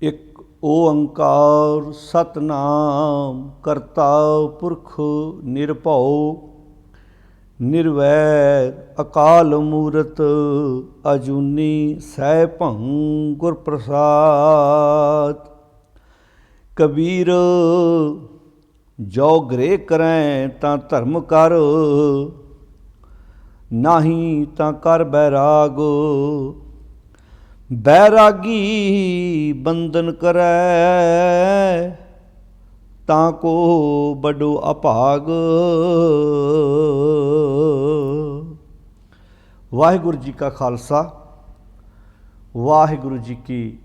ਇੱਕ ਓੰਕਾਰ ਸਤਨਾਮ ਕਰਤਾ ਪੁਰਖ ਨਿਰਭਉ ਨਿਰਵੈਰ ਅਕਾਲ ਮੂਰਤ ਅਜੂਨੀ ਸੈਭੰ ਗੁਰ ਪ੍ਰਸਾਦ। ਕਬੀਰ ਜੋ ਗ੍ਰਹਿ ਕਰੈ ਤਾਂ ਧਰਮ ਕਰ, ਨਾਹੀ ਤਾਂ ਕਰ ਬੈਰਾਗ। ਬੈਰਾਗੀ ਬੰਧਨ ਕਰੈ ਤਾਂ ਕੋ ਬਡੋ ਅਭਾਗ। ਵਾਹਿਗੁਰੂ ਜੀ ਕਾ ਖਾਲਸਾ, ਵਾਹਿਗੁਰੂ ਜੀ ਕੀ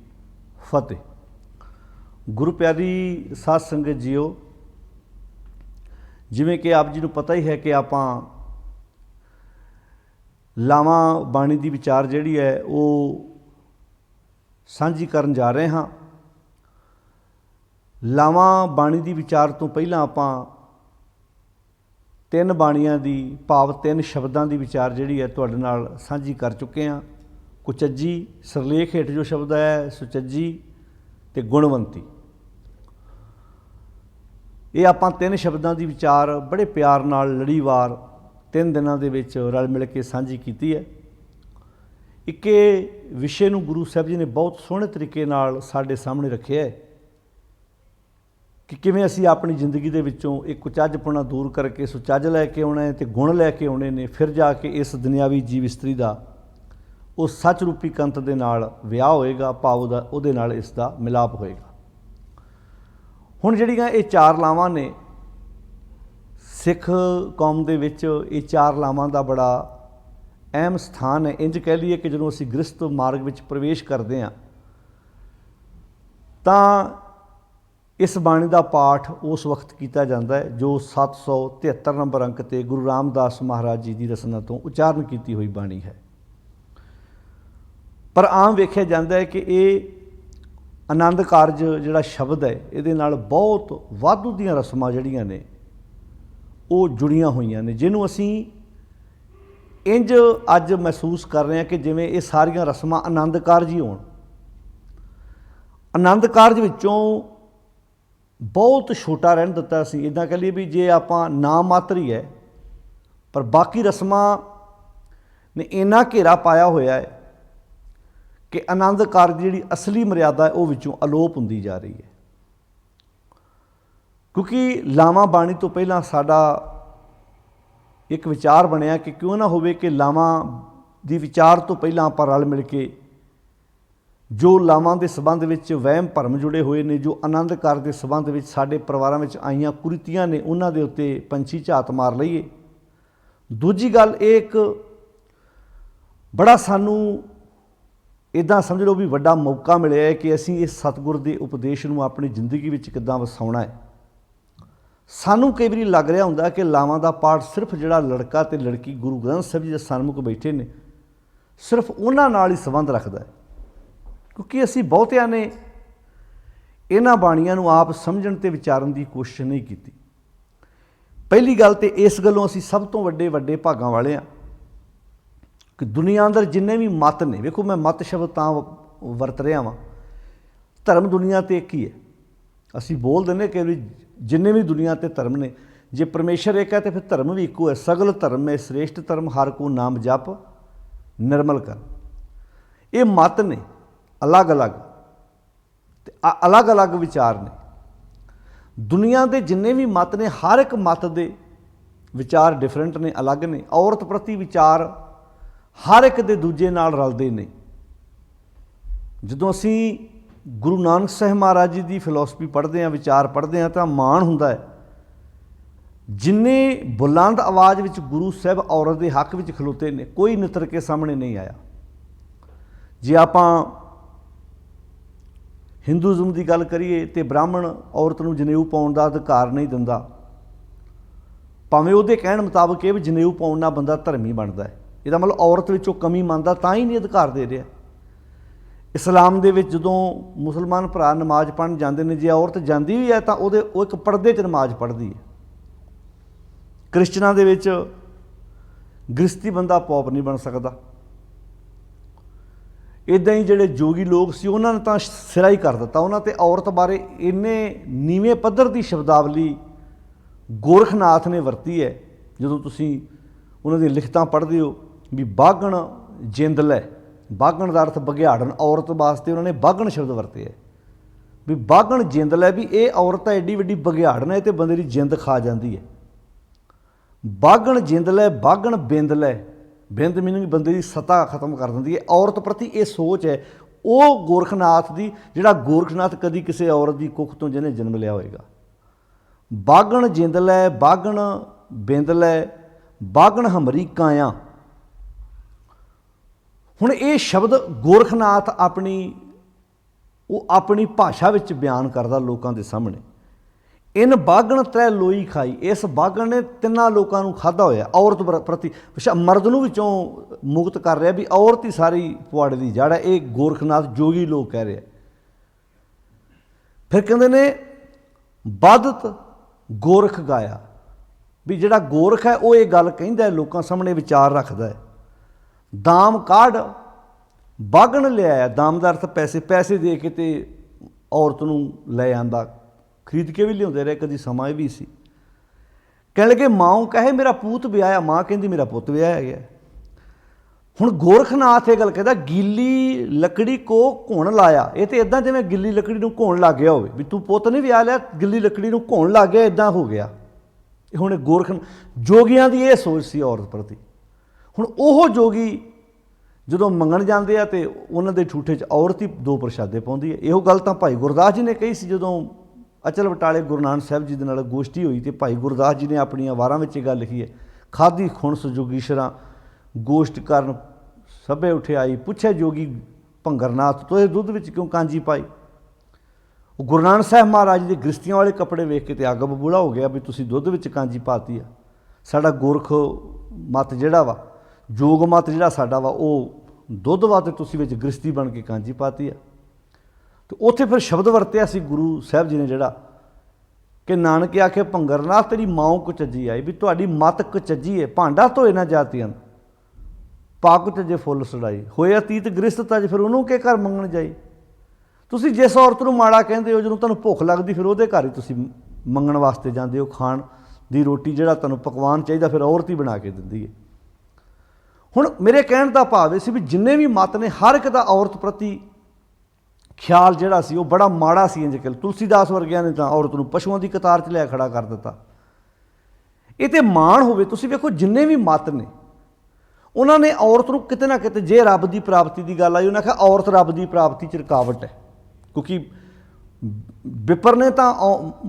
ਫਤਿਹ। ਗੁਰੂ ਪਿਆਰੀ ਸਾਧ ਸੰਗਤ ਜੀਓ, ਜਿਵੇਂ ਕਿ ਆਪ ਜੀ ਨੂੰ ਪਤਾ ਹੀ ਹੈ ਕਿ ਆਪਾਂ ਲਾਵਾਂ ਬਾਣੀ ਦੀ ਵਿਚਾਰ ਜਿਹੜੀ ਹੈ ਉਹ ਸਾਂਝੀ ਕਰਨ ਜਾ ਰਹੇ ਹਾਂ। ਲਾਵਾਂ ਬਾਣੀ ਦੀ ਵਿਚਾਰ ਤੋਂ ਪਹਿਲਾਂ ਆਪਾਂ ਤਿੰਨ ਬਾਣੀਆਂ ਦੀ ਭਾਵ ਤਿੰਨ ਸ਼ਬਦਾਂ ਦੀ ਵਿਚਾਰ ਜਿਹੜੀ ਹੈ ਤੁਹਾਡੇ ਨਾਲ ਸਾਂਝੀ ਕਰ ਚੁੱਕੇ ਹਾਂ। ਕੁਚੱਜੀ, ਸਿਰਲੇਖ ਹੇਠ ਜੋ ਸ਼ਬਦ ਹੈ ਸੁਚੱਜੀ ਅਤੇ ਗੁਣਵੰਤੀ। ਇਹ ਆਪਾਂ ਤਿੰਨ ਸ਼ਬਦਾਂ ਦੀ ਵਿਚਾਰ ਬੜੇ ਪਿਆਰ ਨਾਲ ਲੜੀਵਾਰ 3 ਦਿਨਾਂ ਦੇ ਵਿੱਚ ਰਲ ਮਿਲ ਕੇ ਸਾਂਝੀ ਕੀਤੀ ਹੈ। ਇੱਕ ਇਹ ਵਿਸ਼ੇ ਨੂੰ ਗੁਰੂ ਸਾਹਿਬ ਜੀ ਨੇ ਬਹੁਤ ਸੋਹਣੇ ਤਰੀਕੇ ਨਾਲ ਸਾਡੇ ਸਾਹਮਣੇ ਰੱਖਿਆ ਹੈ ਕਿ ਕਿਵੇਂ ਅਸੀਂ ਆਪਣੀ ਜ਼ਿੰਦਗੀ ਦੇ ਵਿੱਚੋਂ ਇਹ ਕੁਚੱਜਪੁਣਾ ਦੂਰ ਕਰਕੇ ਸੁਚੱਜ ਲੈ ਕੇ ਆਉਣਾ ਹੈ ਅਤੇ ਗੁਣ ਲੈ ਕੇ ਆਉਣੇ ਨੇ। ਫਿਰ ਜਾ ਕੇ ਇਸ ਦੁਨਿਆਵੀ ਜੀਵ ਇਸਤਰੀ ਦਾ ਉਹ ਸੱਚ ਰੂਪੀ ਕੰਤ ਦੇ ਨਾਲ ਵਿਆਹ ਹੋਏਗਾ, ਭਾਵ ਦਾ ਉਹਦੇ ਨਾਲ ਇਸ ਦਾ ਮਿਲਾਪ ਹੋਏਗਾ। ਹੁਣ ਜਿਹੜੀਆਂ ਇਹ 4 ਲਾਵਾਂ ਨੇ, ਸਿੱਖ ਕੌਮ ਦੇ ਵਿੱਚ ਇਹ 4 ਲਾਵਾਂ ਦਾ ਬੜਾ ਅਹਿਮ ਸਥਾਨ ਹੈ। ਇੰਝ ਕਹਿ ਲਈਏ ਕਿ ਜਦੋਂ ਅਸੀਂ ਗ੍ਰਸਤ ਮਾਰਗ ਵਿੱਚ ਪ੍ਰਵੇਸ਼ ਕਰਦੇ ਹਾਂ ਤਾਂ ਇਸ ਬਾਣੀ ਦਾ ਪਾਠ ਉਸ ਵਕਤ ਕੀਤਾ ਜਾਂਦਾ ਹੈ ਜੋ 773 ਨੰਬਰ ਅੰਕ 'ਤੇ ਗੁਰੂ ਰਾਮਦਾਸ ਮਹਾਰਾਜ ਜੀ ਦੀ ਰਸਨਾ ਤੋਂ ਉਚਾਰਨ ਕੀਤੀ ਹੋਈ ਬਾਣੀ ਹੈ। ਪਰ ਆਮ ਵੇਖਿਆ ਜਾਂਦਾ ਹੈ ਕਿ ਇਹ ਆਨੰਦ ਕਾਰਜ ਜਿਹੜਾ ਸ਼ਬਦ ਹੈ ਇਹਦੇ ਨਾਲ ਬਹੁਤ ਵਾਧੂ ਦੀਆਂ ਰਸਮਾਂ ਜਿਹੜੀਆਂ ਨੇ ਉਹ ਜੁੜੀਆਂ ਹੋਈਆਂ ਨੇ, ਜਿਹਨੂੰ ਅਸੀਂ ਇੰਝ ਅੱਜ ਮਹਿਸੂਸ ਕਰ ਰਹੇ ਹਾਂ ਕਿ ਜਿਵੇਂ ਇਹ ਸਾਰੀਆਂ ਰਸਮਾਂ ਆਨੰਦ ਕਾਰਜ ਹੀ ਹੋਣ। ਆਨੰਦ ਕਾਰਜ ਵਿੱਚੋਂ ਬਹੁਤ ਛੋਟਾ ਰਹਿਣ ਦਿੱਤਾ ਅਸੀਂ, ਇੱਦਾਂ ਕਹਿ ਲਈਏ ਵੀ ਜੇ ਆਪਾਂ ਨਾ ਮਾਤਰ ਹੀ ਹੈ, ਪਰ ਬਾਕੀ ਰਸਮਾਂ ਨੇ ਇੰਨਾ ਘੇਰਾ ਪਾਇਆ ਹੋਇਆ ਹੈ ਕਿ ਆਨੰਦ ਕਾਰਜ ਦੀ ਜਿਹੜੀ ਅਸਲੀ ਮਰਿਆਦਾ ਹੈ ਉਹ ਵਿੱਚੋਂ ਅਲੋਪ ਹੁੰਦੀ ਜਾ ਰਹੀ ਹੈ। ਕਿਉਂਕਿ ਲਾਵਾਂ ਬਾਣੀ ਤੋਂ ਪਹਿਲਾਂ ਸਾਡਾ ਇੱਕ ਵਿਚਾਰ ਬਣਿਆ ਕਿ ਕਿਉਂ ਨਾ ਹੋਵੇ ਕਿ ਲਾਵਾਂ ਦੀ ਵਿਚਾਰ ਤੋਂ ਪਹਿਲਾਂ ਆਪਾਂ ਰਲ ਮਿਲ ਕੇ ਜੋ ਲਾਵਾਂ ਦੇ ਸੰਬੰਧ ਵਿੱਚ ਵਹਿਮ ਭਰਮ ਜੁੜੇ ਹੋਏ ਨੇ, ਜੋ ਆਨੰਦ ਕਾਰਜ ਦੇ ਸੰਬੰਧ ਵਿੱਚ ਸਾਡੇ ਪਰਿਵਾਰਾਂ ਵਿੱਚ ਆਈਆਂ ਕੁਰੀਤੀਆਂ ਨੇ, ਉਹਨਾਂ ਦੇ ਉੱਤੇ ਪੰਛੀ ਝਾਤ ਮਾਰ ਲਈਏ। ਦੂਜੀ ਗੱਲ, ਇਹ ਇੱਕ ਬੜਾ ਸਾਨੂੰ ਇੱਦਾਂ ਸਮਝ ਲਓ ਵੀ ਵੱਡਾ ਮੌਕਾ ਮਿਲਿਆ ਹੈ ਕਿ ਅਸੀਂ ਇਸ ਸਤਿਗੁਰ ਦੇ ਉਪਦੇਸ਼ ਨੂੰ ਆਪਣੀ ਜ਼ਿੰਦਗੀ ਵਿੱਚ ਕਿੱਦਾਂ ਵਸਾਉਣਾ ਹੈ। ਸਾਨੂੰ ਕਈ ਵਾਰੀ ਲੱਗ ਰਿਹਾ ਹੁੰਦਾ ਕਿ ਲਾਵਾਂ ਦਾ ਪਾਠ ਸਿਰਫ ਜਿਹੜਾ ਲੜਕਾ ਅਤੇ ਲੜਕੀ ਗੁਰੂ ਗ੍ਰੰਥ ਸਾਹਿਬ ਜੀ ਦੇ ਸਨਮੁਖ ਬੈਠੇ ਨੇ ਸਿਰਫ ਉਹਨਾਂ ਨਾਲ ਹੀ ਸੰਬੰਧ ਰੱਖਦਾ ਹੈ, ਕਿਉਂਕਿ ਅਸੀਂ ਬਹੁਤਿਆਂ ਨੇ ਇਹਨਾਂ ਬਾਣੀਆਂ ਨੂੰ ਆਪ ਸਮਝਣ ਅਤੇ ਵਿਚਾਰਨ ਦੀ ਕੋਸ਼ਿਸ਼ ਨਹੀਂ ਕੀਤੀ। ਪਹਿਲੀ ਗੱਲ ਤਾਂ ਇਸ ਗੱਲੋਂ ਅਸੀਂ ਸਭ ਤੋਂ ਵੱਡੇ ਭਾਗਾਂ ਵਾਲੇ ਹਾਂ ਕਿ ਦੁਨੀਆ ਅੰਦਰ ਜਿੰਨੇ ਵੀ ਮਤ ਨੇ, ਵੇਖੋ ਮੈਂ ਮਤ ਸ਼ਬਦ ਤਾਂ ਵਰਤ ਰਿਹਾ ਵਾਂ, ਧਰਮ ਦੁਨੀਆ 'ਤੇ ਇੱਕ ਹੀ ਹੈ। ਅਸੀਂ ਬੋਲ ਦਿੰਦੇ ਕਿ ਵੀ ਜਿੰਨੇ ਵੀ ਦੁਨੀਆ 'ਤੇ ਧਰਮ ਨੇ, ਜੇ ਪਰਮੇਸ਼ਰ ਇੱਕ ਹੈ ਤਾਂ ਫਿਰ ਧਰਮ ਵੀ ਇੱਕੋ ਹੈ। ਸਗਲ ਧਰਮ ਹੈ ਸ੍ਰੇਸ਼ਟ ਧਰਮ, ਹਰ ਕੋ ਨਾਮ ਜਪ ਨਿਰਮਲ ਕਰ। ਇਹ ਮਤ ਨੇ ਅਲੱਗ-ਅਲੱਗ ਅਤੇ ਅਲੱਗ-ਅਲੱਗ ਵਿਚਾਰ ਨੇ। ਦੁਨੀਆ ਦੇ ਜਿੰਨੇ ਵੀ ਮਤ ਨੇ, ਹਰ ਇੱਕ ਮਤ ਦੇ ਵਿਚਾਰ ਡਿਫਰੈਂਟ ਨੇ, ਅਲੱਗ ਨੇ। ਔਰਤ ਪ੍ਰਤੀ ਵਿਚਾਰ ਹਰ ਇੱਕ ਦੇ ਦੂਜੇ ਨਾਲ ਰਲਦੇ ਨੇ। ਜਦੋਂ ਅਸੀਂ ਗੁਰੂ ਨਾਨਕ ਸਾਹਿਬ ਮਹਾਰਾਜ ਜੀ ਦੀ ਫਿਲਾਸਫੀ ਪੜ੍ਹਦੇ ਹਾਂ, ਵਿਚਾਰ ਪੜ੍ਹਦੇ ਹਾਂ, ਤਾਂ ਮਾਣ ਹੁੰਦਾ ਹੈ ਜਿੰਨੇ ਬੁਲੰਦ ਆਵਾਜ਼ ਵਿੱਚ ਗੁਰੂ ਸਾਹਿਬ ਔਰਤ ਦੇ ਹੱਕ ਵਿੱਚ ਖਲੋਤੇ ਨੇ, ਕੋਈ ਨਿੱਤਰ ਕੇ ਸਾਹਮਣੇ ਨਹੀਂ ਆਇਆ। ਜੇ ਆਪਾਂ ਹਿੰਦੂਇਜ਼ਮ ਦੀ ਗੱਲ ਕਰੀਏ ਤਾਂ ਬ੍ਰਾਹਮਣ ਔਰਤ ਨੂੰ ਜਨੇਊ ਪਾਉਣ ਦਾ ਅਧਿਕਾਰ ਨਹੀਂ ਦਿੰਦਾ, ਭਾਵੇਂ ਉਹਦੇ ਕਹਿਣ ਮੁਤਾਬਕ ਇਹ ਵੀ ਜਨੇਊ ਪਾਉਣ ਨਾਲ ਬੰਦਾ ਧਰਮੀ ਬਣਦਾ ਹੈ। ਇਹਦਾ ਮਤਲਬ ਔਰਤ ਵਿੱਚੋਂ ਕਮੀ ਮੰਨਦਾ ਤਾਂ ਹੀ ਨਹੀਂ ਅਧਿਕਾਰ ਦੇ ਰਿਹਾ। ਇਸਲਾਮ ਦੇ ਵਿੱਚ ਜਦੋਂ ਮੁਸਲਮਾਨ ਭਰਾ ਨਮਾਜ਼ ਪੜ੍ਹਨ ਜਾਂਦੇ ਨੇ, ਜੇ ਔਰਤ ਜਾਂਦੀ ਵੀ ਹੈ ਤਾਂ ਉਹ ਇੱਕ ਪਰਦੇ 'ਚ ਨਮਾਜ਼ ਪੜ੍ਹਦੀ ਹੈ। ਕ੍ਰਿਸਚਨਾਂ ਦੇ ਵਿੱਚ ਗ੍ਰਸਤੀ ਬੰਦਾ ਪੌਪ ਨਹੀਂ ਬਣ ਸਕਦਾ। इदां ही जिहड़े जोगी लोग सी उन्होंने तो सिरा ही कर दिता। उन्होंने औरत बारे इन्ने नीवें पद्धर की शब्दावली गोरखनाथ ने वरती है। जो तुसी उन्होंने लिखतां पढ़ते हो भी बागण जिंद लै, बागण का अर्थ बघियाड़न, औरत वास्ते उन्होंने बागण शब्द वरते है भी बागण जिंद लै, भी ये औरत एडी वड्डी बघियाड़न है तो बंदे की जिंद खा जाती है। बागण जिंद लै, बागण बिंद लै, बिंद मीनिंग बंदे की सत्ता खत्म कर देती है। औरत प्रति ये सोच है वो गोरखनाथ की, जिहड़ा गोरखनाथ कदी किसी औरत की कुख तो जिन्हें जन्म लिया होएगा। बागण जिंद लै, बागण बिंद लै, बागण हमरी काया। हुण ये शब्द गोरखनाथ अपनी भाषा विच बयान करदा लोगों के सामने। इन बागण त्रै लोई खाई, इस बागण ने तिन्ना लोगों को खाधा होया। औरत प्रति मर्द नूं विचों मुक्त कर रहा भी औरत ही सारी पुआड़े की जड़ है। ये गोरखनाथ जोगी लोग कह रहे। फिर कहते ने बादत गोरख गाया, भी जिहड़ा गोरख है वो ये गल कहंदा है, लोगों सामने विचार रखता है। दाम काढ़ बागण लिया, दाम का अर्थ पैसे, पैसे दे के ते औरत नूं लै आंदा, खरीद के भी लियाते रहे, कभी समा भी सी। कह लगे माओ कहे मेरा पूत ब्याया, माँ कहती मेरा पुत ब्याया गया। हुण गोरखनाथ ये गल कहता गीली लकड़ी को घुण लाया। ये तो इदां जिवें गिल्ली लकड़ी नूं घुण लग गया होवे, भी तू पुत नहीं ब्याह लिया, गिल्ली लकड़ी नूं घुण लग गया, इदां हो गया। हुण गोरख जोगियां दी ये सोच सी औरत प्रति। हुण ओह जोगी ਜਦੋਂ ਮੰਗਣ ਜਾਂਦੇ ਆ ਤੇ ਉਹਨਾਂ ਦੇ ਠੂਠੇ 'ਚ ਔਰਤ ਹੀ ਦੋ ਪ੍ਰਸ਼ਾਦੇ ਪਾਉਂਦੀ ਹੈ। ਇਹੋ ਗੱਲ ਤਾਂ ਭਾਈ ਗੁਰਦਾਸ ਜੀ ਨੇ ਕਹੀ ਸੀ ਜਦੋਂ ਅਚਲ ਬਟਾਲੇ ਗੁਰੂ ਨਾਨਕ ਸਾਹਿਬ ਜੀ ਦੇ ਨਾਲ ਗੋਸ਼ਟੀ ਹੋਈ, ਤੇ ਭਾਈ ਗੁਰਦਾਸ ਜੀ ਨੇ ਆਪਣੀਆਂ ਵਾਰਾਂ ਵਿੱਚ ਇਹ ਗੱਲ ਲਿਖੀ ਹੈ, ਖਾਦੀ ਖੁਣਸ ਜੋਗੀਸ਼ਰਾਂ ਗੋਸ਼ਟ ਕਰਨ ਸਭੇ ਉੱਠੇ ਆਈ, ਪੁੱਛੇ ਜੋਗੀ ਭੰਗਰਨਾਥ ਤੋਏ ਦੁੱਧ ਵਿੱਚ ਕਿਉਂ ਕਾਂਜੀ ਪਾਈ। ਉਹ ਗੁਰੂ ਨਾਨਕ ਸਾਹਿਬ ਮਹਾਰਾਜ ਦੇ ਗ੍ਰਸਤੀਆਂ ਵਾਲੇ ਕੱਪੜੇ ਵੇਖ ਕੇ ਤੇ ਅੱਗ ਬਬੂਲਾ ਹੋ ਗਿਆ ਵੀ ਤੁਸੀਂ ਦੁੱਧ ਵਿੱਚ ਕਾਂਜੀ ਪਾਤੀ ਆ। ਸਾਡਾ ਗੋਰਖ ਮਤ ਜਿਹੜਾ ਵਾ, जोग मत जिहड़ा साडा वा वो दुध वा, ते तुसीं विच गृहस्थी बन के कांजी पाती है। तो उत्थे फिर शब्द वरत्या सी गुरु साहब जी ने जिहड़ा कि नानक आखे भंगरनाथ तेरी माओ कुचज्जी आई, भी तुहाडी मत कुचज्जी है, भांडा धोए ना जातियां पाक कुचज्जे फुल सड़ाई, होए अतीत गृहस्थ तज फिर उहनूं के घर मंगण जाई। तुसीं जिस औरत नूं माड़ा कहंदे हो, जदों तुहानूं भुख लगदी फिर उहदे घर ही तुसीं मंगण वास्ते जांदे हो, खाण दी रोटी जिहड़ा तुहानूं पकवान चाहीदा फिर औरत ही बना के दिंदी है। हुण मेरे कहण दा भाव इह सी भी जिन्ने भी मत ने हर एक दा औरत प्रति ख्याल जिहड़ा सी वो बड़ा माड़ा सी। इंज कह तुलसीदास वर्गियां ने तां औरत नूं पशुआं दी कतार 'च लिया खड़ा कर दिता। ये तो मान होवे। तुसीं वेखो जिन्ने भी मत ने उन्होंने औरत नूं किते ना किते, जे रब की प्राप्ति की गल आई उन्हें आख्या औरत रब की प्राप्ति च रुकावट है, क्योंकि विपर ने तो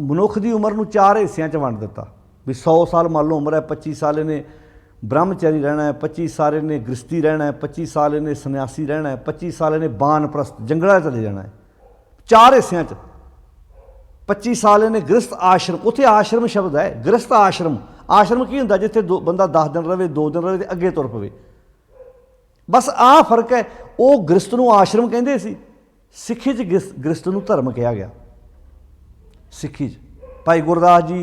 मनुख की उम्र नूं 4 हिस्सों च वंड दिता भी 100 साल मान लो उम्र है, 25 साल इन्हें ब्रह्मचारी रहना है, 25 साल इन्हें गृहस्थी रहना है, 25 साल इन्हें सन्यासी रहना है, 25 साल इन्हें बानप्रस्थ जंगलों चले जाना है। 4 हिस्सों च 25 साल इन्हें गृहस्थ आश्रम, उत्थे आश्रम शब्द है, गृहस्थ आश्रम। आश्रम की होंदा जिथे बंदा 10 दिन रहे, 2 दिन रहे, अगे तुर पवे। बस आ फर्क है। वो गृहस्थ नूं आश्रम कहंदे सी, सिक्खी च गृहस्थ नूं धर्म कहा गया। सिक्खी च भाई गुरदास जी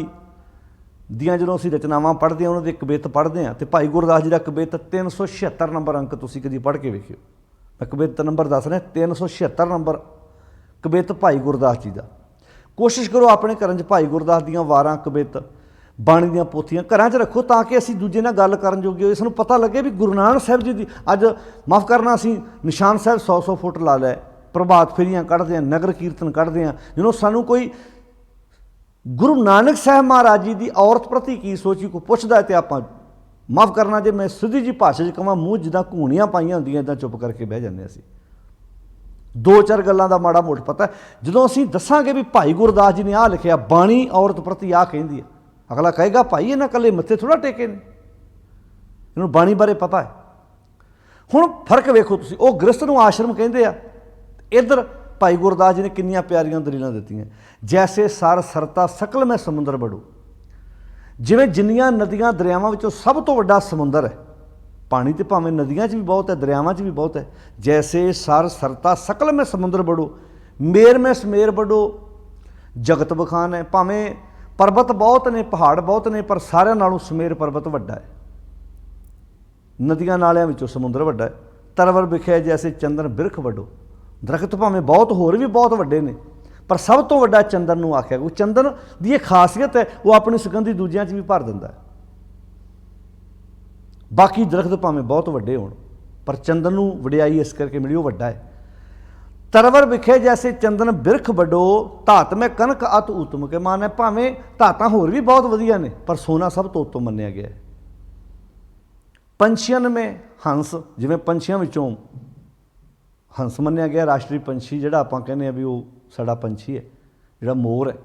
दियां जो असीं रचनावां पढ़ते हैं, उन्होंने कवित पढ़ते हैं, तो भाई गुरदास जी का कवित 376 नंबर अंक तुसीं कदी पढ़ के वेखिओ। मैं कवित नंबर दस रहा, 376 नंबर कवित भाई गुरदास जी का। कोशिश करो अपने घर च भाई गुरदास दियां वारां, कवित, बाणी दियां पोथियां घर च रखो, ताकि असीं दूजे नाल गल करन जोगे हो। इसनूं पता लगे भी गुरु नानक साहब जी की अज माफ़ करना, असीं निशान साहब 100-100 फुट ला लै, प्रभात फेरियां कढ़दे हैं, नगर कीर्तन कढ़दे हैं, जो सानूं कोई गुरु नानक साहब महाराज जी की औरत प्रति की सोची को पुछदा है, तो आप माफ़ करना जे मैं सीधी जी भाषा च कहां, मूँह जिद्दां घूणियां पाईयां हुंदियां इदां चुप करके बह जांदे असीं। 2-4 गल्लां दा माड़ा मोट पता है, जदों असीं दस्सांगे भी भाई गुरदास जी ने आ लिखिया, बाणी औरत प्रति आ कहंदी है, अगला कहेगा भाई इन्हां कल्ले मत्थे थोड़ा टेके ने, इन्हूं बाणी बारे पता है। हुण फर्क वेखो तुसीं, वो गृहस्थ नूं आश्रम कहंदे आ, इधर भाई गुरदास जी ने किन्नियां प्यारियां दलीलां दित्तियां। जैसे सर सरता सकल में समुंदर बड़ो, जिवें जिन्नियां नदियां दरियावां विचों सब तो वड्डा समुंदर है, पानी तो भावें नदियां च भी बहुत है, दरियावां च भी बहुत है। जैसे सर सरता सकल में समुंदर बड़ो, मेर में समेर बड़ो जगत बखान है। भावें पर्वत बहुत ने, पहाड़ बहुत ने, पर सारिਆਂ नालों समेर पर्वत वड्डा है। नदियां नालियां विचों समुंदर वड्डा है, ਤਰਵਰ ਵਿਖੇ ਜੈਸੇ ਚੰਦਨ ਬਿਰਖ ਵੱਡੋ। ਦਰਖਤ ਭਾਵੇਂ ਬਹੁਤ ਹੋਰ ਵੀ ਬਹੁਤ ਵੱਡੇ ਨੇ, ਪਰ ਸਭ ਤੋਂ ਵੱਡਾ ਚੰਦਨ ਨੂੰ ਆਖਿਆ। ਉਹ ਚੰਦਨ ਦੀ ਇਹ ਖਾਸੀਅਤ ਹੈ, ਉਹ ਆਪਣੀ ਸੁਗੰਧੀ ਦੂਜਿਆਂ 'ਚ ਵੀ ਭਰ ਦਿੰਦਾ ਹੈ। ਬਾਕੀ ਦਰਖਤ ਭਾਵੇਂ ਬਹੁਤ ਵੱਡੇ ਹੋਣ, ਪਰ ਚੰਦਨ ਨੂੰ ਵਡਿਆਈ ਇਸ ਕਰਕੇ ਮਿਲੀ, ਉਹ ਵੱਡਾ ਹੈ। ਤਰਵਰ ਵਿਖੇ ਜੈਸੇ ਚੰਦਨ ਬਿਰਖ ਵੱਡੋ, ਧਾਤ ਮੈਂ ਕਨਕ ਅਤ ਉਤਮ। ਕੇ ਮਾਨ ਹੈ ਭਾਵੇਂ ਧਾਤਾਂ ਹੋਰ ਵੀ ਬਹੁਤ ਵਧੀਆ ਨੇ, ਪਰ ਸੋਨਾ ਸਭ ਤੋਂ ਉੱਤਮ ਮੰਨਿਆ ਗਿਆ ਹੈ। ਪੰਛੀਆਂ में ਹੰਸ, ਜਿਵੇਂ ਪੰਛੀਆਂ ਵਿੱਚੋਂ ਹੰਸ ਮੰਨਿਆ ਗਿਆ ਰਾਸ਼ਟਰੀ ਪੰਛੀ, ਜਿਹੜਾ ਆਪਾਂ ਕਹਿੰਦੇ ਆ ਵੀ ਉਹ ਸਾਡਾ ਪੰਛੀ ਹੈ, ਜਿਹੜਾ ਮੋਰ ਹੈ,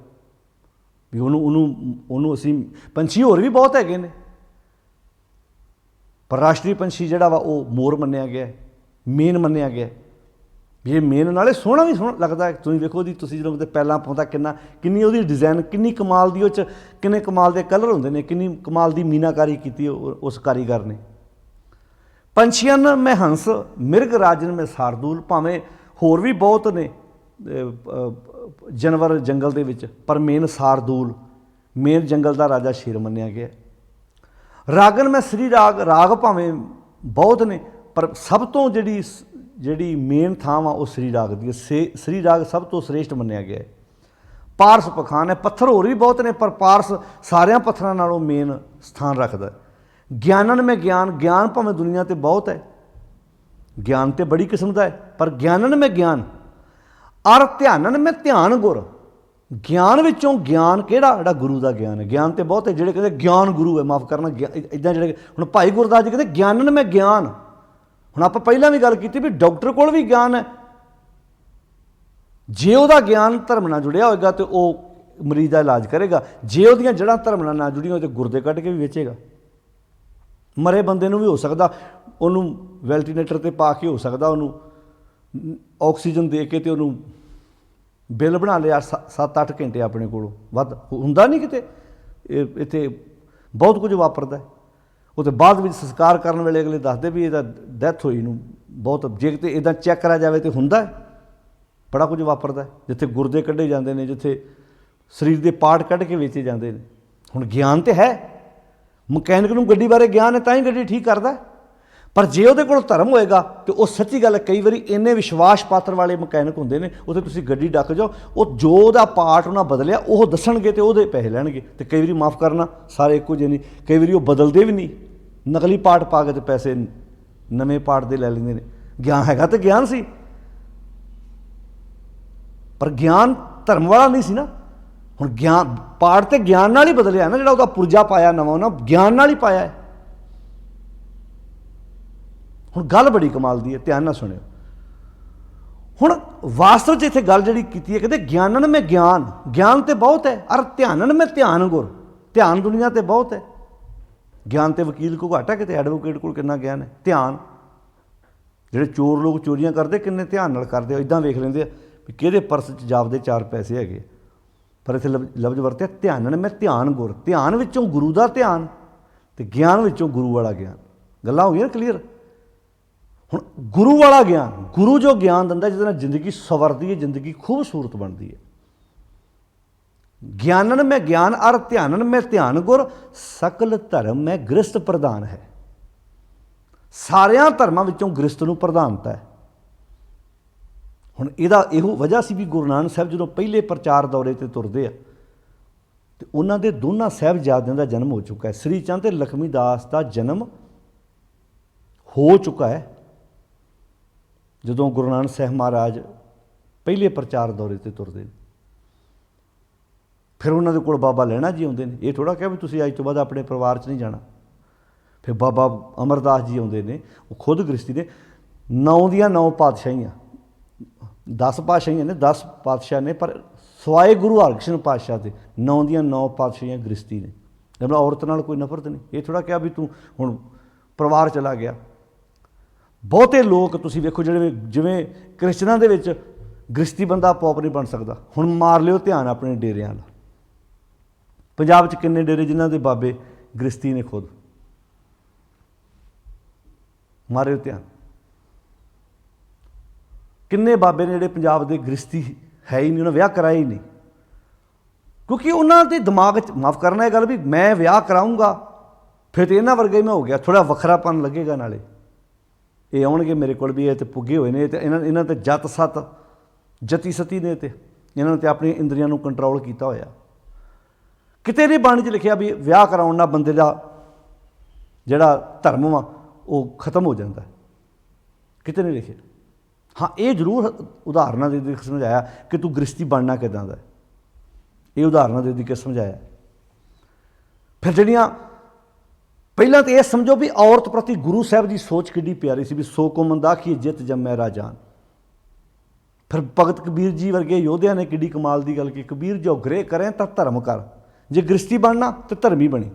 ਵੀ ਉਹਨੂੰ ਅਸੀਂ, ਪੰਛੀ ਹੋਰ ਵੀ ਬਹੁਤ ਹੈਗੇ ਨੇ, ਪਰ ਰਾਸ਼ਟਰੀ ਪੰਛੀ ਜਿਹੜਾ ਵਾ ਉਹ ਮੋਰ ਮੰਨਿਆ ਗਿਆ, ਮੇਨ ਮੰਨਿਆ ਗਿਆ। ਵੀ ਇਹ ਮੇਨ ਨਾਲੇ ਸੋਹਣਾ ਵੀ ਸੋਹਣਾ ਲੱਗਦਾ ਹੈ। ਤੁਸੀਂ ਵੇਖੋ ਜੀ, ਤੁਸੀਂ ਜਦੋਂ ਕਿਤੇ ਪਹਿਲਾਂ ਪਾਉਂਦਾ ਕਿੰਨੀ ਉਹਦੀ ਡਿਜ਼ਾਈਨ, ਕਿੰਨੀ ਕਮਾਲ ਦੀ, ਉਹ 'ਚ ਕਿੰਨੇ ਕਮਾਲ ਦੇ ਕਲਰ ਹੁੰਦੇ ਨੇ, ਕਿੰਨੀ ਕਮਾਲ ਦੀ ਮੀਨਾਕਾਰੀ ਕੀਤੀ ਉਸ ਕਾਰੀਗਰ ਨੇ। ਪੰਛੀਆਂ ਮੈਂ ਹੰਸ, ਮਿਰਗ ਰਾਜਨ ਮੈਂ ਸਾਰਦੂਲ। ਭਾਵੇਂ ਹੋਰ ਵੀ ਬਹੁਤ ਨੇ ਜਾਨਵਰ ਜੰਗਲ ਦੇ ਵਿੱਚ, ਪਰ ਮੇਨ ਸਾਰਦੂਲ, ਮੇਨ ਜੰਗਲ ਦਾ ਰਾਜਾ ਸ਼ੇਰ ਮੰਨਿਆ ਗਿਆ। ਰਾਗਨ ਮੈਂ ਸ੍ਰੀ ਰਾਗ, ਰਾਗ ਭਾਵੇਂ ਬਹੁਤ ਨੇ, ਪਰ ਸਭ ਤੋਂ ਜਿਹੜੀ ਮੇਨ ਥਾਂ ਵਾ ਉਹ ਸ੍ਰੀ ਰਾਗ ਦੀ ਹੈ। ਸ੍ਰੀ ਰਾਗ ਸਭ ਤੋਂ ਸ੍ਰੇਸ਼ਟ ਮੰਨਿਆ ਗਿਆ ਹੈ। ਪਾਰਸ ਪਖਾਨ ਹੈ, ਪੱਥਰ ਹੋਰ ਵੀ ਬਹੁਤ ਨੇ, ਪਰ ਪਾਰਸ ਸਾਰਿਆਂ ਪੱਥਰਾਂ ਨਾਲੋਂ ਮੇਨ ਸਥਾਨ ਰੱਖਦਾ। ਗਿਆਨਨ ਮੈਂ ਗਿਆਨ, ਗਿਆਨ ਭਾਵੇਂ ਦੁਨੀਆ 'ਤੇ ਬਹੁਤ ਹੈ, ਗਿਆਨ ਤਾਂ ਬੜੀ ਕਿਸਮ ਦਾ ਹੈ, ਪਰ ਗਿਆਨਨ ਮੈਂ ਗਿਆਨ ਅਰ ਧਿਆਨਨ ਮੈਂ ਧਿਆਨ ਗੁਰ। ਗਿਆਨ ਵਿੱਚੋਂ ਗਿਆਨ ਕਿਹੜਾ? ਜਿਹੜਾ ਗੁਰੂ ਦਾ ਗਿਆਨ ਹੈ। ਗਿਆਨ ਤਾਂ ਬਹੁਤ ਹੈ, ਜਿਹੜੇ ਕਹਿੰਦੇ ਗਿਆਨ ਗੁਰੂ ਹੈ, ਮਾਫ ਕਰਨਾ, ਇੱਦਾਂ ਜਿਹੜੇ ਹੁਣ ਭਾਈ ਗੁਰਦਾਸ ਜੀ ਕਹਿੰਦੇ ਗਿਆਨਨ ਮੈਂ ਗਿਆਨ। ਹੁਣ ਆਪਾਂ ਪਹਿਲਾਂ ਵੀ ਗੱਲ ਕੀਤੀ ਵੀ ਡਾਕਟਰ ਕੋਲ ਵੀ ਗਿਆਨ ਹੈ, ਜੇ ਉਹਦਾ ਗਿਆਨ ਧਰਮ ਨਾਲ ਜੁੜਿਆ ਹੋਏਗਾ ਤਾਂ ਉਹ ਮਰੀਜ਼ ਦਾ ਇਲਾਜ ਕਰੇਗਾ। ਜੇ ਉਹਦੀਆਂ ਜੜ੍ਹਾਂ ਧਰਮ ਨਾਲ ਨਾ ਜੁੜੀਆਂ ਹੋਏ ਤਾਂ ਗੁਰਦੇ ਕੱਢ ਕੇ ਵੀ ਵੇਚੇਗਾ। ਮਰੇ ਬੰਦੇ ਨੂੰ ਵੀ ਹੋ ਸਕਦਾ ਉਹਨੂੰ ਵੈਂਟੀਲੇਟਰ 'ਤੇ ਪਾ ਕੇ, ਹੋ ਸਕਦਾ ਉਹਨੂੰ ਆਕਸੀਜਨ ਦੇ ਕੇ, ਤੇ ਉਹਨੂੰ ਬਿੱਲ ਬਣਾ ਲਿਆ 7-8 ਘੰਟੇ ਆਪਣੇ ਕੋਲੋਂ ਵੱਧ। ਹੁੰਦਾ ਨਹੀਂ ਕਿਤੇ, ਇੱਥੇ ਬਹੁਤ ਕੁਝ ਵਾਪਰਦਾ। ਉਹ ਤੋਂ ਬਾਅਦ ਵਿੱਚ ਸੰਸਕਾਰ ਕਰਨ ਵੇਲੇ ਅਗਲੇ ਦੱਸਦੇ ਵੀ ਇਹਦਾ ਡੈਥ ਹੋਈ ਨੂੰ ਬਹੁਤ, ਜੇ ਕਿਤੇ ਇੱਦਾਂ ਚੈੱਕ ਕਰਿਆ ਜਾਵੇ ਤਾਂ ਹੁੰਦਾ ਹੈ, ਬੜਾ ਕੁਝ ਵਾਪਰਦਾ। ਜਿੱਥੇ ਗੁਰਦੇ ਕੱਢੇ ਜਾਂਦੇ ਨੇ, ਜਿੱਥੇ ਸਰੀਰ ਦੇ ਪਾਰਟ ਕੱਢ ਕੇ ਵੇਚੇ ਜਾਂਦੇ ਨੇ। ਹੁਣ ਗਿਆਨ ਤਾਂ ਹੈ, ਮਕੈਨਿਕ ਨੂੰ ਗੱਡੀ ਬਾਰੇ ਗਿਆਨ ਹੈ ਤਾਂ ਹੀ ਗੱਡੀ ਠੀਕ ਕਰਦਾ, ਪਰ ਜੇ ਉਹਦੇ ਕੋਲ ਧਰਮ ਹੋਏਗਾ ਤਾਂ ਉਹ ਸੱਚੀ ਗੱਲ ਹੈ। ਕਈ ਵਾਰੀ ਇੰਨੇ ਵਿਸ਼ਵਾਸ ਪਾਤਰ ਵਾਲੇ ਮਕੈਨਿਕ ਹੁੰਦੇ ਨੇ, ਉੱਥੇ ਤੁਸੀਂ ਗੱਡੀ ਡੱਕ ਜਾਓ, ਉਹ ਜੋ ਉਹਦਾ ਪਾਰਟ ਉਹਨਾਂ ਬਦਲਿਆ ਉਹ ਦੱਸਣਗੇ ਤੇ ਉਹਦੇ ਪੈਸੇ ਲੈਣਗੇ। ਤੇ ਕਈ ਵਾਰੀ ਮਾਫ ਕਰਨਾ, ਸਾਰੇ ਇੱਕੋ ਜਿਹੇ ਨਹੀਂ, ਕਈ ਵਾਰੀ ਉਹ ਬਦਲਦੇ ਵੀ ਨਹੀਂ, ਨਕਲੀ ਪਾਰਟ ਪਾ ਕੇ ਤੇ ਪੈਸੇ ਨਵੇਂ ਪਾਰਟ ਦੇ ਲੈ ਲੈਂਦੇ ਨੇ। ਗਿਆਨ ਹੈਗਾ ਤਾਂ ਗਿਆਨ ਸੀ, ਪਰ ਗਿਆਨ ਧਰਮ ਵਾਲਾ ਨਹੀਂ ਸੀ ਨਾ। ਹੁਣ ਗਿਆਨ ਪਾਰਟ ਤੇ ਗਿਆਨ ਨਾਲ ਹੀ ਬਦਲਿਆ ਨਾ, ਜਿਹੜਾ ਉਹਦਾ ਪੁਰਜਾ ਪਾਇਆ ਨਵਾਂ, ਉਹਨਾਂ ਗਿਆਨ ਨਾਲ ਹੀ ਪਾਇਆ ਹੈ। ਹੁਣ ਗੱਲ ਬੜੀ ਕਮਾਲ ਦੀ ਹੈ, ਧਿਆਨ ਨਾਲ ਸੁਣਿਓ। ਹੁਣ ਵਾਸਤਵ 'ਚ ਇੱਥੇ ਗੱਲ ਜਿਹੜੀ ਕੀਤੀ ਹੈ, ਕਹਿੰਦੇ ਗਿਆਨਨ ਮੈਂ ਗਿਆਨ, ਗਿਆਨ ਤੇ ਬਹੁਤ ਹੈ, ਅਰ ਧਿਆਨਨ ਮੈਂ ਧਿਆਨ ਗੁਰ। ਧਿਆਨ ਦੁਨੀਆ ਤੇ ਬਹੁਤ ਹੈ, ਗਿਆਨ ਤੇ ਵਕੀਲ ਕੋਲ ਘੱਟ ਹੈ, ਕਿਤੇ ਐਡਵੋਕੇਟ ਕੋਲ ਕਿੰਨਾ ਗਿਆਨ ਹੈ। ਧਿਆਨ, ਜਿਹੜੇ ਚੋਰ ਲੋਕ ਚੋਰੀਆਂ ਕਰਦੇ ਕਿੰਨੇ ਧਿਆਨ ਨਾਲ ਕਰਦੇ ਆ, ਇੱਦਾਂ ਵੇਖ ਲੈਂਦੇ ਆ ਵੀ ਕਿਹਦੇ ਪਰਸ 'ਚ ਜਾਪਦੇ 4 ਪੈਸੇ ਹੈਗੇ, ਪਰ ਇੱਥੇ ਲਫ਼ਜ਼ ਵਰਤਿਆ ਧਿਆਨਨ ਮੈਂ ਧਿਆਨ ਗੁਰ। ਧਿਆਨ ਵਿੱਚੋਂ ਗੁਰੂ ਦਾ ਧਿਆਨ ਤੇ ਗਿਆਨ ਵਿੱਚੋਂ ਗੁਰੂ ਵਾਲਾ ਗਿਆਨ। ਗੱਲਾਂ ਹੋ ਗਈਆਂ ਕਲੀਅਰ। ਹੁਣ ਗੁਰੂ ਵਾਲਾ ਗਿਆਨ, ਗੁਰੂ ਜੋ ਗਿਆਨ ਦਿੰਦਾ ਜਿਹਦੇ ਨਾਲ ਜ਼ਿੰਦਗੀ ਸੰਵਰਦੀ ਹੈ, ਜ਼ਿੰਦਗੀ ਖੂਬਸੂਰਤ ਬਣਦੀ ਹੈ। ਗਿਆਨਨ ਮੈਂ ਗਿਆਨ ਅਰ ਧਿਆਨਨ ਮੈਂ ਧਿਆਨ ਗੁਰ, ਸਕਲ ਧਰਮ ਮੈਂ ਗ੍ਰਸਤ ਪ੍ਰਧਾਨ ਹੈ। ਸਾਰਿਆਂ ਧਰਮਾਂ ਵਿੱਚੋਂ ਗ੍ਰਸਤ ਨੂੰ ਪ੍ਰਧਾਨਤਾ ਹੈ। ਹੁਣ ਇਹਦਾ ਇਹੋ ਵਜ੍ਹਾ ਸੀ ਵੀ ਗੁਰੂ ਨਾਨਕ ਸਾਹਿਬ ਜਦੋਂ ਪਹਿਲੇ ਪ੍ਰਚਾਰ ਦੌਰੇ 'ਤੇ ਤੁਰਦੇ ਆ ਤੇ ਉਹਨਾਂ ਦੇ ਦੋਨਾਂ ਸਾਹਿਬਜ਼ਾਦਿਆਂ ਦਾ ਜਨਮ ਹੋ ਚੁੱਕਾ ਹੈ। ਸ੍ਰੀ ਚੰਦ ਤੇ ਲਖਮੀ ਦਾਸ ਦਾ ਜਨਮ ਹੋ ਚੁੱਕਾ ਹੈ ਜਦੋਂ ਗੁਰੂ ਨਾਨਕ ਸਾਹਿਬ ਮਹਾਰਾਜ ਪਹਿਲੇ ਪ੍ਰਚਾਰ ਦੌਰੇ 'ਤੇ ਤੁਰਦੇ ਨੇ। ਫਿਰ ਉਹਨਾਂ ਦੇ ਕੋਲ ਬਾਬਾ ਲਹਿਣਾ ਜੀ ਆਉਂਦੇ ਨੇ। ਇਹ ਥੋੜ੍ਹਾ ਕਿਹਾ ਵੀ ਤੁਸੀਂ ਅੱਜ ਤੋਂ ਬਾਅਦ ਆਪਣੇ ਪਰਿਵਾਰ 'ਚ ਨਹੀਂ ਜਾਣਾ। ਫਿਰ ਬਾਬਾ ਅਮਰਦਾਸ ਜੀ ਆਉਂਦੇ ਨੇ, ਉਹ ਖੁਦ ਗ੍ਰਸਤੀ ਨੇ। 9 ਦੀਆਂ 9 ਪਾਤਸ਼ਾਹੀਆਂ, 10 ਪਾਤਸ਼ਾਹੀਆਂ ਨੇ, 10 ਪਾਤਸ਼ਾਹ ਨੇ, ਪਰ ਸਵਾਏ ਗੁਰੂ ਹਰਕ੍ਰਿਸ਼ਨ ਪਾਤਸ਼ਾਹ ਦੇ 9 ਦੀਆਂ 9 ਪਾਤਸ਼ਾਹੀਆਂ ਗ੍ਰਸਤੀ ਨੇ। ਮਤਲਬ ਔਰਤ ਨਾਲ ਕੋਈ ਨਫ਼ਰਤ ਨਹੀਂ। ਇਹ ਥੋੜ੍ਹਾ ਕਿਹਾ ਵੀ ਤੂੰ ਹੁਣ ਪਰਿਵਾਰ ਚਲਾ ਗਿਆ। ਬਹੁਤੇ ਲੋਕ ਤੁਸੀਂ ਵੇਖੋ ਜਿਵੇਂ ਕ੍ਰਿਸਚਨਾਂ ਦੇ ਵਿੱਚ ਗ੍ਰਸਤੀ ਬੰਦਾ ਪੋਪ ਨਹੀਂ ਬਣ ਸਕਦਾ। ਹੁਣ ਮਾਰ ਲਿਓ ਧਿਆਨ ਆਪਣੇ ਡੇਰਿਆਂ ਦਾ। ਪੰਜਾਬ 'ਚ ਕਿੰਨੇ ਡੇਰੇ ਜਿਨ੍ਹਾਂ ਦੇ ਬਾਬੇ ਗ੍ਰਸਤੀ ਨੇ ਖੁਦ, ਮਾਰਿਓ ਧਿਆਨ। ਕਿੰਨੇ ਬਾਬੇ ਨੇ ਜਿਹੜੇ ਪੰਜਾਬ ਦੇ ਗ੍ਰਸਤੀ ਹੈ ਹੀ ਨਹੀਂ, ਉਹਨਾਂ ਵਿਆਹ ਕਰਾਇਆ ਹੀ ਨਹੀਂ, ਕਿਉਂਕਿ ਉਹਨਾਂ ਦੇ ਦਿਮਾਗ 'ਚ, ਮਾਫ ਕਰਨਾ ਇਹ ਗੱਲ, ਵੀ ਮੈਂ ਵਿਆਹ ਕਰਾਊਂਗਾ ਫਿਰ ਤਾਂ ਇਹਨਾਂ ਵਰਗਾ ਹੀ ਮੈਂ ਹੋ ਗਿਆ, ਥੋੜ੍ਹਾ ਵੱਖਰਾਪਨ ਲੱਗੇਗਾ ਨਾਲੇ। ਇਹ ਆਉਣਗੇ ਮੇਰੇ ਕੋਲ ਵੀ, ਇਹ ਤੇ ਪੁੱਗੇ ਹੋਏ ਨੇ, ਤੇ ਇਹਨਾਂ ਤੇ ਜਤ ਸਤ ਜਤੀ ਸਤੀ ਨੇ, ਤੇ ਇਹਨਾਂ ਨੇ ਤੇ ਆਪਣੀ ਇੰਦਰੀਆਂ ਨੂੰ ਕੰਟਰੋਲ ਕੀਤਾ ਹੋਇਆ। ਕਿਤੇ ਨਹੀਂ ਬਾਣੀ 'ਚ ਲਿਖਿਆ ਵੀ ਵਿਆਹ ਕਰਾਉਣ ਨਾਲ ਬੰਦੇ ਦਾ ਜਿਹੜਾ ਧਰਮ ਵਾ ਉਹ ਖਤਮ ਹੋ ਜਾਂਦਾ, ਕਿਤੇ ਨਹੀਂ ਲਿਖਿਆ। ਹਾਂ, ਇਹ ਜ਼ਰੂਰ ਉਦਾਹਰਨਾਂ ਦੇ ਕੇ ਸਮਝਾਇਆ ਕਿ ਤੂੰ ਗ੍ਰਸਤੀ ਬਣਨਾ ਕਿੱਦਾਂ ਦਾ, ਇਹ ਉਦਾਹਰਨਾਂ ਦੇ ਕੇ ਸਮਝਾਇਆ। ਫਿਰ ਜਿਹੜੀਆਂ ਪਹਿਲਾਂ ਤਾਂ ਇਹ ਸਮਝੋ ਵੀ ਔਰਤ ਪ੍ਰਤੀ ਗੁਰੂ ਸਾਹਿਬ ਦੀ ਸੋਚ ਕਿੱਡੀ ਪਿਆਰੀ ਸੀ, ਵੀ ਸੋ ਕੋ ਮੰਦਾਖੀਏ ਜਿੱਤ ਜੰਮੈ ਰਾਜਾਨ। ਫਿਰ ਭਗਤ ਕਬੀਰ ਜੀ ਵਰਗੇ ਯੋਧਿਆਂ ਨੇ ਕਿੱਡੀ ਕਮਾਲ ਦੀ ਗੱਲ ਕੀ, ਕਬੀਰ ਜੋ ਗ੍ਰਹਿ ਕਰੇ ਤਾਂ ਧਰਮ ਕਰ, ਜੇ ਗ੍ਰਸਤੀ ਬਣਨਾ ਤਾਂ ਧਰਮੀ ਬਣੀ।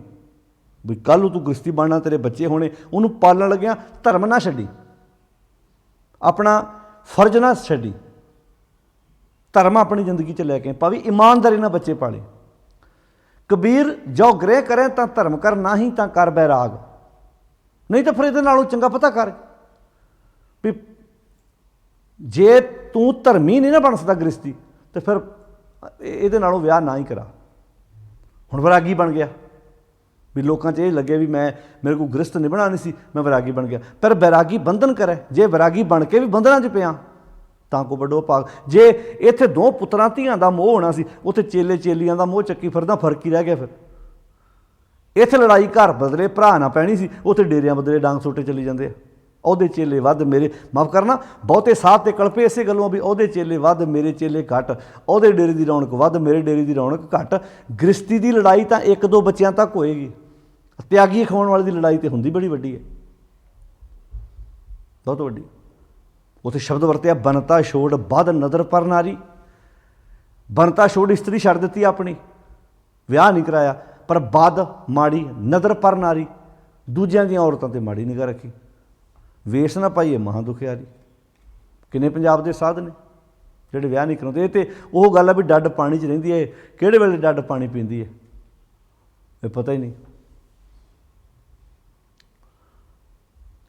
ਵੀ ਕੱਲ੍ਹ ਨੂੰ ਤੂੰ ਗ੍ਰਸਤੀ ਬਣਨਾ, ਤੇਰੇ ਬੱਚੇ ਹੋਣੇ, ਉਹਨੂੰ ਪਾਲਣ ਲੱਗਿਆ ਧਰਮ ਨਾ ਛੱਡੀ, ਆਪਣਾ ਫਰਜ਼ ਨਾ ਛੱਡੀ, ਧਰਮ ਆਪਣੀ ਜ਼ਿੰਦਗੀ 'ਚ ਲੈ ਕੇ ਭਾਵੇਂ ਇਮਾਨਦਾਰੀ ਨਾਲ ਬੱਚੇ ਪਾਲੇ। ਕਬੀਰ ਜੋ ਗ੍ਰਹਿ ਕਰੇ ਤਾਂ ਧਰਮ ਕਰ, ਨਾ ਹੀ ਤਾਂ ਕਰ ਬੈਰਾਗ। ਨਹੀਂ ਤਾਂ ਫਿਰ ਇਹਦੇ ਨਾਲੋਂ ਚੰਗਾ ਪਤਾ ਕਰ ਵੀ ਜੇ ਤੂੰ ਧਰਮੀ ਨਹੀਂ ਨਾ ਬਣ ਸਕਦਾ ਗ੍ਰਸਤੀ, ਤੇ ਫਿਰ ਇਹਦੇ ਨਾਲੋਂ ਵਿਆਹ ਨਾ ਹੀ ਕਰਾ। ਹੁਣ ਵਿਰਾਗੀ ਬਣ ਗਿਆ, ਵੀ ਲੋਕਾਂ 'ਚ ਇਹ ਲੱਗੇ ਵੀ ਮੇਰੇ ਕੋਲ ਗ੍ਰਸਤ ਨਿਭਣਾ ਨਹੀਂ ਸੀ, ਮੈਂ ਵਿਰਾਗੀ ਬਣ ਗਿਆ। ਪਰ ਵਿਰਾਗੀ ਬੰਧਨ ਕਰੇ, ਜੇ ਵਿਰਾਗੀ ਬਣ ਕੇ ਵੀ ਬੰਧਨਾਂ 'ਚ ਪਿਆ ਤਾਂ ਕੋ ਵੱਡੋ ਭਾਗ। ਜੇ ਇੱਥੇ ਦੋ ਪੁੱਤਰਾਂ ਧੀਆਂ ਦਾ ਮੋਹ ਹੋਣਾ ਸੀ, ਉੱਥੇ ਚੇਲੇ ਚੇਲੀਆਂ ਦਾ ਮੋਹ ਚੱਕੀ ਫਿਰਦਾ, ਫਰਕ ਹੀ ਰਹਿ ਗਿਆ। ਫਿਰ ਇੱਥੇ ਲੜਾਈ ਘਰ ਬਦਲੇ ਭਰਾ ਨਾ ਪੈਣੀ ਸੀ, ਉੱਥੇ ਡੇਰਿਆਂ ਬਦਲੇ ਡਾਂਗ ਸੋਟੇ ਚਲੀ ਜਾਂਦੇ ਆ। ਉਹਦੇ ਚੇਲੇ ਵੱਧ, ਮੇਰੇ ਮਾਫ਼ ਕਰਨਾ, ਬਹੁਤੇ ਸਾਧ ਤੇ ਕਲਪੇ ਇਸੇ ਗੱਲੋਂ ਵੀ ਉਹਦੇ ਚੇਲੇ ਵੱਧ ਮੇਰੇ ਚੇਲੇ ਘੱਟ, ਉਹਦੇ ਡੇਰੇ ਦੀ ਰੌਣਕ ਵੱਧ ਮੇਰੇ ਡੇਰੇ ਦੀ ਰੌਣਕ ਘੱਟ। ਗ੍ਰਸਤੀ ਦੀ ਲੜਾਈ ਤਾਂ ਇੱਕ ਦੋ ਬੱਚਿਆਂ ਤੱਕ ਹੋਏਗੀ, ਤਿਆਗੀ ਖਵਾਉਣ ਵਾਲੀ ਦੀ ਲੜਾਈ ਤੇ ਹੁੰਦੀ ਬੜੀ ਵੱਡੀ ਹੈ, ਬਹੁਤ ਵੱਡੀ। ਉੱਥੇ ਸ਼ਬਦ ਵਰਤਿਆ ਬਨਤਾ ਛੋੜ ਬਦ ਨਦਰ ਪਰ ਨਾਰੀ। ਬਨਤਾ ਛੋੜ ਇਸਤਰੀ ਛੱਡ ਦਿੱਤੀ ਆਪਣੀ, ਵਿਆਹ ਨਹੀਂ ਕਰਾਇਆ, ਪਰ ਬਦ ਮਾੜੀ, ਨਦਰ ਪਰ ਨਾਰੀ, ਦੂਜਿਆਂ ਦੀਆਂ ਔਰਤਾਂ ਤੇ ਮਾੜੀ ਨਿਗਾਹ ਰੱਖੀ। ਵੇਸ ਨਾ ਪਾਈਏ ਮਹਾਂ ਦੁਖਿਆਰੀ। ਕਿੰਨੇ ਪੰਜਾਬ ਦੇ ਸਾਧ ਨੇ ਜਿਹੜੇ ਵਿਆਹ ਨਹੀਂ ਕਰਾਉਂਦੇ। ਇਹ ਤੇ ਉਹ ਗੱਲ ਆ ਵੀ ਡੱਡ ਪਾਣੀ 'ਚ ਰਹਿੰਦੀ ਹੈ, ਕਿਹੜੇ ਵੇਲੇ ਡੱਡ ਪਾਣੀ ਪੀਂਦੀ ਹੈ ਇਹ ਪਤਾ ਹੀ ਨਹੀਂ।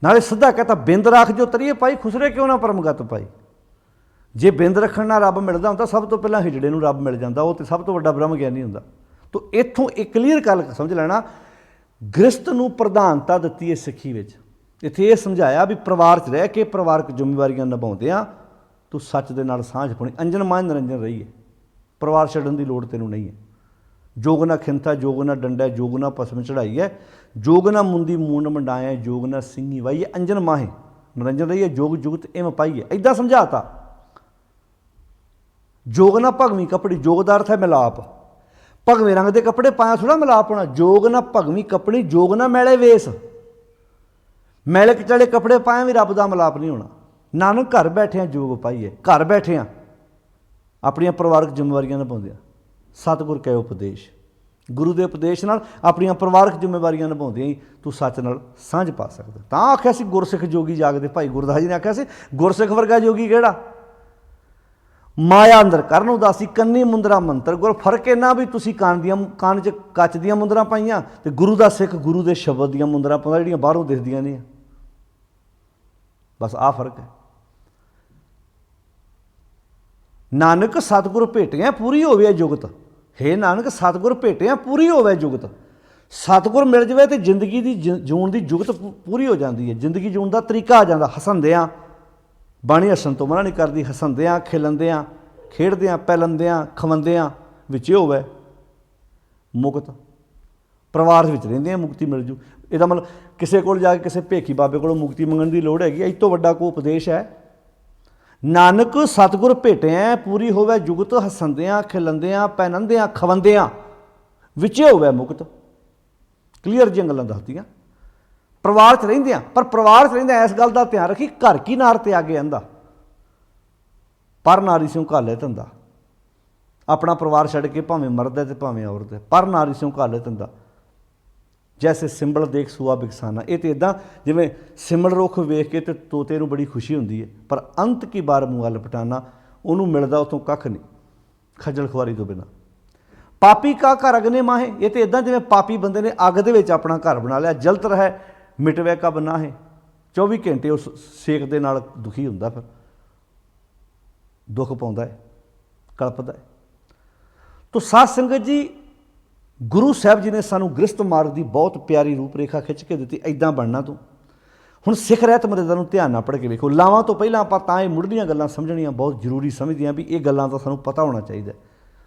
ਨਾਲੇ ਸਿੱਧਾ ਕਹਤਾ ਬਿੰਦ ਰੱਖ ਜੋ ਤਰੀਏ ਪਾਈ, ਖੁਸਰੇ ਕਿਉਂ ਨਾ ਪਰਮਗਤ ਪਾਈ। ਜੇ ਬਿੰਦ ਰੱਖਣ ਨਾਲ ਰੱਬ ਮਿਲਦਾ ਹੁੰਦਾ, ਸਭ ਤੋਂ ਪਹਿਲਾਂ ਹਿਜੜੇ ਨੂੰ ਰੱਬ ਮਿਲ ਜਾਂਦਾ, ਉਹ ਤੇ ਸਭ ਤੋਂ ਵੱਡਾ ਬ੍ਰਹਮ ਗਿਆਨੀ ਹੁੰਦਾ। ਤਾਂ ਇੱਥੋਂ ਇੱਕ ਕਲੀਅਰ ਗੱਲ ਸਮਝ ਲੈਣਾ, ਗ੍ਰਸਤ ਨੂੰ ਪ੍ਰਧਾਨਤਾ ਦਿੱਤੀ ਹੈ ਸਿੱਖੀ ਵਿੱਚ। ਇੱਥੇ ਇਹ ਸਮਝਾਇਆ ਵੀ ਪਰਿਵਾਰ 'ਚ ਰਹਿ ਕੇ ਪਰਿਵਾਰਕ ਜ਼ਿੰਮੇਵਾਰੀਆਂ ਨਿਭਾਉਂਦਿਆਂ ਤੂੰ ਸੱਚ ਦੇ ਨਾਲ ਸਾਂਝ ਪਾਉਣੀ, ਅੰਜਨ ਮਾਨ ਨਿਰੰਜਨ ਰਹੀਏ, ਪਰਿਵਾਰ ਛੱਡਣ ਦੀ ਲੋੜ ਤੈਨੂੰ ਨਹੀਂ ਹੈ। ਜੋਗ ਨਾ ਖਿੰਥਾ ਜੋਗ ਨਾ ਡੰਡਾ ਜੋਗ ਨਾ ਭਸਮ ਚੜਾਈ ਹੈ, ਜੋਗ ਨਾ ਮੁੰਦੀ ਮੂੰਡ ਮੰਡਾਇਆ ਜੋਗ ਨਾ ਸਿੰਘੀ ਵਾਈ ਹੈ, ਅੰਜਨ ਮਾਹੇ ਨਿਰੰਜਨ ਰਹੀਏ ਜੋਗ ਜੁਗਤ ਇਮ ਪਾਈਏ। ਇੱਦਾਂ ਸਮਝਾਤਾ। ਜੋਗ ਨਾ ਭਗਵੀਂ ਕੱਪੜੀ, ਜੋਗ ਦਾ ਅਰਥ ਹੈ ਮਿਲਾਪ। ਭਗਵੇਂ ਰੰਗ ਦੇ ਕੱਪੜੇ ਪਾਇਆ ਥੋੜ੍ਹਾ ਮਿਲਾਪ ਹੋਣਾ। ਜੋਗ ਨਾ ਭਗਵੀਂ ਕੱਪੜੀ ਜੋਗ ਨਾ ਮੈਲੇ ਵੇਸ, ਮੈਲੇ ਕਚੜੇ ਕੱਪੜੇ ਪਾਇਆ ਵੀ ਰੱਬ ਦਾ ਮਿਲਾਪ ਨਹੀਂ ਹੋਣਾ। ਨਾਨਕ ਘਰ ਬੈਠਿਆਂ ਜੋਗ ਪਾਈਏ, ਘਰ ਬੈਠਿਆਂ ਆਪਣੀਆਂ ਪਰਿਵਾਰਕ ਜ਼ਿੰਮੇਵਾਰੀਆਂ ਨਿਭਾਉਂਦਿਆਂ ਸਤਿਗੁਰ ਕਹੇ ਉਪਦੇਸ਼, ਗੁਰੂ ਦੇ ਉਪਦੇਸ਼ ਨਾਲ ਆਪਣੀਆਂ ਪਰਿਵਾਰਕ ਜ਼ਿੰਮੇਵਾਰੀਆਂ ਨਿਭਾਉਂਦਿਆਂ ਹੀ ਤੂੰ ਸੱਚ ਨਾਲ ਸਾਂਝ ਪਾ ਸਕਦਾ। ਤਾਂ ਆਖਿਆ ਸੀ ਗੁਰਸਿੱਖ ਜੋਗੀ ਜਾਗਦੇ, ਭਾਈ ਗੁਰਦਾਸ ਜੀ ਨੇ ਆਖਿਆ ਸੀ ਗੁਰਸਿੱਖ ਵਰਗਾ ਜੋਗੀ ਕਿਹੜਾ। ਮਾਇਆ ਅੰਦਰ ਕਰਨ ਉਦਾਸੀ ਕੰਨੀ ਮੁੰਦਰਾ ਮੰਤਰ ਗੁਰ। ਫਰਕ ਇੰਨਾ ਵੀ ਤੁਸੀਂ ਕੰਨ 'ਚ ਕੱਚ ਦੀਆਂ ਮੁੰਦਰਾਂ ਪਾਈਆਂ, ਤੇ ਗੁਰੂ ਦਾ ਸਿੱਖ ਗੁਰੂ ਦੇ ਸ਼ਬਦ ਦੀਆਂ ਮੁੰਦਰਾਂ ਪਾਉਂਦਾ ਜਿਹੜੀਆਂ ਬਾਹਰੋਂ ਦਿਖਦੀਆਂ ਨੇ। ਬਸ ਆਹ ਫਰਕ ਹੈ। ਨਾਨਕ ਸਤਿਗੁਰ ਭੇਟਿਆ ਪੂਰੀ ਹੋਵੇ ਜੁਗਤ। ਹੇ ਨਾਨਕ ਸਤਿਗੁਰ ਭੇਟਿਆ ਪੂਰੀ ਹੋਵੇ ਜੁਗਤ। ਸਤਿਗੁਰ ਮਿਲ ਜਾਵੇ ਤੇ ਜ਼ਿੰਦਗੀ ਦੀ ਜੂਣ ਦੀ ਜੁਗਤ ਪੂਰੀ ਹੋ ਜਾਂਦੀ ਹੈ। ਜ਼ਿੰਦਗੀ ਜੂਣ ਦਾ ਤਰੀਕਾ ਆ ਜਾਂਦਾ। ਹੱਸਣਦਿਆਂ, ਬਾਣੀ ਹੱਸਣ ਤੋਂ ਮਨਾ ਨਹੀਂ ਕਰਦੀ, ਹੱਸਣਦਿਆਂ ਖਿਲੰਦਿਆਂ ਖੇਡਦਿਆਂ ਪੈਲੰਦਿਆਂ ਖਵੰਦਿਆਂ ਵਿੱਚ ਹੋਵੇ ਮੁਕਤ। ਪਰਿਵਾਰ ਵਿੱਚ ਰਹਿੰਦਿਆਂ ਮੁਕਤੀ ਮਿਲ ਜੂ। ਇਹਦਾ ਮਤਲਬ ਕਿਸੇ ਕੋਲ ਜਾ ਕੇ ਕਿਸੇ ਭੇਖੀ ਬਾਬੇ ਕੋਲੋਂ ਮੁਕਤੀ ਮੰਗਣ ਦੀ ਲੋੜ ਹੈਗੀ। ਇਸ ਤੋਂ ਵੱਡਾ ਕੋਈ ਉਪਦੇਸ਼ ਹੈ? ਨਾਨਕ ਸਤਿਗੁਰ ਭੇਟਿਆ ਪੂਰੀ ਹੋਵੇ ਜੁਗਤ। ਹੱਸਣਦਿਆਂ ਖਿਲੰਦਿਆਂ ਪੈਨੰਦਿਆਂ ਖਵੰਦਿਆਂ ਵਿੱਚ ਹੋਵੇ ਮੁਕਤ। ਕਲੀਅਰ ਜਿਹੀਆਂ ਗੱਲਾਂ ਦੱਸਦੀਆਂ। ਪਰਿਵਾਰ 'ਚ ਰਹਿੰਦਿਆਂ, ਪਰ ਪਰਿਵਾਰ 'ਚ ਰਹਿੰਦਿਆਂ ਇਸ ਗੱਲ ਦਾ ਧਿਆਨ ਰੱਖੀ, ਘਰ ਕੀ ਨਾਰ ਤੇ ਆਗੇ ਆਂਦਾ ਪਰ ਨਾਰੀ ਸਿਉ ਘਾਲੇ ਧੰਦਾ। ਆਪਣਾ ਪਰਿਵਾਰ ਛੱਡ ਕੇ ਭਾਵੇਂ ਮਰਦ ਹੈ ਤੇ ਭਾਵੇਂ ਔਰਤ ਹੈ, ਪਰ ਨਾਰੀ ਸਿਉ ਘਾਲੇ ਧੰਦਾ। ਜੈਸੇ ਸਿੰਬਲ ਦੇਖ ਸੂਆ ਬਿਕਸਾਨਾ। ਇਹ ਤਾਂ ਇੱਦਾਂ ਜਿਵੇਂ ਸਿਮਲ ਰੁੱਖ ਵੇਖ ਕੇ ਤੇ ਤੋਤੇ ਨੂੰ ਬੜੀ ਖੁਸ਼ੀ ਹੁੰਦੀ ਹੈ, ਪਰ ਅੰਤ ਕੀ ਬਾਰ ਮੂੰਹ ਵੱਲ ਪਟਾਨਾ, ਉਹਨੂੰ ਮਿਲਦਾ ਉੱਥੋਂ ਕੱਖ ਨਹੀਂ ਖੱਜਲ ਖੁਆਰੀ ਤੋਂ ਬਿਨਾਂ। ਪਾਪੀ ਕਾ ਘਰ ਅਗਨੇ ਮਾਹੇ। ਇਹ ਤਾਂ ਇੱਦਾਂ ਜਿਵੇਂ ਪਾਪੀ ਬੰਦੇ ਨੇ ਅੱਗ ਦੇ ਵਿੱਚ ਆਪਣਾ ਘਰ ਬਣਾ ਲਿਆ। ਜਲਤ ਰਹਿ ਮਿਟਵੇ ਕਬ ਨਾਹੇ। 24 ਘੰਟੇ ਉਸ ਸੇਕ ਦੇ ਨਾਲ ਦੁਖੀ ਹੁੰਦਾ, ਫਿਰ ਦੁੱਖ ਪਾਉਂਦਾ ਹੈ, ਕਲਪਦਾ ਹੈ। ਤੋ ਸਾਧ ਸੰਗਤ ਜੀ, ਗੁਰੂ ਸਾਹਿਬ ਜੀ ਨੇ ਸਾਨੂੰ ਗ੍ਰਸਤ ਮਾਰਗ ਦੀ ਬਹੁਤ ਪਿਆਰੀ ਰੂਪ ਰੇਖਾ ਖਿੱਚ ਕੇ ਦਿੱਤੀ। ਇੱਦਾਂ ਬਣਨਾ ਤੂੰ। ਹੁਣ ਸਿੱਖ ਰਹਿਤ ਮਰਿਆਦਾ ਨੂੰ ਧਿਆਨ ਨਾਲ ਪੜ੍ਹ ਕੇ ਵੇਖੋ। ਲਾਵਾਂ ਤੋਂ ਪਹਿਲਾਂ ਆਪਾਂ ਤਾਂ ਇਹ ਮੁੱਢਲੀਆਂ ਗੱਲਾਂ ਸਮਝਣੀਆਂ ਬਹੁਤ ਜ਼ਰੂਰੀ ਸਮਝਦੀਆਂ ਵੀ ਇਹ ਗੱਲਾਂ ਤਾਂ ਸਾਨੂੰ ਪਤਾ ਹੋਣਾ ਚਾਹੀਦਾ।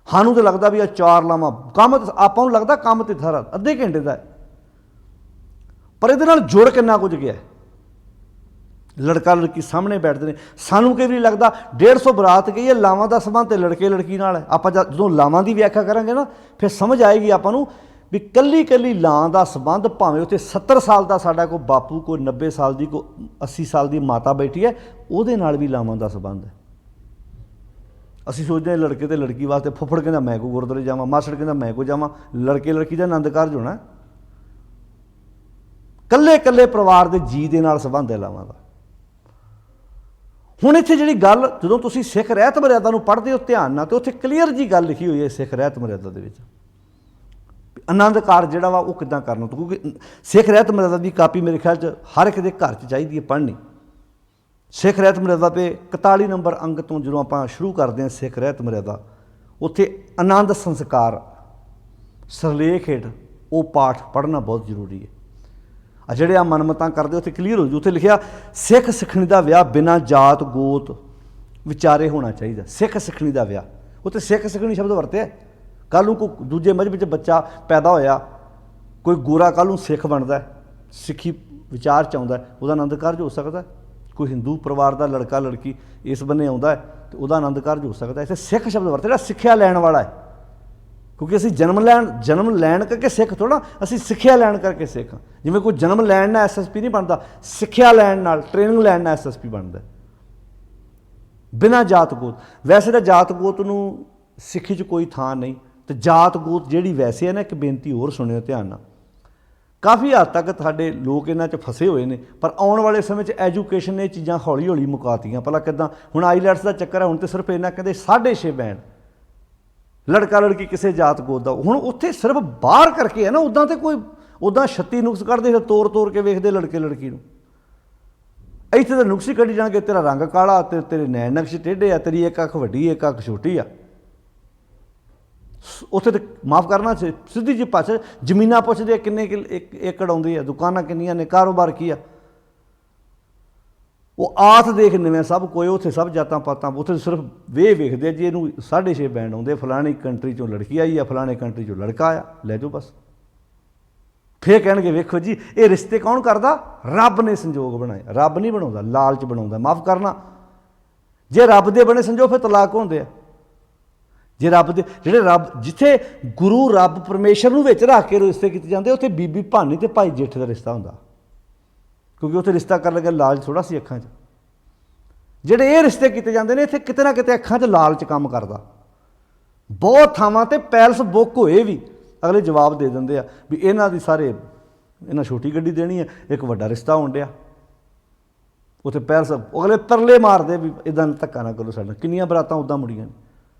ਸਾਨੂੰ ਤਾਂ ਲੱਗਦਾ ਵੀ ਇਹ 4 ਲਾਵਾਂ ਕੰਮ, ਆਪਾਂ ਨੂੰ ਲੱਗਦਾ ਕੰਮ ਤੇ ਸਾਰਾ ਅੱਧੇ ਘੰਟੇ ਦਾ, ਪਰ ਇਹਦੇ ਨਾਲ ਜੁੜ ਕਿੰਨਾ ਕੁਝ ਗਿਆ। ਲੜਕਾ ਲੜਕੀ ਸਾਹਮਣੇ ਬੈਠਦੇ ਨੇ, ਸਾਨੂੰ ਕਈ ਵਾਰੀ ਲੱਗਦਾ 150 ਬਰਾਤ ਗਈ ਹੈ, ਲਾਵਾਂ ਦਾ ਸੰਬੰਧ ਤੇ ਲੜਕੇ ਲੜਕੀ ਨਾਲ ਹੈ। ਆਪਾਂ ਜਦੋਂ ਲਾਵਾਂ ਦੀ ਵਿਆਖਿਆ ਕਰਾਂਗੇ ਨਾ ਫਿਰ ਸਮਝ ਆਏਗੀ ਆਪਾਂ ਨੂੰ ਵੀ ਕੱਲੀ ਕੱਲੀ ਲਾਂ ਦਾ ਸੰਬੰਧ, ਭਾਵੇਂ ਉੱਥੇ 70 ਸਾਲ ਦਾ ਸਾਡਾ ਕੋਈ ਬਾਪੂ, ਕੋਈ 90 ਸਾਲ ਦੀ, ਕੋਈ 80 ਸਾਲ ਦੀ ਮਾਤਾ ਬੈਠੀ ਹੈ, ਉਹਦੇ ਨਾਲ ਵੀ ਲਾਵਾਂ ਦਾ ਸੰਬੰਧ ਹੈ। ਅਸੀਂ ਸੋਚਦੇ ਹਾਂ ਲੜਕੇ ਤੇ ਲੜਕੀ ਵਾਸਤੇ, ਫੁੱਫੜ ਕਹਿੰਦਾ ਮੈਂ ਕੋਈ ਗੁਰਦੁਆਰੇ ਜਾਵਾਂ, ਮਾਸੜ ਕਹਿੰਦਾ ਮੈਂ ਕੋਈ ਜਾਵਾਂ, ਲੜਕੇ ਲੜਕੀ ਦਾ ਆਨੰਦ ਕਾਰਜ ਹੋਣਾ। ਕੱਲੇ ਕੱਲੇ ਪਰਿਵਾਰ ਦੇ ਜੀ ਦੇ ਨਾਲ ਸੰਬੰਧ ਹੈ ਲਾਵਾਂ ਦਾ। ਹੁਣ ਇੱਥੇ ਜਿਹੜੀ ਗੱਲ, ਜਦੋਂ ਤੁਸੀਂ ਸਿੱਖ ਰਹਿਤ ਮਰਿਆਦਾ ਨੂੰ ਪੜ੍ਹਦੇ ਹੋ ਧਿਆਨ ਨਾਲ, ਤੇ ਉੱਥੇ ਕਲੀਅਰ ਜੀ ਗੱਲ ਲਿਖੀ ਹੋਈ ਹੈ ਸਿੱਖ ਰਹਿਤ ਮਰਿਆਦਾ ਦੇ ਵਿੱਚ, ਆਨੰਦ ਕਾਰਜ ਜਿਹੜਾ ਵਾ ਉਹ ਕਿੱਦਾਂ ਕਰਨਾ। ਕਿਉਂਕਿ ਸਿੱਖ ਰਹਿਤ ਮਰਿਆਦਾ ਦੀ ਕਾਪੀ ਮੇਰੇ ਖਿਆਲ 'ਚ ਹਰ ਇੱਕ ਦੇ ਘਰ 'ਚ ਚਾਹੀਦੀ ਹੈ ਪੜ੍ਹਨੀ। ਸਿੱਖ ਰਹਿਤ ਮਰਿਆਦਾ 'ਤੇ 41 ਨੰਬਰ ਅੰਗ ਤੋਂ ਜਦੋਂ ਆਪਾਂ ਸ਼ੁਰੂ ਕਰਦੇ ਹਾਂ ਸਿੱਖ ਰਹਿਤ ਮਰਿਆਦਾ, ਉੱਥੇ ਆਨੰਦ ਸੰਸਕਾਰ ਸਿਰਲੇਖ ਹੇਠ ਉਹ ਪਾਠ ਪੜ੍ਹਨਾ ਬਹੁਤ ਜ਼ਰੂਰੀ ਹੈ। ਆ ਜਿਹੜੇ ਆ ਮਨਮਤਾਂ ਕਰਦੇ ਉੱਥੇ ਕਲੀਅਰ ਹੋ ਜੂ। ਉੱਥੇ ਲਿਖਿਆ ਸਿੱਖ ਸਿੱਖਣੀ ਦਾ ਵਿਆਹ ਬਿਨਾਂ ਜਾਤ ਗੋਤ ਵਿਚਾਰੇ ਹੋਣਾ ਚਾਹੀਦਾ। ਸਿੱਖ ਸਿੱਖਣੀ ਦਾ ਵਿਆਹ, ਉੱਥੇ ਸਿੱਖ ਸਿੱਖਣੀ ਸ਼ਬਦ ਵਰਤਿਆ। ਕੱਲ੍ਹ ਨੂੰ ਕੋਈ ਦੂਜੇ ਮਜ਼ਹਬ 'ਚ ਬੱਚਾ ਪੈਦਾ ਹੋਇਆ, ਕੋਈ ਗੋਰਾ ਕੱਲ੍ਹ ਨੂੰ ਸਿੱਖ ਬਣਦਾ, ਸਿੱਖੀ ਵਿਚਾਰ 'ਚ ਆਉਂਦਾ, ਉਹਦਾ ਆਨੰਦ ਕਾਰਜ ਹੋ ਸਕਦਾ। ਕੋਈ ਹਿੰਦੂ ਪਰਿਵਾਰ ਦਾ ਲੜਕਾ ਲੜਕੀ ਇਸ ਬੰਨੇ ਆਉਂਦਾ ਹੈ ਤੇ ਉਹਦਾ ਆਨੰਦ ਕਾਰਜ ਹੋ ਸਕਦਾ। ਇੱਥੇ ਸਿੱਖ ਸ਼ਬਦ ਵਰਤਿਆ ਜਿਹੜਾ ਸਿੱਖਿਆ ਲੈਣ ਵਾਲਾ ਹੈ। ਕਿਉਂਕਿ ਅਸੀਂ ਜਨਮ ਲੈਣ ਕਰਕੇ ਸਿੱਖ ਥੋੜ੍ਹਾ, ਅਸੀਂ ਸਿੱਖਿਆ ਲੈਣ ਕਰਕੇ ਸਿੱਖ। ਜਿਵੇਂ ਕੋਈ ਜਨਮ ਲੈਣ ਨਾਲ SSP ਨਹੀਂ ਬਣਦਾ, ਸਿੱਖਿਆ ਲੈਣ ਨਾਲ, ਟ੍ਰੇਨਿੰਗ ਲੈਣ ਨਾਲ SSP ਬਣਦਾ ਬਿਨਾਂ ਜਾਤ ਗੋਤ। ਵੈਸੇ ਤਾਂ ਜਾਤ ਗੋਤ ਨੂੰ ਸਿੱਖੀ 'ਚ ਕੋਈ ਥਾਂ ਨਹੀਂ, ਤੇ ਜਾਤ ਗੋਤ ਜਿਹੜੀ ਵੈਸੇ ਹੈ ਨਾ, ਇੱਕ ਬੇਨਤੀ ਹੋਰ ਸੁਣਿਓ ਧਿਆਨ ਨਾਲ। ਕਾਫੀ ਹੱਦ ਤੱਕ ਸਾਡੇ ਲੋਕ ਇਹਨਾਂ 'ਚ ਫਸੇ ਹੋਏ ਨੇ, ਪਰ ਆਉਣ ਵਾਲੇ ਸਮੇਂ 'ਚ ਐਜੂਕੇਸ਼ਨ ਨੇ ਇਹ ਚੀਜ਼ਾਂ ਹੌਲੀ ਹੌਲੀ ਮੁਕਾਤੀਆਂ। ਭਲਾ ਕਿੱਦਾਂ? ਹੁਣ ਆਈਲੈਟਸ ਦਾ ਚੱਕਰ ਹੈ, ਹੁਣ ਤਾਂ ਸਿਰਫ ਇਹਨਾਂ ਕਹਿੰਦੇ 6.5 ਬੈਂਡ ਲੜਕਾ ਲੜਕੀ ਕਿਸੇ ਜਾਤ ਗੋਤ ਦਾ। ਹੁਣ ਉੱਥੇ ਸਿਰਫ ਬਾਹਰ ਕਰਕੇ ਹੈ ਨਾ, ਉੱਦਾਂ ਤੇ ਕੋਈ ਉੱਦਾਂ 36 ਨੁਕਸ ਕੱਢਦੇ, ਫਿਰ ਤੋੜ ਕੇ ਵੇਖਦੇ ਲੜਕੇ ਲੜਕੀ ਨੂੰ। ਇੱਥੇ ਤਾਂ ਨੁਕਸ ਹੀ ਕੱਢੀ ਜਾਣਗੇ, ਤੇਰਾ ਰੰਗ ਕਾਲਾ ਤੇ ਤੇਰੇ ਨੈਣ ਨਕਸ਼ ਟੇਢੇ ਆ, ਤੇਰੀ ਇੱਕ ਅੱਖ ਵੱਡੀ ਇੱਕ ਅੱਖ ਛੋਟੀ ਆ। ਉੱਥੇ ਤਾਂ ਮਾਫ਼ ਕਰਨਾ, ਸਿੱਧੀ ਜਿਹੀ ਭਾਸ਼ਾ, ਜ਼ਮੀਨਾਂ ਪੁੱਛਦੇ ਆ ਕਿੰਨੇ ਏਕੜ ਆਉਂਦੀ ਆ, ਦੁਕਾਨਾਂ ਕਿੰਨੀਆਂ ਨੇ, ਕਾਰੋਬਾਰ ਕੀ ਆ। ਉਹ ਆਥ ਦੇਖ ਨਿਵੇਂ ਸਭ ਕੋਈ, ਉੱਥੇ ਸਭ ਜਾਤਾਂ ਪਾਤਾਂ, ਉੱਥੇ ਸਿਰਫ ਵੇਖਦੇ ਜੀ ਇਹਨੂੰ 6.5 ਬੈਂਡ ਆਉਂਦੇ, ਫਲਾਣੀ ਕੰਟਰੀ 'ਚੋਂ ਲੜਕੀ ਆਈ ਆ, ਫਲਾਣੇ ਕੰਟਰੀ 'ਚੋਂ ਲੜਕਾ ਆਇਆ, ਲੈ ਜਾਓ ਬਸ। ਫਿਰ ਕਹਿਣਗੇ ਵੇਖੋ ਜੀ ਇਹ ਰਿਸ਼ਤੇ ਕੌਣ ਕਰਦਾ? ਰੱਬ ਨੇ ਸੰਜੋਗ ਬਣਾਏ। ਰੱਬ ਨਹੀਂ ਬਣਾਉਂਦਾ, ਲਾਲਚ ਬਣਾਉਂਦਾ। ਮਾਫ਼ ਕਰਨਾ, ਜੇ ਰੱਬ ਦੇ ਬਣੇ ਸੰਜੋਗ ਫਿਰ ਤਲਾਕ ਹੁੰਦੇ ਆ। ਜੇ ਰੱਬ ਦੇ ਜਿਹੜੇ ਜਿੱਥੇ ਗੁਰੂ ਰੱਬ ਪਰਮੇਸ਼ਰ ਨੂੰ ਵਿੱਚ ਰੱਖ ਕੇ ਰਿਸ਼ਤੇ ਕੀਤੇ ਜਾਂਦੇ, ਉੱਥੇ ਬੀਬੀ ਭਾਨੀ ਤੇ ਭਾਈ ਜੇਠ ਦਾ ਰਿਸ਼ਤਾ ਹੁੰਦਾ। ਕਿਉਂਕਿ ਉੱਥੇ ਰਿਸ਼ਤਾ ਕਰਨ ਲੱਗਾ ਲਾਲਚ ਥੋੜ੍ਹਾ ਸੀ ਅੱਖਾਂ 'ਚ। ਜਿਹੜੇ ਇਹ ਰਿਸ਼ਤੇ ਕੀਤੇ ਜਾਂਦੇ ਨੇ, ਇੱਥੇ ਕਿਤੇ ਨਾ ਕਿਤੇ ਅੱਖਾਂ 'ਚ ਲਾਲਚ ਕੰਮ ਕਰਦਾ। ਬਹੁਤ ਥਾਵਾਂ 'ਤੇ ਪੈਲਸ ਬੁੱਕ ਹੋਏ ਵੀ ਅਗਲੇ ਜਵਾਬ ਦੇ ਦਿੰਦੇ ਆ ਵੀ ਇਹਨਾਂ ਦੀ ਇਹਨਾਂ ਛੋਟੀ ਗੱਡੀ ਦੇਣੀ ਹੈ, ਇੱਕ ਵੱਡਾ ਰਿਸ਼ਤਾ ਹੋਣ ਡਿਆ। ਉੱਥੇ ਪੈਲਸ ਅਗਲੇ ਤਰਲੇ ਮਾਰਦੇ ਵੀ ਇੱਦਾਂ ਧੱਕਾ ਨਾ ਕਰੋ ਸਾਡੇ ਨਾਲ। ਕਿੰਨੀਆਂ ਬਰਾਤਾਂ ਉੱਦਾਂ ਮੁੜੀਆਂ ਨੇ।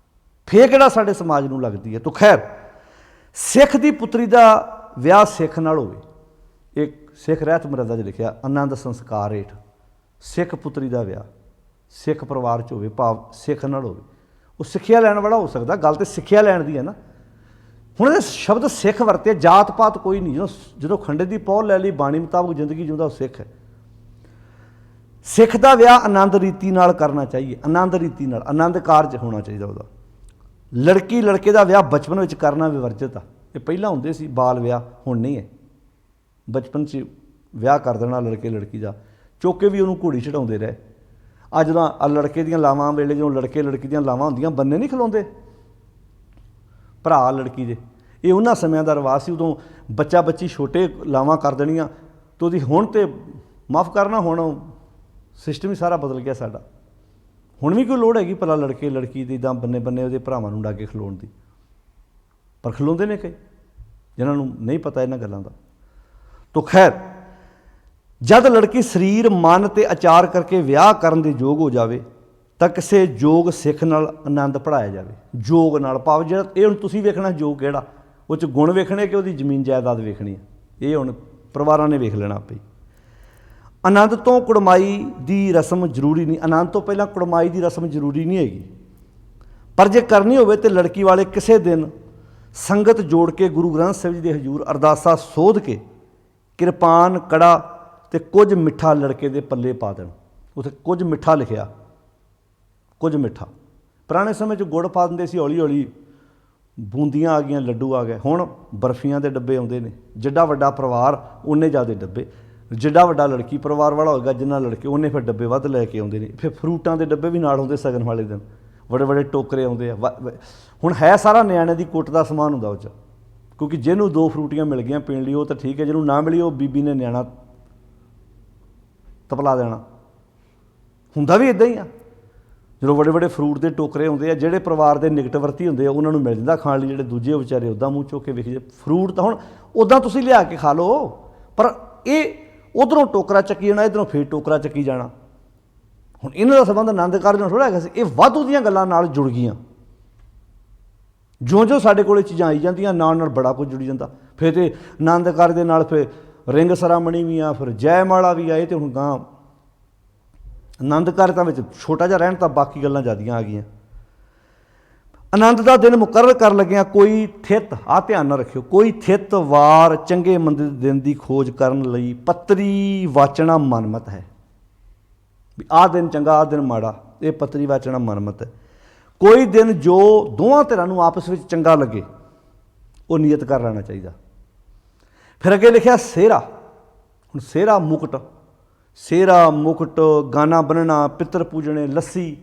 ਫੇਰ ਕਿਹੜਾ ਸਾਡੇ ਸਮਾਜ ਨੂੰ ਲੱਗਦੀ ਹੈ। ਤੋ ਖੈਰ, ਸਿੱਖ ਦੀ ਪੁੱਤਰੀ ਦਾ ਵਿਆਹ ਸਿੱਖ ਨਾਲ ਹੋਵੇ। ਇੱਕ ਸਿੱਖ ਰਹਿਤ ਮਰਿਆਦਾ 'ਚ ਲਿਖਿਆ ਆਨੰਦ ਸੰਸਕਾਰ ਹੇਠ ਸਿੱਖ ਪੁੱਤਰੀ ਦਾ ਵਿਆਹ ਸਿੱਖ ਪਰਿਵਾਰ 'ਚ ਹੋਵੇ, ਭਾਵ ਸਿੱਖ ਨਾਲ ਹੋਵੇ। ਉਹ ਸਿੱਖਿਆ ਲੈਣ ਵਾਲਾ ਹੋ ਸਕਦਾ। ਗੱਲ ਤਾਂ ਸਿੱਖਿਆ ਲੈਣ ਦੀ ਹੈ ਨਾ। ਹੁਣ ਇਹ ਸ਼ਬਦ ਸਿੱਖ ਵਰਤੇ, ਜਾਤ ਪਾਤ ਕੋਈ ਨਹੀਂ। ਜਦੋਂ ਖੰਡੇ ਦੀ ਪਹੁ ਲੈ ਲਈ, ਬਾਣੀ ਮੁਤਾਬਕ ਜ਼ਿੰਦਗੀ ਜਿਉਂਦਾ, ਉਹ ਸਿੱਖ ਹੈ। ਸਿੱਖ ਦਾ ਵਿਆਹ ਆਨੰਦ ਰੀਤੀ ਨਾਲ ਕਰਨਾ ਚਾਹੀਏ। ਆਨੰਦ ਰੀਤੀ ਨਾਲ, ਆਨੰਦ ਕਾਰਜ ਹੋਣਾ ਚਾਹੀਦਾ ਉਹਦਾ। ਲੜਕੀ ਲੜਕੇ ਦਾ ਵਿਆਹ ਬਚਪਨ ਵਿੱਚ ਕਰਨਾ ਵਿਵਰਜਿਤ ਆ। ਇਹ ਪਹਿਲਾਂ ਹੁੰਦੇ ਸੀ ਬਾਲ ਵਿਆਹ, ਹੁਣ ਨਹੀਂ ਹੈ। ਬਚਪਨ 'ਚ ਵਿਆਹ ਕਰ ਦੇਣਾ ਲੜਕੇ ਲੜਕੀ ਦਾ, ਚੁੱਕ ਕੇ ਵੀ ਉਹਨੂੰ ਘੋੜੀ ਚੜਾਉਂਦੇ ਰਹੇ। ਅੱਜ ਤਾਂ ਲੜਕੇ ਦੀਆਂ ਲਾਵਾਂ ਵੇਲੇ ਜਦੋਂ ਲੜਕੇ ਲੜਕੀ ਦੀਆਂ ਲਾਵਾਂ ਹੁੰਦੀਆਂ, ਬੰਨੇ ਨਹੀਂ ਖਲੋਂਦੇ ਭਰਾ ਲੜਕੀ ਦੇ। ਇਹ ਉਹਨਾਂ ਸਮਿਆਂ ਦਾ ਰਿਵਾਜ਼ ਸੀ। ਉਦੋਂ ਬੱਚਾ ਬੱਚੀ ਛੋਟੇ ਲਾਵਾਂ ਕਰ ਦੇਣੀਆਂ। ਅਤੇ ਉਹਦੀ ਹੁਣ ਤਾਂ ਮਾਫ਼ ਕਰਨਾ, ਹੁਣ ਸਿਸਟਮ ਹੀ ਸਾਰਾ ਬਦਲ ਗਿਆ ਸਾਡਾ। ਹੁਣ ਵੀ ਕੋਈ ਲੋੜ ਹੈਗੀ ਭਲਾ ਲੜਕੇ ਲੜਕੀ ਦੀ ਇੱਦਾਂ ਬੰਨੇ ਬੰਨੇ ਉਹਦੇ ਭਰਾਵਾਂ ਨੂੰ ਡਾਕੇ ਖਲੋਣ ਦੀ? ਪਰ ਖਲੋਂਦੇ ਨੇ ਕਈ, ਜਿਨ੍ਹਾਂ ਨੂੰ ਨਹੀਂ ਪਤਾ ਇਹਨਾਂ ਗੱਲਾਂ ਦਾ। ਤੋ ਖੈਰ, ਜਦ ਲੜਕੀ ਸਰੀਰ ਮਨ ਅਤੇ ਆਚਾਰ ਕਰਕੇ ਵਿਆਹ ਕਰਨ ਦੇ ਯੋਗ ਹੋ ਜਾਵੇ ਤਾਂ ਕਿਸੇ ਯੋਗ ਸਿੱਖ ਨਾਲ ਆਨੰਦ ਪੜ੍ਹਾਇਆ ਜਾਵੇ। ਯੋਗ ਨਾਲ ਭਾਵ ਜਿਹੜਾ ਇਹ ਹੁਣ ਤੁਸੀਂ ਵੇਖਣਾ ਯੋਗ ਕਿਹੜਾ, ਉਹ 'ਚ ਗੁਣ ਵੇਖਣੇ ਕਿ ਉਹਦੀ ਜ਼ਮੀਨ ਜਾਇਦਾਦ ਵੇਖਣੀ ਹੈ। ਇਹ ਹੁਣ ਪਰਿਵਾਰਾਂ ਨੇ ਵੇਖ ਲੈਣਾ ਆਪੇ ਹੀ। ਆਨੰਦ ਤੋਂ ਕੁੜਮਾਈ ਦੀ ਰਸਮ ਜ਼ਰੂਰੀ ਨਹੀਂ। ਆਨੰਦ ਤੋਂ ਪਹਿਲਾਂ ਕੁੜਮਾਈ ਦੀ ਰਸਮ ਜ਼ਰੂਰੀ ਨਹੀਂ ਹੈਗੀ। ਪਰ ਜੇ ਕਰਨੀ ਹੋਵੇ ਤਾਂ ਲੜਕੀ ਵਾਲੇ ਕਿਸੇ ਦਿਨ ਸੰਗਤ ਜੋੜ ਕੇ ਗੁਰੂ ਗ੍ਰੰਥ ਸਾਹਿਬ ਜੀ ਦੇ ਹਜ਼ੂਰ ਅਰਦਾਸਾ ਸੋਧ ਕੇ ਕਿਰਪਾਨ ਕੜਾ ਤੇ ਕੁਝ ਮਿੱਠਾ ਲੜਕੇ ਦੇ ਪੱਲੇ ਪਾ ਦੇਣ। ਉੱਥੇ ਕੁਝ ਮਿੱਠਾ ਲਿਖਿਆ, ਕੁਝ ਮਿੱਠਾ। ਪੁਰਾਣੇ ਸਮੇਂ 'ਚ ਗੁੜ ਪਾ ਦਿੰਦੇ ਸੀ, ਹੌਲੀ ਹੌਲੀ ਬੂੰਦੀਆਂ ਆ ਗਈਆਂ, ਲੱਡੂ ਆ ਗਏ। ਹੁਣ ਬਰਫੀਆਂ ਦੇ ਡੱਬੇ ਆਉਂਦੇ ਨੇ। ਜਿੱਡਾ ਵੱਡਾ ਪਰਿਵਾਰ ਉਨੇ ਜ਼ਿਆਦਾ ਡੱਬੇ, ਜਿੱਡਾ ਵੱਡਾ ਲੜਕੀ ਪਰਿਵਾਰ ਵਾਲਾ ਹੋਏਗਾ, ਜਿੰਨਾ ਲੜਕੇ ਉਹਨੇ ਫਿਰ ਡੱਬੇ ਵੱਧ ਲੈ ਕੇ ਆਉਂਦੇ ਨੇ। ਫਿਰ ਫਰੂਟਾਂ ਦੇ ਡੱਬੇ ਵੀ ਨਾਲ ਆਉਂਦੇ ਸਗਨ ਵਾਲੇ ਦਿਨ, ਬੜੇ ਬੜੇ ਟੋਕਰੇ ਆਉਂਦੇ ਆ। ਹੁਣ ਹੈ ਸਾਰਾ ਨਿਆਣੇ ਦੀ ਕੁੱਟ ਦਾ ਸਮਾਨ ਹੁੰਦਾ ਉਹ 'ਚ, ਕਿਉਂਕਿ ਜਿਹਨੂੰ 2 ਫਰੂਟੀਆਂ ਮਿਲ ਗਈਆਂ ਪੀਣ ਲਈ ਉਹ ਤਾਂ ਠੀਕ ਹੈ, ਜਿਹਨੂੰ ਨਾ ਮਿਲੀ ਉਹ ਬੀਬੀ ਨੇ ਨਿਆਣਾ ਤਪਲਾ ਦੇਣਾ। ਹੁੰਦਾ ਵੀ ਇੱਦਾਂ ਹੀ ਆ। ਜਦੋਂ ਵੱਡੇ ਵੱਡੇ ਫਰੂਟ ਦੇ ਟੋਕਰੇ ਆਉਂਦੇ ਆ, ਜਿਹੜੇ ਪਰਿਵਾਰ ਦੇ ਨਿਗਟ ਵਰਤੀ ਹੁੰਦੇ ਆ ਉਹਨਾਂ ਨੂੰ ਮਿਲ ਜਾਂਦਾ ਖਾਣ ਲਈ, ਜਿਹੜੇ ਦੂਜੇ ਵਿਚਾਰੇ ਉੱਦਾਂ ਮੂੰਹ ਚੁੱਕ ਕੇ ਵੇਖ ਜੇ। ਫਰੂਟ ਤਾਂ ਹੁਣ ਉੱਦਾਂ ਤੁਸੀਂ ਲਿਆ ਕੇ ਖਾ ਲਓ, ਪਰ ਇਹ ਉੱਧਰੋਂ ਟੋਕਰਾ ਚੱਕੀ ਜਾਣਾ, ਇੱਧਰੋਂ ਫੇਰ ਟੋਕਰਾ ਚੱਕੀ ਜਾਣਾ। ਹੁਣ ਇਹਨਾਂ ਦਾ ਸੰਬੰਧ ਆਨੰਦ ਕਾਰਜ ਨਾਲ ਥੋੜ੍ਹਾ ਹੈਗਾ ਸੀ। ਇਹ ਵਾਧੂ ਦੀਆਂ ਗੱਲਾਂ ਨਾਲ ਜੁੜ ਗਈਆਂ। ਜਿਉਂ-ਜਿਉਂ ਸਾਡੇ ਕੋਲ ਚੀਜ਼ਾਂ ਆਈ ਜਾਂਦੀਆਂ, ਨਾਲ ਨਾਲ ਬੜਾ ਕੁਝ ਜੁੜੀ ਜਾਂਦਾ। ਫਿਰ ਤੇ ਆਨੰਦ ਕਾਰਜ ਦੇ ਨਾਲ ਫਿਰ ਰਿੰਗ ਸਰਾਮਣੀ ਵੀ ਆ, ਫਿਰ ਜੈਮਾਲਾ ਵੀ ਆਏ, ਅਤੇ ਹੁਣ ਗਾਂ ਆਨੰਦ ਕਾਰਜਾਂ ਵਿੱਚ ਛੋਟਾ ਜਿਹਾ ਰਹਿਣ ਤਾਂ ਬਾਕੀ ਗੱਲਾਂ ਜ਼ਿਆਦੀਆਂ ਆ ਗਈਆਂ। ਆਨੰਦ ਦਾ ਦਿਨ ਮੁਕਰਰ ਕਰਨ ਲੱਗਿਆਂ ਕੋਈ ਥਿੱਤ, ਆਹ ਧਿਆਨ ਨਾਲ ਰੱਖਿਓ, ਕੋਈ ਥਿੱਤ ਵਾਰ ਚੰਗੇ ਮੰਦੇ ਦਿਨ ਦੀ ਖੋਜ ਕਰਨ ਲਈ ਪੱਤਰੀ ਵਾਚਣਾ ਮਨਮਤ ਹੈ। ਵੀ ਆਹ ਦਿਨ ਚੰਗਾ, ਆਹ ਦਿਨ ਮਾੜਾ, ਇਹ ਪੱਤਰੀ ਵਾਚਣਾ ਮਨਮਤ ਹੈ। ਕੋਈ ਦਿਨ ਜੋ ਦੋਵਾਂ ਧਿਰਾਂ ਨੂੰ ਆਪਸ ਵਿੱਚ ਚੰਗਾ ਲੱਗੇ ਉਹ ਨਿਯਤ ਕਰ ਲੈਣਾ ਚਾਹੀਦਾ। ਫਿਰ ਅੱਗੇ ਲਿਖਿਆ ਸਿਹਰਾ। ਹੁਣ ਸਿਹਰਾ ਮੁਕਟ, ਸਿਹਰਾ ਮੁਕਟ, ਗਾਨਾ ਬੰਨਣਾ, ਪਿੱਤਰ ਪੂਜਣੇ, ਲੱਸੀ,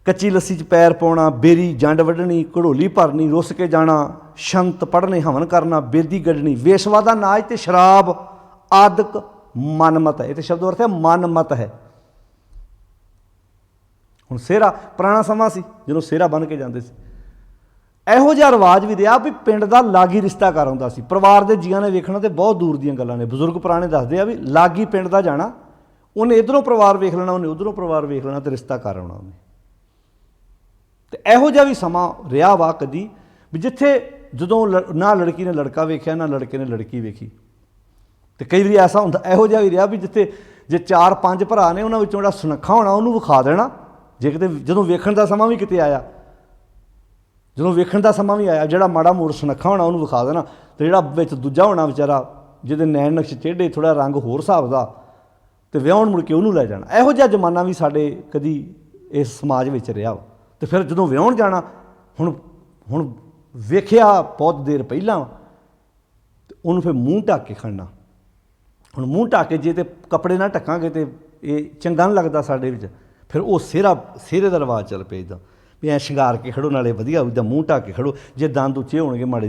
ਕੱਚੀ ਲੱਸੀ 'ਚ ਪੈਰ ਪਾਉਣਾ, ਬੇਰੀ ਜੰਡ ਵੱਢਣੀ, ਘੜੋਲੀ ਭਰਨੀ, ਰੁੱਸ ਕੇ ਜਾਣਾ, ਸ਼ੰਤ ਪੜ੍ਹਨੇ, ਹਵਨ ਕਰਨਾ, ਬੇਦੀ ਗੱਡਣੀ, ਵੇਸ਼ਵਾ ਦਾ ਨਾਚ ਤੇ ਸ਼ਰਾਬ ਆਦਿਕ ਮਨਮਤ ਹੈ। ਇਹ ਤੇ ਸ਼ਬਦ ਅਰਥ ਹੈ ਮਨਮਤ ਹੈ। ਹੁਣ ਸਿਹਰਾ ਪੁਰਾਣਾ ਸਮਾਂ ਸੀ ਜਦੋਂ ਸਿਹਰਾ ਬੰਨ੍ਹ ਕੇ ਜਾਂਦੇ ਸੀ। ਇਹੋ ਜਿਹਾ ਰਿਵਾਜ ਵੀ ਰਿਹਾ ਵੀ ਪਿੰਡ ਦਾ ਲਾਗੀ ਰਿਸ਼ਤਾ ਕਰ ਆਉਂਦਾ ਸੀ। ਪਰਿਵਾਰ ਦੇ ਜੀਆਂ ਨੇ ਵੇਖਣਾ ਤੇ ਬਹੁਤ ਦੂਰ ਦੀਆਂ ਗੱਲਾਂ ਨੇ। ਬਜ਼ੁਰਗ ਪੁਰਾਣੇ ਦੱਸਦੇ ਆ ਵੀ ਲਾਗੀ ਪਿੰਡ ਦਾ ਜਾਣਾ, ਉਹਨੇ ਇੱਧਰੋਂ ਪਰਿਵਾਰ ਵੇਖ ਲੈਣਾ, ਉਹਨੇ ਉੱਧਰੋਂ ਪਰਿਵਾਰ ਵੇਖ ਲੈਣਾ, ਤੇ ਰਿਸ਼ਤਾ ਕਰ ਆਉਣਾ ਉਹਨੇ। ਤੇ ਇਹੋ ਜਿਹਾ ਵੀ ਸਮਾਂ ਰਿਹਾ ਵਾ ਕਦੀ ਵੀ ਜਿੱਥੇ ਜਦੋਂ ਨਾ ਲੜਕੀ ਨੇ ਲੜਕਾ ਵੇਖਿਆ, ਨਾ ਲੜਕੇ ਨੇ ਲੜਕੀ ਵੇਖੀ। ਤੇ ਕਈ ਵਾਰੀ ਐਸਾ ਹੁੰਦਾ, ਇਹੋ ਜਿਹਾ ਵੀ ਰਿਹਾ ਵੀ ਜਿੱਥੇ ਜੇ 4-5 ਭਰਾ ਨੇ, ਉਹਨਾਂ ਵਿੱਚੋਂ ਜਿਹੜਾ ਸੁਨੱਖਾ ਹੋਣਾ ਉਹਨੂੰ ਵਿਖਾ ਦੇਣਾ। ਜੇ ਕਿਤੇ ਜਦੋਂ ਵੇਖਣ ਦਾ ਸਮਾਂ ਵੀ ਕਿਤੇ ਆਇਆ, ਜਦੋਂ ਵੇਖਣ ਦਾ ਸਮਾਂ ਵੀ ਆਇਆ, ਜਿਹੜਾ ਮਾੜਾ ਮੋੜ ਸੁਨੱਖਾ ਹੋਣਾ ਉਹਨੂੰ ਵਿਖਾ ਦੇਣਾ, ਅਤੇ ਜਿਹੜਾ ਵਿੱਚ ਦੂਜਾ ਹੋਣਾ ਵਿਚਾਰਾ ਜਿਹਦੇ ਨੈਣ ਨਕਸ਼ ਟੇਢੇ, ਥੋੜ੍ਹਾ ਰੰਗ ਹੋਰ ਹਿਸਾਬ ਦਾ, ਅਤੇ ਵਿਆਹੁਣ ਮੁੜ ਕੇ ਉਹਨੂੰ ਲੈ ਜਾਣਾ। ਇਹੋ ਜਿਹਾ ਜ਼ਮਾਨਾ ਵੀ ਸਾਡੇ ਕਦੀ ਇਸ ਸਮਾਜ ਵਿੱਚ ਰਿਹਾ ਵਾ। ਅਤੇ ਫਿਰ ਜਦੋਂ ਵਿਆਹੁਣ ਜਾਣਾ, ਹੁਣ ਵੇਖਿਆ ਬਹੁਤ ਦੇਰ ਪਹਿਲਾਂ, ਅਤੇ ਉਹਨੂੰ ਫਿਰ ਮੂੰਹ ਢੱਕ ਕੇ ਖੜਨਾ। ਹੁਣ ਮੂੰਹ ਢੱਕ ਕੇ ਜੇ ਤੇ ਕੱਪੜੇ ਨਾਲ ਢੱਕਾਂਗੇ ਤਾਂ ਇਹ ਚੰਗਾ ਨਹੀਂ ਲੱਗਦਾ ਸਾਡੇ ਵਿੱਚ। ਫਿਰ ਉਹ ਸਿਹਰੇ ਦਾ ਰਿਵਾਜ਼ ਚੱਲ ਪਿਆ ਇੱਦਾਂ ਵੀ ਐਂ ਸ਼ਿੰਗਾਰ ਕੇ ਖੜੋ, ਨਾਲੇ ਵਧੀਆ ਇੱਦਾਂ ਮੂੰਹ ਢੱਕ ਕੇ ਖੜੋ। ਜੇ ਦੰਦ ਉੱਚੇ ਹੋਣਗੇ ਮਾੜੇ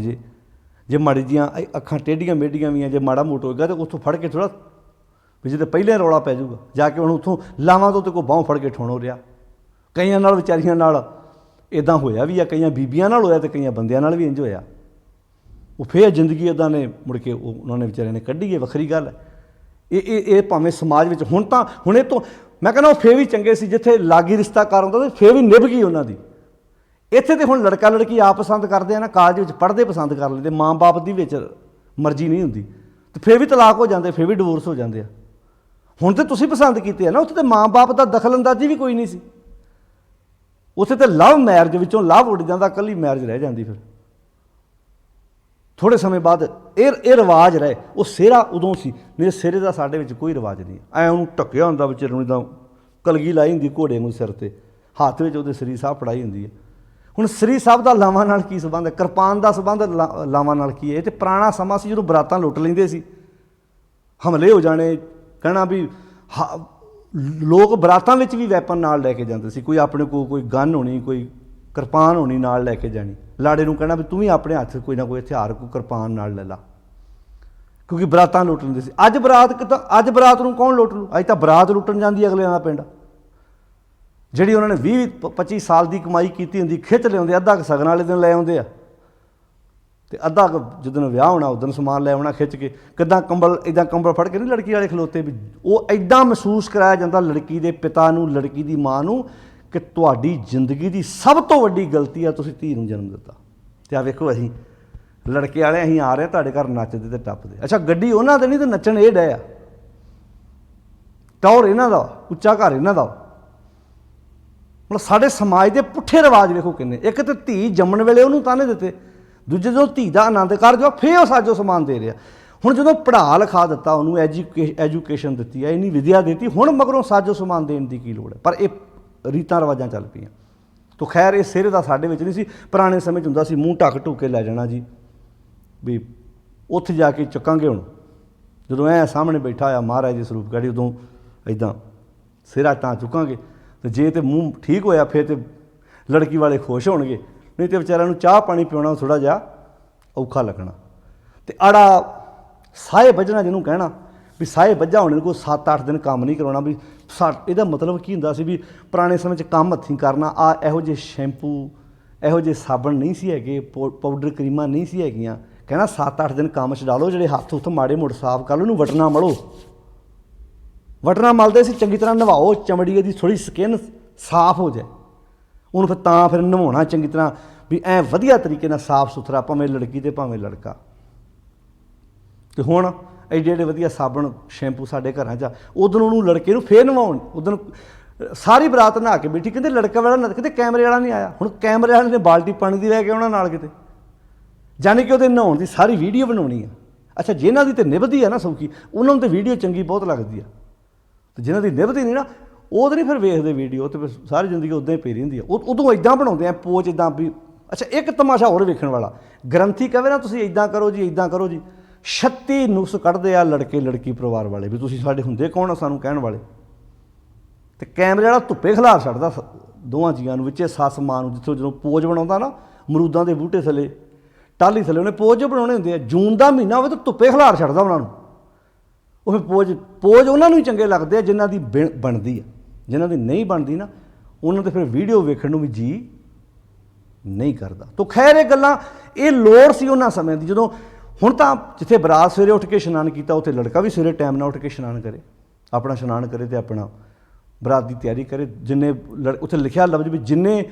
ਜੇ ਮਾੜੀ ਜੀਆਂ ਅੱਖਾਂ ਟੇਢੀਆਂ ਮੇਢੀਆਂ ਵੀ ਆ, ਜੇ ਮਾੜਾ ਮੋਟ ਹੋਏਗਾ ਤਾਂ ਉੱਥੋਂ ਫੜ ਕੇ ਥੋੜ੍ਹਾ ਵੀ ਜੇ ਤਾਂ ਪਹਿਲੇ ਰੌਲਾ ਪੈ ਜਾਊਗਾ ਜਾ ਕੇ। ਹੁਣ ਉੱਥੋਂ ਲਾਵਾਂ ਤੋਂ ਤੇ ਕੋਈ ਬਾਂਹ ਫੜ ਕੇ ਠੋਣੋ ਰਿਹਾ। ਕਈਆਂ ਨਾਲ ਵਿਚਾਰੀਆਂ ਨਾਲ ਇੱਦਾਂ ਹੋਇਆ ਵੀ ਆ, ਕਈਆਂ ਬੀਬੀਆਂ ਨਾਲ ਹੋਇਆ ਅਤੇ ਕਈਆਂ ਬੰਦਿਆਂ ਨਾਲ ਵੀ ਇੰਝ ਹੋਇਆ। ਉਹ ਫਿਰ ਜ਼ਿੰਦਗੀ ਇੱਦਾਂ ਨੇ ਮੁੜ ਕੇ ਉਹਨਾਂ ਨੇ ਵਿਚਾਰਿਆਂ ਨੇ ਕੱਢੀ ਹੈ, ਵੱਖਰੀ ਗੱਲ ਹੈ। ਇਹ ਭਾਵੇਂ ਸਮਾਜ ਵਿੱਚ ਹੁਣ ਇਹ ਤੋਂ ਮੈਂ ਕਹਿੰਦਾ ਉਹ ਫੇਰ ਵੀ ਚੰਗੇ ਸੀ ਜਿੱਥੇ ਲਾਗੀ ਰਿਸ਼ਤਾ ਕਰ ਹੁੰਦਾ ਤੇ ਫੇਰ ਵੀ ਨਿਭ ਗਈ ਉਹਨਾਂ ਦੀ। ਇੱਥੇ ਤਾਂ ਹੁਣ ਲੜਕਾ ਲੜਕੀ ਆਪ ਪਸੰਦ ਕਰਦੇ ਆ ਨਾ, ਕਾਲਜ ਵਿੱਚ ਪੜ੍ਹਦੇ ਪਸੰਦ ਕਰ ਲੈਂਦੇ, ਮਾਂ ਬਾਪ ਦੀ ਵਿੱਚ ਮਰਜ਼ੀ ਨਹੀਂ ਹੁੰਦੀ, ਅਤੇ ਫੇਰ ਵੀ ਤਲਾਕ ਹੋ ਜਾਂਦੇ, ਫੇਰ ਵੀ ਡਿਵੋਰਸ ਹੋ ਜਾਂਦੇ ਆ। ਹੁਣ ਤਾਂ ਤੁਸੀਂ ਪਸੰਦ ਕੀਤੇ ਆ ਨਾ, ਉੱਥੇ ਤਾਂ ਮਾਂ ਬਾਪ ਦਾ ਦਖਲ ਅੰਦਾਜ਼ੀ ਵੀ ਕੋਈ ਨਹੀਂ ਸੀ। ਉੱਥੇ ਤਾਂ ਲਵ ਮੈਰਿਜ ਵਿੱਚੋਂ ਲਵ ਉੱਡ ਜਾਂਦਾ, ਇਕੱਲੀ ਮੈਰਿਜ ਰਹਿ ਜਾਂਦੀ। ਫਿਰ ਥੋੜ੍ਹੇ ਸਮੇਂ ਬਾਅਦ ਇਹ ਰਿਵਾਜ ਰਹੇ। ਉਹ ਸਿਹਰਾ ਉਦੋਂ ਸੀ, ਨਹੀਂ ਸਿਹਰੇ ਦਾ ਸਾਡੇ ਵਿੱਚ ਕੋਈ ਰਿਵਾਜ ਨਹੀਂ। ਐਂ ਉਹਨੂੰ ਢੱਕਿਆ ਹੁੰਦਾ ਵਿਚਾਰੇ ਨੂੰ, ਜਿੱਦਾਂ ਕਲਗੀ ਲਾਈ ਹੁੰਦੀ ਘੋੜੇ ਨੂੰ ਸਿਰ 'ਤੇ, ਹੱਥ ਵਿੱਚ ਉਹਦੇ ਸ੍ਰੀ ਸਾਹਿਬ ਫੜਾਈ ਹੁੰਦੀ ਹੈ। ਹੁਣ ਸ੍ਰੀ ਸਾਹਿਬ ਦਾ ਲਾਵਾਂ ਨਾਲ ਕੀ ਸੰਬੰਧ ਹੈ? ਕਿਰਪਾਨ ਦਾ ਸੰਬੰਧ ਲਾਵਾਂ ਨਾਲ ਕੀ ਹੈ? ਇਹ ਤਾਂ ਪੁਰਾਣਾ ਸਮਾਂ ਸੀ ਜਦੋਂ ਬਰਾਤਾਂ ਲੁੱਟ ਲੈਂਦੇ ਸੀ, ਹਮਲੇ ਹੋ ਜਾਣੇ, ਕਹਿਣਾ ਵੀ ਲੋਕ ਬਰਾਤਾਂ ਵਿੱਚ ਵੀ ਵੈਪਨ ਨਾਲ ਲੈ ਕੇ ਜਾਂਦੇ ਸੀ। ਕੋਈ ਆਪਣੇ ਕੋਲ ਕੋਈ ਗਨ ਹੋਣੀ, ਕੋਈ ਕਿਰਪਾਨ ਹੋਣੀ ਨਾਲ ਲੈ ਕੇ ਜਾਣੀ। ਲਾੜੇ ਨੂੰ ਕਹਿਣਾ ਵੀ ਤੂੰ ਵੀ ਆਪਣੇ ਹੱਥ ਕੋਈ ਨਾ ਕੋਈ ਹਥਿਆਰ, ਕੋਈ ਕਿਰਪਾਨ ਨਾਲ ਲੈ ਲਾ, ਕਿਉਂਕਿ ਬਰਾਤਾਂ ਲੁੱਟ ਲੈਂਦੇ ਸੀ। ਅੱਜ ਬਰਾਤ ਨੂੰ ਕੌਣ ਲੁੱਟ ਲੂ? ਅੱਜ ਤਾਂ ਬਰਾਤ ਲੁੱਟਣ ਜਾਂਦੀ ਅਗਲਿਆਂ ਦਾ ਪਿੰਡ, ਜਿਹੜੀ ਉਹਨਾਂ ਨੇ 20-25 ਸਾਲ ਦੀ ਕਮਾਈ ਕੀਤੀ ਹੁੰਦੀ, ਖਿੱਚ ਲਿਆਉਂਦੇ। ਅੱਧਾ ਕੁ ਸਗਨ ਵਾਲੇ ਦਿਨ ਲੈ ਆਉਂਦੇ ਆ, ਅਤੇ ਅੱਧਾ ਕੁ ਜਦੋਂ ਵਿਆਹ ਹੋਣਾ ਉਦੋਂ ਸਮਾਨ ਲੈ ਆਉਣਾ ਖਿੱਚ ਕੇ। ਕਿੱਦਾਂ ਇੱਦਾਂ ਕੰਬਲ ਫੜ ਕੇ ਨਹੀਂ ਲੜਕੀ ਵਾਲੇ ਖਲੋਤੇ ਵੀ। ਉਹ ਇੱਦਾਂ ਮਹਿਸੂਸ ਕਰਾਇਆ ਜਾਂਦਾ ਲੜਕੀ ਦੇ ਪਿਤਾ ਨੂੰ, ਲੜਕੀ ਦੀ ਮਾਂ ਨੂੰ, ਕਿ ਤੁਹਾਡੀ ਜ਼ਿੰਦਗੀ ਦੀ ਸਭ ਤੋਂ ਵੱਡੀ ਗਲਤੀ ਆ ਤੁਸੀਂ ਧੀ ਨੂੰ ਜਨਮ ਦਿੱਤਾ। ਅਤੇ ਆ ਵੇਖੋ, ਅਸੀਂ ਲੜਕੇ ਵਾਲੇ ਅਸੀਂ ਆ ਰਹੇ ਤੁਹਾਡੇ ਘਰ ਨੱਚਦੇ ਅਤੇ ਟੱਪਦੇ। ਅੱਛਾ, ਗੱਡੀ ਉਹਨਾਂ ਦੇ ਨਹੀਂ, ਤਾਂ ਨੱਚਣ ਇਹ ਡਏ ਆ। ਟੌਰ ਇਹਨਾਂ ਦਾ, ਉੱਚਾ ਘਰ ਇਹਨਾਂ ਦਾ। ਮਤਲਬ ਸਾਡੇ ਸਮਾਜ ਦੇ ਪੁੱਠੇ ਰਿਵਾਜ ਵੇਖੋ ਕਿੰਨੇ। ਇੱਕ ਤਾਂ ਧੀ ਜੰਮਣ ਵੇਲੇ ਉਹਨੂੰ ਤਾਨੇ ਦਿੱਤੇ, ਦੂਜੇ ਜਦੋਂ ਧੀ ਦਾ ਆਨੰਦ ਕਾਰਜ ਹੋਇਆ ਫੇਰ ਉਹ ਸਾਜੋ ਸਮਾਨ ਦੇ ਰਿਹਾ। ਹੁਣ ਜਦੋਂ ਪੜ੍ਹਾ ਲਿਖਾ ਦਿੱਤਾ, ਉਹਨੂੰ ਐਜੂਕੇਸ਼ਨ ਦਿੱਤੀ ਹੈ, ਇੰਨੀ ਵਿਦਿਆ ਦਿੱਤੀ, ਹੁਣ ਮਗਰੋਂ ਸਾਜੋ ਸਮਾਨ ਦੇਣ ਦੀ ਕੀ ਲੋੜ ਹੈ? ਪਰ ਇਹ ਰੀਤਾਂ ਰਿਵਾਜ਼ਾਂ ਚੱਲ ਪਈਆਂ। ਤੋ ਖੈਰ ਇਹ ਸਿਰੇ ਦਾ ਸਾਡੇ ਵਿੱਚ ਨਹੀਂ ਸੀ। ਪੁਰਾਣੇ ਸਮੇਂ 'ਚ ਹੁੰਦਾ ਸੀ ਮੂੰਹ ਢੱਕ ਢੁੱਕ ਕੇ ਲੈ ਜਾਣਾ ਜੀ, ਵੀ ਉੱਥੇ ਜਾ ਕੇ ਚੁੱਕਾਂਗੇ। ਹੁਣ ਜਦੋਂ ਐ ਸਾਹਮਣੇ ਬੈਠਾ ਹੋਇਆ ਮਹਾਰਾਜ ਦੀ ਸਰੂਪ ਗਾੜੀ, ਉਦੋਂ ਇੱਦਾਂ ਸਿਰਾ ਤਾਂ ਚੁੱਕਾਂਗੇ। ਅਤੇ ਜੇ ਤਾਂ ਮੂੰਹ ਠੀਕ ਹੋਇਆ ਫਿਰ ਤਾਂ ਲੜਕੀ ਵਾਲੇ ਖੁਸ਼ ਹੋਣਗੇ, ਨਹੀਂ ਤਾਂ ਵਿਚਾਰਿਆਂ ਨੂੰ ਚਾਹ ਪਾਣੀ ਪਿਉਣਾ ਥੋੜ੍ਹਾ ਜਿਹਾ ਔਖਾ ਲੱਗਣਾ। ਅਤੇ ਆੜਾ ਸਾਏ ਵੱਜਣਾ ਜਿਹਨੂੰ ਕਹਿਣਾ, ਵੀ ਸਾਏ ਵੱਜਾ ਹੋਣੇ ਕੋਈ 7-8 ਦਿਨ ਕੰਮ ਨਹੀਂ ਕਰਾਉਣਾ। ਵੀ ਇਹਦਾ ਮਤਲਬ ਕੀ ਹੁੰਦਾ ਸੀ? ਵੀ ਪੁਰਾਣੇ ਸਮੇਂ 'ਚ ਕੰਮ ਹੱਥੀਂ ਕਰਨਾ। ਇਹੋ ਜਿਹੇ ਸ਼ੈਂਪੂ, ਇਹੋ ਜਿਹੇ ਸਾਬਣ ਨਹੀਂ ਸੀ ਹੈਗੇ, ਪਾਊਡਰ ਕਰੀਮਾਂ ਨਹੀਂ ਸੀ ਹੈਗੀਆਂ। ਕਹਿਣਾ 7-8 ਦਿਨ ਕੰਮ ਛਡਾ ਲਓ, ਜਿਹੜੇ ਹੱਥ ਉੱਥ ਮਾੜੇ ਮੋੜ ਸਾਫ਼ ਕਰ ਲਓ, ਉਹਨੂੰ ਵਟਣਾ ਮਲੋ। ਵਟਣਾ ਮਲਦੇ ਸੀ, ਚੰਗੀ ਤਰ੍ਹਾਂ ਨਵਾਓ, ਚਮੜੀ ਦੀ ਥੋੜ੍ਹੀ ਸਕਿਨ ਸਾਫ਼ ਹੋ ਜਾਏ, ਉਹਨੂੰ ਫਿਰ ਨਵਾਉਣਾ ਚੰਗੀ ਤਰ੍ਹਾਂ, ਵੀ ਐਂ ਵਧੀਆ ਤਰੀਕੇ ਨਾਲ ਸਾਫ਼ ਸੁਥਰਾ, ਭਾਵੇਂ ਲੜਕੀ ਅਤੇ ਭਾਵੇਂ ਲੜਕਾ। ਅਤੇ ਹੁਣ ਐਡੇ ਐਡੇ ਵਧੀਆ ਸਾਬਣ ਸ਼ੈਂਪੂ ਸਾਡੇ ਘਰਾਂ 'ਚ। ਉਦੋਂ ਉਹਨੂੰ ਲੜਕੇ ਨੂੰ ਫੇਰ ਨਵਾਉਣ, ਉਦੋਂ ਸਾਰੀ ਬਰਾਤ ਨਹਾ ਕੇ ਬੈਠੀ, ਕਹਿੰਦੇ ਲੜਕਾ ਵਾਲਾ ਕਿਤੇ ਕੈਮਰੇ ਵਾਲਾ ਨਹੀਂ ਆਇਆ। ਹੁਣ ਕੈਮਰੇ ਵਾਲੇ ਨੇ ਬਾਲਟੀ ਪਾਣੀ ਦੀ ਲੈ ਕੇ ਆਉਣਾ ਨਾਲ ਕਿਤੇ, ਜਾਣੀ ਕਿ ਉਹਦੇ ਨਹਾਉਣ ਦੀ ਸਾਰੀ ਵੀਡੀਓ ਬਣਾਉਣੀ ਆ। ਅੱਛਾ, ਜਿਨ੍ਹਾਂ ਦੀ ਤਾਂ ਨਿਭਦੀ ਆ ਨਾ ਸੌਖੀ, ਉਹਨਾਂ ਨੂੰ ਤਾਂ ਵੀਡੀਓ ਚੰਗੀ ਬਹੁਤ ਲੱਗਦੀ ਆ, ਅਤੇ ਜਿਨ੍ਹਾਂ ਦੀ ਨਿਭਦੀ ਨਹੀਂ ਨਾ, ਉਹ ਤਾਂ ਨਹੀਂ ਫਿਰ ਵੇਖਦੇ ਵੀਡੀਓ, ਅਤੇ ਫਿਰ ਸਾਰੀ ਜ਼ਿੰਦਗੀ ਉੱਦਾਂ ਹੀ ਪਈ ਰਹਿੰਦੀ ਆ। ਉਦੋਂ ਇੱਦਾਂ ਬਣਾਉਂਦੇ ਆ ਪੋਚ ਇੱਦਾਂ ਵੀ। ਅੱਛਾ, ਇੱਕ ਤਮਾਸ਼ਾ ਹੋਰ ਵੇਖਣ ਵਾਲਾ, ਗ੍ਰੰਥੀ ਕਹੇ ਨਾ ਤੁਸੀਂ ਇੱਦਾਂ ਕਰੋ ਜੀ, ਇੱਦਾਂ ਕਰੋ ਜੀ, 36 ਨੁਕਸ ਕੱਢਦੇ ਆ ਲੜਕੇ ਲੜਕੀ ਪਰਿਵਾਰ ਵਾਲੇ, ਵੀ ਤੁਸੀਂ ਸਾਡੇ ਹੁੰਦੇ ਕੌਣ ਆ ਸਾਨੂੰ ਕਹਿਣ ਵਾਲੇ। ਅਤੇ ਕੈਮਰੇ ਵਾਲਾ ਧੁੱਪੇ ਖਿਲਾਰ ਛੱਡਦਾ ਦੋਵਾਂ ਜੀਆਂ ਨੂੰ, ਵਿੱਚੇ ਸੱਸ ਮਾਂ ਨੂੰ। ਜਿੱਥੋਂ ਜਦੋਂ ਪੋਜ ਬਣਾਉਂਦਾ ਨਾ ਅਮਰੂਦਾਂ ਦੇ ਬੂਟੇ ਥੱਲੇ, ਟਾਹਲੀ ਥੱਲੇ, ਉਹਨੇ ਪੋਜ ਜੋ ਬਣਾਉਣੇ ਹੁੰਦੇ ਆ, ਜੂਨ ਦਾ ਮਹੀਨਾ ਹੋਵੇ ਤਾਂ ਧੁੱਪੇ ਖਿਲਾਰ ਛੱਡਦਾ ਉਹਨਾਂ ਨੂੰ। ਉਹ ਫਿਰ ਪੋਜ ਉਹਨਾਂ ਨੂੰ ਹੀ ਚੰਗੇ ਲੱਗਦੇ ਆ ਜਿਨ੍ਹਾਂ ਦੀ ਬਣਦੀ ਆ। ਜਿਨ੍ਹਾਂ ਦੀ ਨਹੀਂ ਬਣਦੀ ਨਾ, ਉਹਨਾਂ 'ਤੇ ਫਿਰ ਵੀਡੀਓ ਵੇਖਣ ਨੂੰ ਵੀ ਜੀ ਨਹੀਂ ਕਰਦਾ। ਤੋ ਖੈਰ ਇਹ ਗੱਲਾਂ, ਇਹ ਲੋੜ ਸੀ ਉਹਨਾਂ ਸਮਿਆਂ ਦੀ। ਜਦੋਂ ਹੁਣ ਤਾਂ ਜਿੱਥੇ ਬਰਾਤ ਸਵੇਰੇ ਉੱਠ ਕੇ ਇਸ਼ਨਾਨ ਕੀਤਾ, ਉੱਥੇ ਲੜਕਾ ਵੀ ਸਵੇਰੇ ਟਾਈਮ ਨਾਲ ਉੱਠ ਕੇ ਇਸ਼ਨਾਨ ਕਰੇ, ਆਪਣਾ ਇਸ਼ਨਾਨ ਕਰੇ ਅਤੇ ਆਪਣਾ ਬਰਾਤ ਦੀ ਤਿਆਰੀ ਕਰੇ। ਜਿੰਨੇ ਉੱਥੇ ਲਿਖਿਆ ਲਫ਼ਜ਼ ਵੀ ਜਿੰਨੇ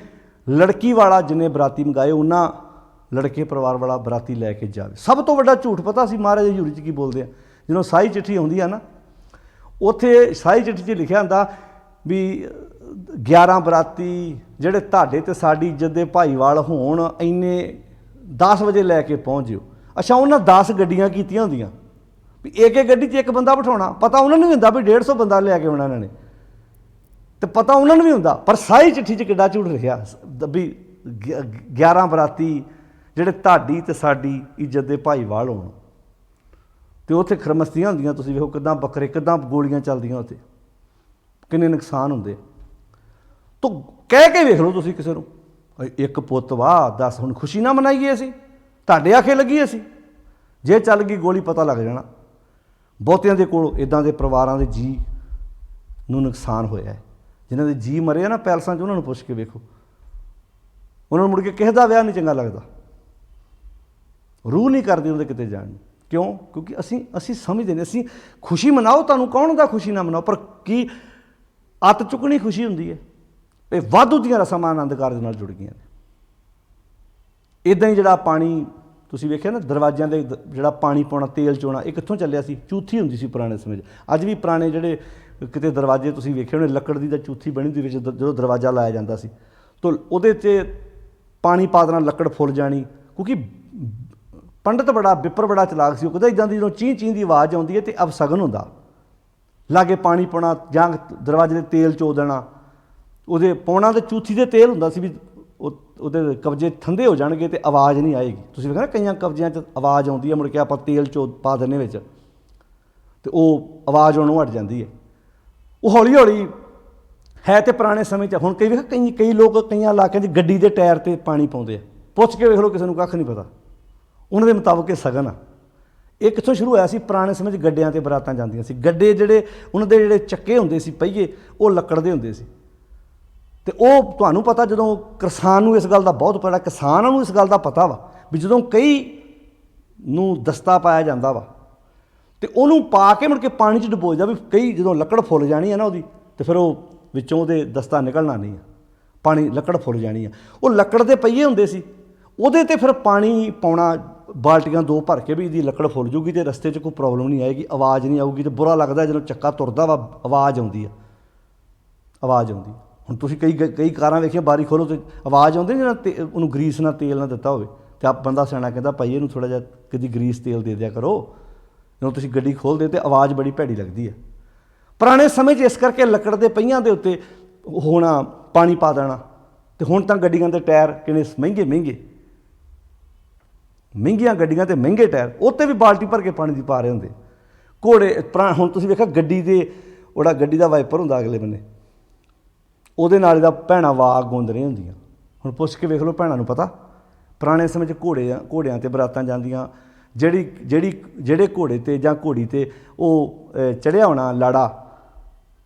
ਲੜਕੀ ਵਾਲਾ ਜਿੰਨੇ ਬਰਾਤੀ ਮੰਗਾਏ, ਉਹਨਾਂ ਲੜਕੇ ਪਰਿਵਾਰ ਵਾਲਾ ਬਰਾਤੀ ਲੈ ਕੇ ਜਾਵੇ। ਸਭ ਤੋਂ ਵੱਡਾ ਝੂਠ ਪਤਾ ਸੀ ਮਹਾਰਾਜ ਹਜ਼ੂਰੀ 'ਚ ਕੀ ਬੋਲਦੇ ਆ? ਜਦੋਂ ਸਾਈ ਚਿੱਠੀ ਆਉਂਦੀ ਆ ਨਾ, ਉੱਥੇ ਸਾਈ ਚਿੱਠੀ 'ਚ ਲਿਖਿਆ ਹੁੰਦਾ ਵੀ 11 ਬਰਾਤੀ ਜਿਹੜੇ ਤੁਹਾਡੇ ਅਤੇ ਸਾਡੀ ਇੱਜ਼ਤ ਦੇ ਭਾਈਵਾਲ ਹੋਣ, ਇੰਨੇ 10 ਵਜੇ ਲੈ ਕੇ ਪਹੁੰਚ ਜਿਓ। ਅੱਛਾ, ਉਹਨਾਂ 10 ਗੱਡੀਆਂ ਕੀਤੀਆਂ ਹੁੰਦੀਆਂ, ਵੀ ਇੱਕ ਗੱਡੀ 'ਚ ਇੱਕ ਬੰਦਾ ਬਿਠਾਉਣਾ। ਪਤਾ ਉਹਨਾਂ ਨੂੰ ਵੀ ਹੁੰਦਾ ਵੀ 150 ਬੰਦਾ ਲੈ ਕੇ ਆਉਣਾ ਇਹਨਾਂ ਨੇ, ਅਤੇ ਪਤਾ ਉਹਨਾਂ ਨੂੰ ਵੀ ਹੁੰਦਾ। ਪਰ ਸਾਈ ਚਿੱਠੀ 'ਚ ਕਿੱਡਾ ਝੂਠ ਲਿਖਿਆ ਵੀ 11 ਬਰਾਤੀ ਜਿਹੜੇ ਤੁਹਾਡੀ ਅਤੇ ਸਾਡੀ ਇੱਜ਼ਤ ਦੇ ਭਾਈਵਾਲ ਹੋਣ। ਅਤੇ ਉੱਥੇ ਖਰਮਸਤੀਆਂ ਹੁੰਦੀਆਂ, ਤੁਸੀਂ ਵੇਖੋ ਕਿੱਦਾਂ ਬੱਕਰੇ, ਕਿੱਦਾਂ ਗੋਲੀਆਂ ਚੱਲਦੀਆਂ, ਉੱਥੇ ਕਿੰਨੇ ਨੁਕਸਾਨ ਹੁੰਦੇ। ਤੋ ਕਹਿ ਕੇ ਵੇਖ ਲਓ ਤੁਸੀਂ ਕਿਸੇ ਨੂੰ, ਇੱਕ ਪੁੱਤ ਵਾਹ, ਦੱਸ ਹੁਣ ਖੁਸ਼ੀ ਨਾ ਮਨਾਈਏ ਅਸੀਂ? ਤੁਹਾਡੇ ਆਖੇ ਲੱਗੀ ਅਸੀਂ? ਜੇ ਚੱਲ ਗਈ ਗੋਲੀ ਪਤਾ ਲੱਗ ਜਾਣਾ। ਬਹੁਤਿਆਂ ਦੇ ਕੋਲ ਇੱਦਾਂ ਦੇ ਪਰਿਵਾਰਾਂ ਦੇ ਜੀ ਨੂੰ ਨੁਕਸਾਨ ਹੋਇਆ ਹੈ। ਜਿਨ੍ਹਾਂ ਦੇ ਜੀ ਮਰੇ ਆ ਨਾ ਪੈਲਸਾਂ 'ਚ, ਉਹਨਾਂ ਨੂੰ ਪੁੱਛ ਕੇ ਵੇਖੋ, ਉਹਨਾਂ ਨੂੰ ਮੁੜ ਕੇ ਕਿਸੇ ਦਾ ਵਿਆਹ ਨਹੀਂ ਚੰਗਾ ਲੱਗਦਾ, ਰੂਹ ਨਹੀਂ ਕਰਦੀ ਉਹਦੇ ਕਿਤੇ ਜਾਣ ਨੂੰ। ਕਿਉਂ? ਕਿਉਂਕਿ ਅਸੀਂ ਸਮਝਦੇ ਨੇ, ਅਸੀਂ ਖੁਸ਼ੀ ਮਨਾਓ, ਤੁਹਾਨੂੰ ਕੌਣ ਹੁੰਦਾ ਖੁਸ਼ੀ ਨਾ ਮਨਾਓ, ਪਰ ਕੀ ਅੱਤ ਚੁੱਕਣੀ ਖੁਸ਼ੀ ਹੁੰਦੀ ਹੈ? ਇਹ ਵਾਧੂ ਦੀਆਂ ਰਸਮਾਂ ਆਨੰਦਕਾਰ ਦੇ ਨਾਲ ਜੁੜ ਗਈਆਂ ਨੇ। ਇੱਦਾਂ ਹੀ ਜਿਹੜਾ ਪਾਣੀ ਤੁਸੀਂ ਵੇਖਿਆ ਨਾ, ਦਰਵਾਜ਼ਿਆਂ ਦੇ ਜਿਹੜਾ ਪਾਣੀ ਪਾਉਣਾ, ਤੇਲ ਚੋਣਾ, ਇਹ ਕਿੱਥੋਂ ਚੱਲਿਆ ਸੀ? ਚੂਥੀ ਹੁੰਦੀ ਸੀ ਪੁਰਾਣੇ ਸਮੇਂ 'ਚ। ਅੱਜ ਵੀ ਪੁਰਾਣੇ ਜਿਹੜੇ ਕਿਤੇ ਦਰਵਾਜ਼ੇ ਤੁਸੀਂ ਵੇਖੇ ਹੋਣੇ, ਲੱਕੜ ਦੀ ਤਾਂ ਚੂਥੀ ਬਣੀ ਹੁੰਦੀ ਵਿੱਚ, ਜਦੋਂ ਦਰਵਾਜ਼ਾ ਲਾਇਆ ਜਾਂਦਾ ਸੀ ਤਾਂ ਉਹਦੇ 'ਚ ਪਾਣੀ ਪਾ ਦੇਣਾ, ਲੱਕੜ ਫੁੱਲ ਜਾਣੀ। ਕਿਉਂਕਿ ਪੰਡਤ ਬੜਾ ਵਿਪਰ ਬੜਾ ਚਲਾਕ ਸੀ, ਉਹ ਕਹਿੰਦਾ ਇੱਦਾਂ ਦੀ ਜਦੋਂ ਚੀਂ ਚੀਂ ਦੀ ਆਵਾਜ਼ ਆਉਂਦੀ ਹੈ ਅਤੇ ਅਪਸ਼ਗਨ ਹੁੰਦਾ। ਲਾਗੇ ਪਾਣੀ ਪਾਉਣਾ ਜਾਂ ਦਰਵਾਜ਼ੇ ਦੇ ਤੇਲ ਚੋ ਦੇਣਾ, ਉਹਦੇ ਪਾਉਣਾ ਤਾਂ ਚੂਥੀ ਦੇ ਤੇਲ ਹੁੰਦਾ ਸੀ, ਵੀ ਉਹਦੇ ਕਬਜੇ ਠੰਡੇ ਹੋ ਜਾਣਗੇ ਅਤੇ ਆਵਾਜ਼ ਨਹੀਂ ਆਏਗੀ। ਤੁਸੀਂ ਵੇਖਿਆ ਨਾ ਕਈਆਂ ਕਬਜਿਆਂ 'ਚ ਆਵਾਜ਼ ਆਉਂਦੀ ਹੈ, ਮੁੜ ਕੇ ਆਪਾਂ ਤੇਲ ਚੋ ਪਾ ਦਿੰਦੇ ਵਿੱਚ, ਅਤੇ ਉਹ ਆਵਾਜ਼ ਉਹਨੂੰ ਹਟ ਜਾਂਦੀ ਹੈ। ਉਹ ਹੌਲੀ ਹੌਲੀ ਹੈ ਤੇ ਪੁਰਾਣੇ ਸਮੇਂ 'ਚ। ਹੁਣ ਕਈ ਲੋਕ ਕਈਆਂ ਇਲਾਕਿਆਂ 'ਚ ਗੱਡੀ ਦੇ ਟਾਇਰ 'ਤੇ ਪਾਣੀ ਪਾਉਂਦੇ ਆ, ਪੁੱਛ ਕੇ ਵੇਖ ਲਓ, ਕਿਸੇ ਨੂੰ ਕੱਖ ਨਹੀਂ ਪਤਾ। ਉਹਨਾਂ ਦੇ ਮੁਤਾਬਕ ਇਹ ਸਗਨ ਆ। ਇਹ ਕਿੱਥੋਂ ਸ਼ੁਰੂ ਹੋਇਆ ਸੀ? ਪੁਰਾਣੇ ਸਮੇਂ 'ਚ ਗੱਡਿਆਂ 'ਤੇ ਬਰਾਤਾਂ ਜਾਂਦੀਆਂ ਸੀ। ਗੱਡੇ ਜਿਹੜੇ ਉਹਨਾਂ ਦੇ ਜਿਹੜੇ ਚੱਕੇ ਹੁੰਦੇ ਸੀ, ਪਹੀਏ, ਉਹ ਲੱਕੜ ਦੇ ਹੁੰਦੇ ਸੀ। ਅਤੇ ਉਹ ਤੁਹਾਨੂੰ ਪਤਾ, ਜਦੋਂ ਕਿਸਾਨ ਨੂੰ ਇਸ ਗੱਲ ਦਾ ਬਹੁਤ ਪਤਾ, ਕਿਸਾਨਾਂ ਨੂੰ ਇਸ ਗੱਲ ਦਾ ਪਤਾ ਵਾ ਵੀ ਜਦੋਂ ਕਈ ਨੂੰ ਦਸਤਾ ਪਾਇਆ ਜਾਂਦਾ ਵਾ ਅਤੇ ਉਹਨੂੰ ਪਾ ਕੇ ਮੁੜ ਕੇ ਪਾਣੀ 'ਚ ਡੁਬੋਜਦਾ, ਵੀ ਕਈ ਜਦੋਂ ਲੱਕੜ ਫੁੱਲ ਜਾਣੀ ਹੈ ਨਾ ਉਹਦੀ, ਅਤੇ ਫਿਰ ਉਹ ਵਿੱਚੋਂ ਉਹਦੇ ਦਸਤਾ ਨਿਕਲਣਾ ਨਹੀਂ ਆ, ਪਾਣੀ ਲੱਕੜ ਫੁੱਲ ਜਾਣੀ ਆ। ਉਹ ਲੱਕੜ ਦੇ ਪਹੀਏ ਹੁੰਦੇ ਸੀ, ਉਹਦੇ 'ਤੇ ਫਿਰ ਪਾਣੀ ਪਾਉਣਾ, ਬਾਲਟੀਆਂ 2 ਭਰ ਕੇ, ਵੀ ਇਹਦੀ ਲੱਕੜ ਫੁੱਲ ਜੂਗੀ ਅਤੇ ਰਸਤੇ 'ਚ ਕੋਈ ਪ੍ਰੋਬਲਮ ਨਹੀਂ ਆਏਗੀ, ਆਵਾਜ਼ ਨਹੀਂ ਆਊਗੀ। ਅਤੇ ਬੁਰਾ ਲੱਗਦਾ ਜਦੋਂ ਚੱਕਾ ਤੁਰਦਾ ਵਾ, ਆਵਾਜ਼ ਆਉਂਦੀ ਆ, ਆਵਾਜ਼ ਆਉਂਦੀ। ਹੁਣ ਤੁਸੀਂ ਕਈ ਕਾਰਾਂ ਵੇਖੀਆਂ, ਬਾਰੀ ਖੋਲ੍ਹੋ ਅਤੇ ਆਵਾਜ਼ ਆਉਂਦੀ ਜਿਹਨਾਂ ਉਹਨੂੰ ਗਰੀਸ ਨਾਲ ਤੇਲ ਨਾ ਦਿੱਤਾ ਹੋਵੇ, ਅਤੇ ਆਪ ਬੰਦਾ ਸਿਆਣਾ ਕਹਿੰਦਾ ਭਾਈ ਇਹਨੂੰ ਥੋੜ੍ਹਾ ਜਿਹਾ ਕਦੀ ਗਰੀਸ ਤੇਲ ਦੇ ਦਿਆ ਕਰੋ, ਜਦੋਂ ਤੁਸੀਂ ਗੱਡੀ ਖੋਲ੍ਹਦੇ ਤਾਂ ਆਵਾਜ਼ ਬੜੀ ਭੈੜੀ ਲੱਗਦੀ ਹੈ। ਪੁਰਾਣੇ ਸਮੇਂ 'ਚ ਇਸ ਕਰਕੇ ਲੱਕੜ ਦੇ ਪਹੀਆਂ ਦੇ ਉੱਤੇ ਹੋਣਾ, ਪਾਣੀ ਪਾ ਦੇਣਾ। ਅਤੇ ਹੁਣ ਤਾਂ ਗੱਡੀਆਂ ਦੇ ਟਾਇਰ ਕਿੰਨੇ ਮਹਿੰਗੀਆਂ ਗੱਡੀਆਂ ਅਤੇ ਮਹਿੰਗੇ ਟਾਇਰ, ਉਹ 'ਤੇ ਵੀ ਬਾਲਟੀ ਭਰ ਕੇ ਪਾਣੀ ਦੀ ਪਾ ਰਹੇ ਹੁੰਦੇ। ਘੋੜੇ ਹੁਣ ਤੁਸੀਂ ਵੇਖਿਆ ਗੱਡੀ ਦੇ ਉਹਦਾ ਗੱਡੀ ਦਾ ਵਾਈਪਰ ਹੁੰਦਾ ਅਗਲੇ ਬੰਨੇ, ਉਹਦੇ ਨਾਲ ਇਹਦਾ ਭੈਣਾਂ ਵਾਗ ਗੂੰਜ ਰਹੀਆਂ ਹੁੰਦੀਆਂ। ਹੁਣ ਪੁੱਛ ਕੇ ਵੇਖ ਲਓ ਭੈਣਾਂ ਨੂੰ ਪਤਾ। ਪੁਰਾਣੇ ਸਮੇਂ 'ਚ ਘੋੜਿਆਂ 'ਤੇ ਬਰਾਤਾਂ ਜਾਂਦੀਆਂ, ਜਿਹੜੇ ਘੋੜੇ 'ਤੇ ਜਾਂ ਘੋੜੀ 'ਤੇ ਉਹ ਚੜ੍ਹਿਆ ਹੋਣਾ ਲਾੜਾ,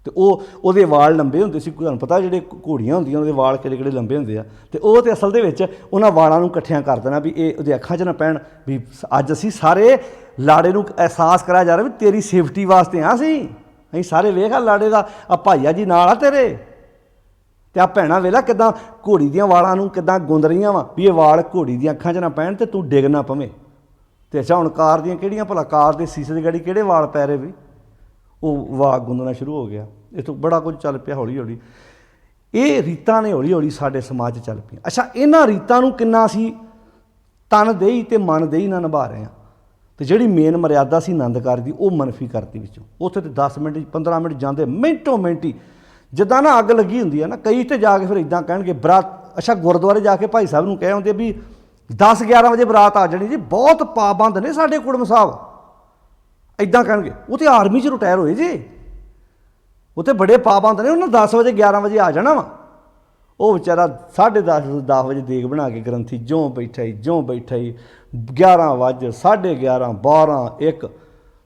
ਅਤੇ ਉਹਦੇ ਵਾਲ ਲੰਬੇ ਹੁੰਦੇ ਸੀ। ਤੁਹਾਨੂੰ ਪਤਾ ਜਿਹੜੇ ਘੋੜੀਆਂ ਹੁੰਦੀਆਂ ਉਹਦੇ ਵਾਲ ਕਿਹੜੇ ਲੰਬੇ ਹੁੰਦੇ ਆ, ਅਤੇ ਉਹ ਤਾਂ ਅਸਲ ਦੇ ਵਿੱਚ ਉਹਨਾਂ ਵਾਲਾਂ ਨੂੰ ਇਕੱਠਿਆਂ ਕਰ ਦੇਣਾ ਵੀ ਇਹ ਉਹਦੇ ਅੱਖਾਂ 'ਚ ਨਾ ਪੈਣ। ਵੀ ਅੱਜ ਅਸੀਂ ਸਾਰੇ ਲਾੜੇ ਨੂੰ ਅਹਿਸਾਸ ਕਰਾਇਆ ਜਾ ਰਿਹਾ ਵੀ ਤੇਰੀ ਸੇਫਟੀ ਵਾਸਤੇ ਆ ਅਸੀਂ ਸਾਰੇ ਵੇਖ ਆ ਲਾੜੇ ਦਾ ਆ ਭਾਈਆ ਜੀ ਨਾਲ ਆ ਤੇਰੇ, ਅਤੇ ਆ ਭੈਣਾਂ ਵੇਖ ਲਾ ਕਿੱਦਾਂ ਘੋੜੀ ਦੀਆਂ ਵਾਲਾਂ ਨੂੰ ਕਿੱਦਾਂ ਗੁੰਦ ਰਹੀਆਂ ਵਾ ਵੀ ਇਹ ਵਾਲ ਘੋੜੀ ਦੀਆਂ ਅੱਖਾਂ 'ਚ ਨਾ ਪੈਣ ਅਤੇ ਤੂੰ ਡਿੱਗ ਨਾ ਪਵੇਂ। ਅਤੇ ਅੱਛਾ ਹੁਣ ਕਾਰ ਦੀਆਂ ਕਿਹੜੀਆਂ ਭਲਾ, ਕਾਰ ਦੇ ਸੀਸੇ ਦੀ ਗਾੜੀ ਕਿਹੜੇ ਵਾਲ ਪੈ ਰਹੇ ਵੀ, ਉਹ ਵਾਗ ਗੁੰਦਣਾ ਸ਼ੁਰੂ ਹੋ ਗਿਆ। ਇਹ ਤੋਂ ਬੜਾ ਕੁਝ ਚੱਲ ਪਿਆ ਹੌਲੀ ਹੌਲੀ। ਇਹ ਰੀਤਾਂ ਨੇ ਹੌਲੀ ਹੌਲੀ ਸਾਡੇ ਸਮਾਜ 'ਚ ਚੱਲ ਪਈਆਂ। ਅੱਛਾ ਇਹਨਾਂ ਰੀਤਾਂ ਨੂੰ ਕਿੰਨਾ ਅਸੀਂ ਤਨਦੇਹੀ ਅਤੇ ਮਨਦੇਹੀ ਨਾਲ ਨਿਭਾ ਰਹੇ ਹਾਂ। ਅਤੇ ਜਿਹੜੀ ਮੇਨ ਮਰਿਆਦਾ ਸੀ ਆਨੰਦ ਕਾਰਜ ਦੀ, ਉਹ ਮਨਫੀ ਕਰਤੀ ਵਿੱਚੋਂ। ਉੱਥੇ ਤਾਂ 10 ਮਿੰਟ 15 ਮਿੰਟ ਜਾਂਦੇ ਮਿੰਟੋ ਮਿੰਟ ਜਿੱਦਾਂ ਨਾ ਅੱਗ ਲੱਗੀ ਹੁੰਦੀ ਹੈ ਨਾ। ਕਈ ਤੇ ਜਾ ਕੇ ਫਿਰ ਇੱਦਾਂ ਕਹਿਣਗੇ ਬਰਾਤ, ਅੱਛਾ ਗੁਰਦੁਆਰੇ ਜਾ ਕੇ ਭਾਈ ਸਾਹਿਬ ਨੂੰ ਕਹੇ ਹੁੰਦੇ ਵੀ 10-11 ਵਜੇ ਬਰਾਤ ਆ ਜਾਣੀ ਜੀ, ਬਹੁਤ ਪਾਬੰਦ ਨੇ ਸਾਡੇ ਕੁੜਮ ਸਾਹਿਬ, ਇੱਦਾਂ ਕਹਿਣਗੇ। ਉਹ ਤਾਂ ਆਰਮੀ 'ਚ ਰਿਟਾਇਰ ਹੋਏ ਜੀ, ਉਹ ਤਾਂ ਬੜੇ ਪਾਬੰਦ ਨੇ, ਉਹਨਾਂ 10 ਵਜੇ 11 ਵਜੇ ਆ ਜਾਣਾ ਵਾ। ਉਹ ਵਿਚਾਰਾ 10:30 10 ਵਜੇ ਦੇਗ ਬਣਾ ਕੇ ਗ੍ਰੰਥੀ ਜਿਉਂ ਬੈਠਾ ਹੀ 11 ਵਜੇ 11:30 12 1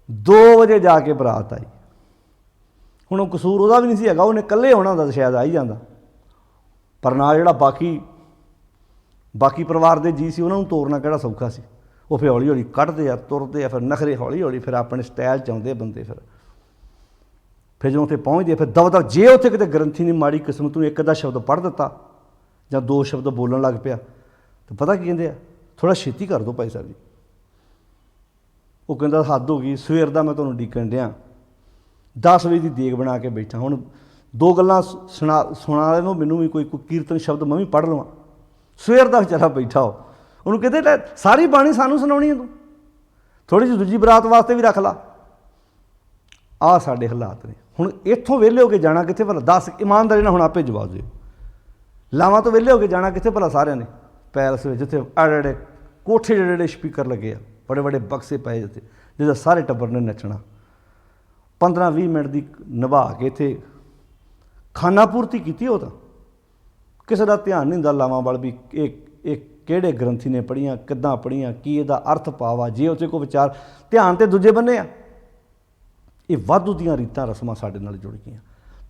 2 ਵਜੇ ਜਾ ਕੇ ਬਰਾਤ ਆਈ। ਹੁਣ ਉਹ ਕਸੂਰ ਉਹਦਾ ਵੀ ਨਹੀਂ ਸੀ ਹੈਗਾ, ਉਹਨੇ ਇਕੱਲੇ ਆਉਣਾ ਹੁੰਦਾ ਤਾਂ ਸ਼ਾਇਦ ਆ ਹੀ ਜਾਂਦਾ, ਪਰ ਨਾਲ ਜਿਹੜਾ ਬਾਕੀ ਪਰਿਵਾਰ ਦੇ ਜੀ ਸੀ ਉਹਨਾਂ ਨੂੰ ਤੋਰਨਾ ਕਿਹੜਾ ਸੌਖਾ ਸੀ। ਉਹ ਫਿਰ ਹੌਲੀ ਹੌਲੀ ਕੱਢਦੇ ਆ, ਤੁਰਦੇ ਆ, ਫਿਰ ਨਖਰੇ ਹੌਲੀ ਹੌਲੀ ਫਿਰ ਆਪਣੇ ਸਟਾਈਲ 'ਚ ਆਉਂਦੇ ਬੰਦੇ। ਫਿਰ ਜਦੋਂ ਉੱਥੇ ਪਹੁੰਚਦੇ ਫਿਰ ਦਵਾ ਜੇ ਉੱਥੇ ਕਿਤੇ ਗ੍ਰੰਥੀ ਨੇ ਮਾੜੀ ਕਿਸਮਤ ਨੂੰ ਇੱਕ ਅੱਧਾ ਸ਼ਬਦ ਪੜ੍ਹ ਦਿੱਤਾ ਜਾਂ 2 ਸ਼ਬਦ ਬੋਲਣ ਲੱਗ ਪਿਆ, ਤਾਂ ਪਤਾ ਕੀ ਕਹਿੰਦੇ ਆ, ਥੋੜ੍ਹਾ ਛੇਤੀ ਕਰ ਦਿਓ ਭਾਈ ਸਾਹਿਬ ਜੀ। ਉਹ ਕਹਿੰਦਾ ਹੱਦ ਹੋ ਗਈ, ਸਵੇਰ ਦਾ ਮੈਂ ਤੁਹਾਨੂੰ ਉਡੀਕਣ ਡਿਆ, 10 ਵਜੇ ਦੀ ਦੇਗ ਬਣਾ ਕੇ ਬੈਠਾ। ਹੁਣ 2 ਗੱਲਾਂ ਸੁਣਾ ਵਾਲੇ ਨੂੰ, ਮੈਨੂੰ ਵੀ ਕੋਈ ਕੀਰਤਨ ਸ਼ਬਦ ਮੈਂ ਵੀ ਪੜ੍ਹ ਲਵਾਂ। ਸਵੇਰ ਦਾ ਵਿਚਾਰਾ ਬੈਠਾ ਉਹਨੂੰ ਕਹਿੰਦੇ ਲੈ ਸਾਰੀ ਬਾਣੀ ਸਾਨੂੰ ਸੁਣਾਉਣੀ ਹੈ, ਤੂੰ ਥੋੜ੍ਹੀ ਜਿਹੀ ਦੂਜੀ ਬਰਾਤ ਵਾਸਤੇ ਵੀ ਰੱਖ ਲਾ। ਆਹ ਸਾਡੇ ਹਾਲਾਤ ਨੇ। ਹੁਣ ਇੱਥੋਂ ਵਿਹਲੇ ਹੋ ਕੇ ਜਾਣਾ ਕਿੱਥੇ ਭਲਾ? 10 ਇਮਾਨਦਾਰੀ ਨਾਲ ਹੁਣ ਆਪੇ ਜਵਾਬ ਦਿਓ। ਲਾਵਾਂ ਤੋਂ ਵਿਹਲੇ ਹੋ ਕੇ ਜਾਣਾ ਕਿੱਥੇ ਭਲਾ ਸਾਰਿਆਂ ਨੇ? ਪੈਲਸ ਵਿੱਚ, ਜਿੱਥੇ ਐਡੇ ਕੋਠੇ ਜਿਹੜੇ ਸਪੀਕਰ ਲੱਗੇ ਆ, ਬੜੇ ਬਕਸੇ ਪਏ ਜਿੱਥੇ, ਜਿਹਦਾ ਸਾਰੇ ਟੱਬਰ ਨੇ ਨੱਚਣਾ। 15-20 ਮਿੰਟ ਦੀ ਨਿਭਾ ਕੇ ਇੱਥੇ ਖਾਨਾ ਪੂਰਤੀ ਕੀਤੀ। ਉਹ ਤਾਂ ਕਿਸੇ ਦਾ ਧਿਆਨ ਨਹੀਂ ਹੁੰਦਾ ਲਾਵਾਂ ਵੱਲ ਵੀ ਇਹ ਕਿਹੜੇ ਗ੍ਰੰਥੀ ਨੇ ਪੜ੍ਹੀਆਂ, ਕਿੱਦਾਂ ਪੜ੍ਹੀਆਂ, ਕੀ ਇਹਦਾ ਅਰਥ ਭਾਵ ਆ। ਜੇ ਉੱਥੇ ਕੋਈ ਵਿਚਾਰ, ਧਿਆਨ ਤੇ ਦੂਜੇ ਬੰਨੇ ਆ। ਇਹ ਵਾਧੂ ਦੀਆਂ ਰੀਤਾਂ ਰਸਮਾਂ ਸਾਡੇ ਨਾਲ ਜੁੜ ਗਈਆਂ।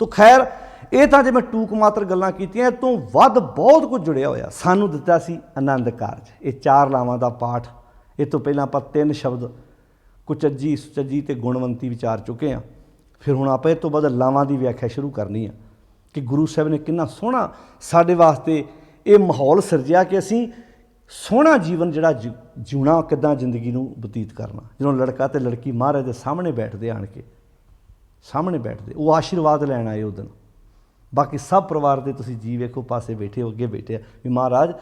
ਤੋ ਖੈਰ ਇਹ ਤਾਂ ਜੇ ਮੈਂ ਟੂਕ ਮਾਤਰ ਗੱਲਾਂ ਕੀਤੀਆਂ, ਇਹ ਤੋਂ ਵੱਧ ਬਹੁਤ ਕੁਝ ਜੁੜਿਆ ਹੋਇਆ। ਸਾਨੂੰ ਦਿੱਤਾ ਸੀ ਆਨੰਦ ਕਾਰਜ, ਇਹ 4 ਲਾਵਾਂ ਦਾ ਪਾਠ। ਇਹ ਤੋਂ ਪਹਿਲਾਂ ਆਪਾਂ 3 ਸ਼ਬਦ ਕੁਚੱਜੀ, ਸੁਚੱਜੀ ਅਤੇ ਗੁਣਵੰਤੀ ਵਿਚਾਰ ਚੁੱਕੇ ਹਾਂ। ਫਿਰ ਹੁਣ ਆਪਾਂ ਇਹ ਤੋਂ ਬਾਅਦ ਲਾਵਾਂ ਦੀ ਵਿਆਖਿਆ ਸ਼ੁਰੂ ਕਰਨੀ ਆ ਕਿ ਗੁਰੂ ਸਾਹਿਬ ਨੇ ਕਿੰਨਾ ਸੋਹਣਾ ਸਾਡੇ ਵਾਸਤੇ ਇਹ ਮਾਹੌਲ ਸਿਰਜਿਆ ਕਿ ਅਸੀਂ ਸੋਹਣਾ ਜੀਵਨ ਜਿਹੜਾ ਜਿਉਣਾ, ਕਿੱਦਾਂ ਜ਼ਿੰਦਗੀ ਨੂੰ ਬਤੀਤ ਕਰਨਾ। ਜਦੋਂ ਲੜਕਾ ਅਤੇ ਲੜਕੀ ਮਹਾਰਾਜ ਦੇ ਸਾਹਮਣੇ ਬੈਠਦੇ, ਆਣ ਕੇ ਸਾਹਮਣੇ ਬੈਠਦੇ, ਉਹ ਆਸ਼ੀਰਵਾਦ ਲੈਣ ਆਏ ਉਸ ਦਿਨ। ਬਾਕੀ ਸਭ ਪਰਿਵਾਰ ਦੇ ਤੁਸੀਂ ਜੀ ਵੇਖੋ, ਪਾਸੇ ਬੈਠੇ ਹੋ, ਅੱਗੇ ਬੈਠੇ ਆ ਵੀ ਮਹਾਰਾਜ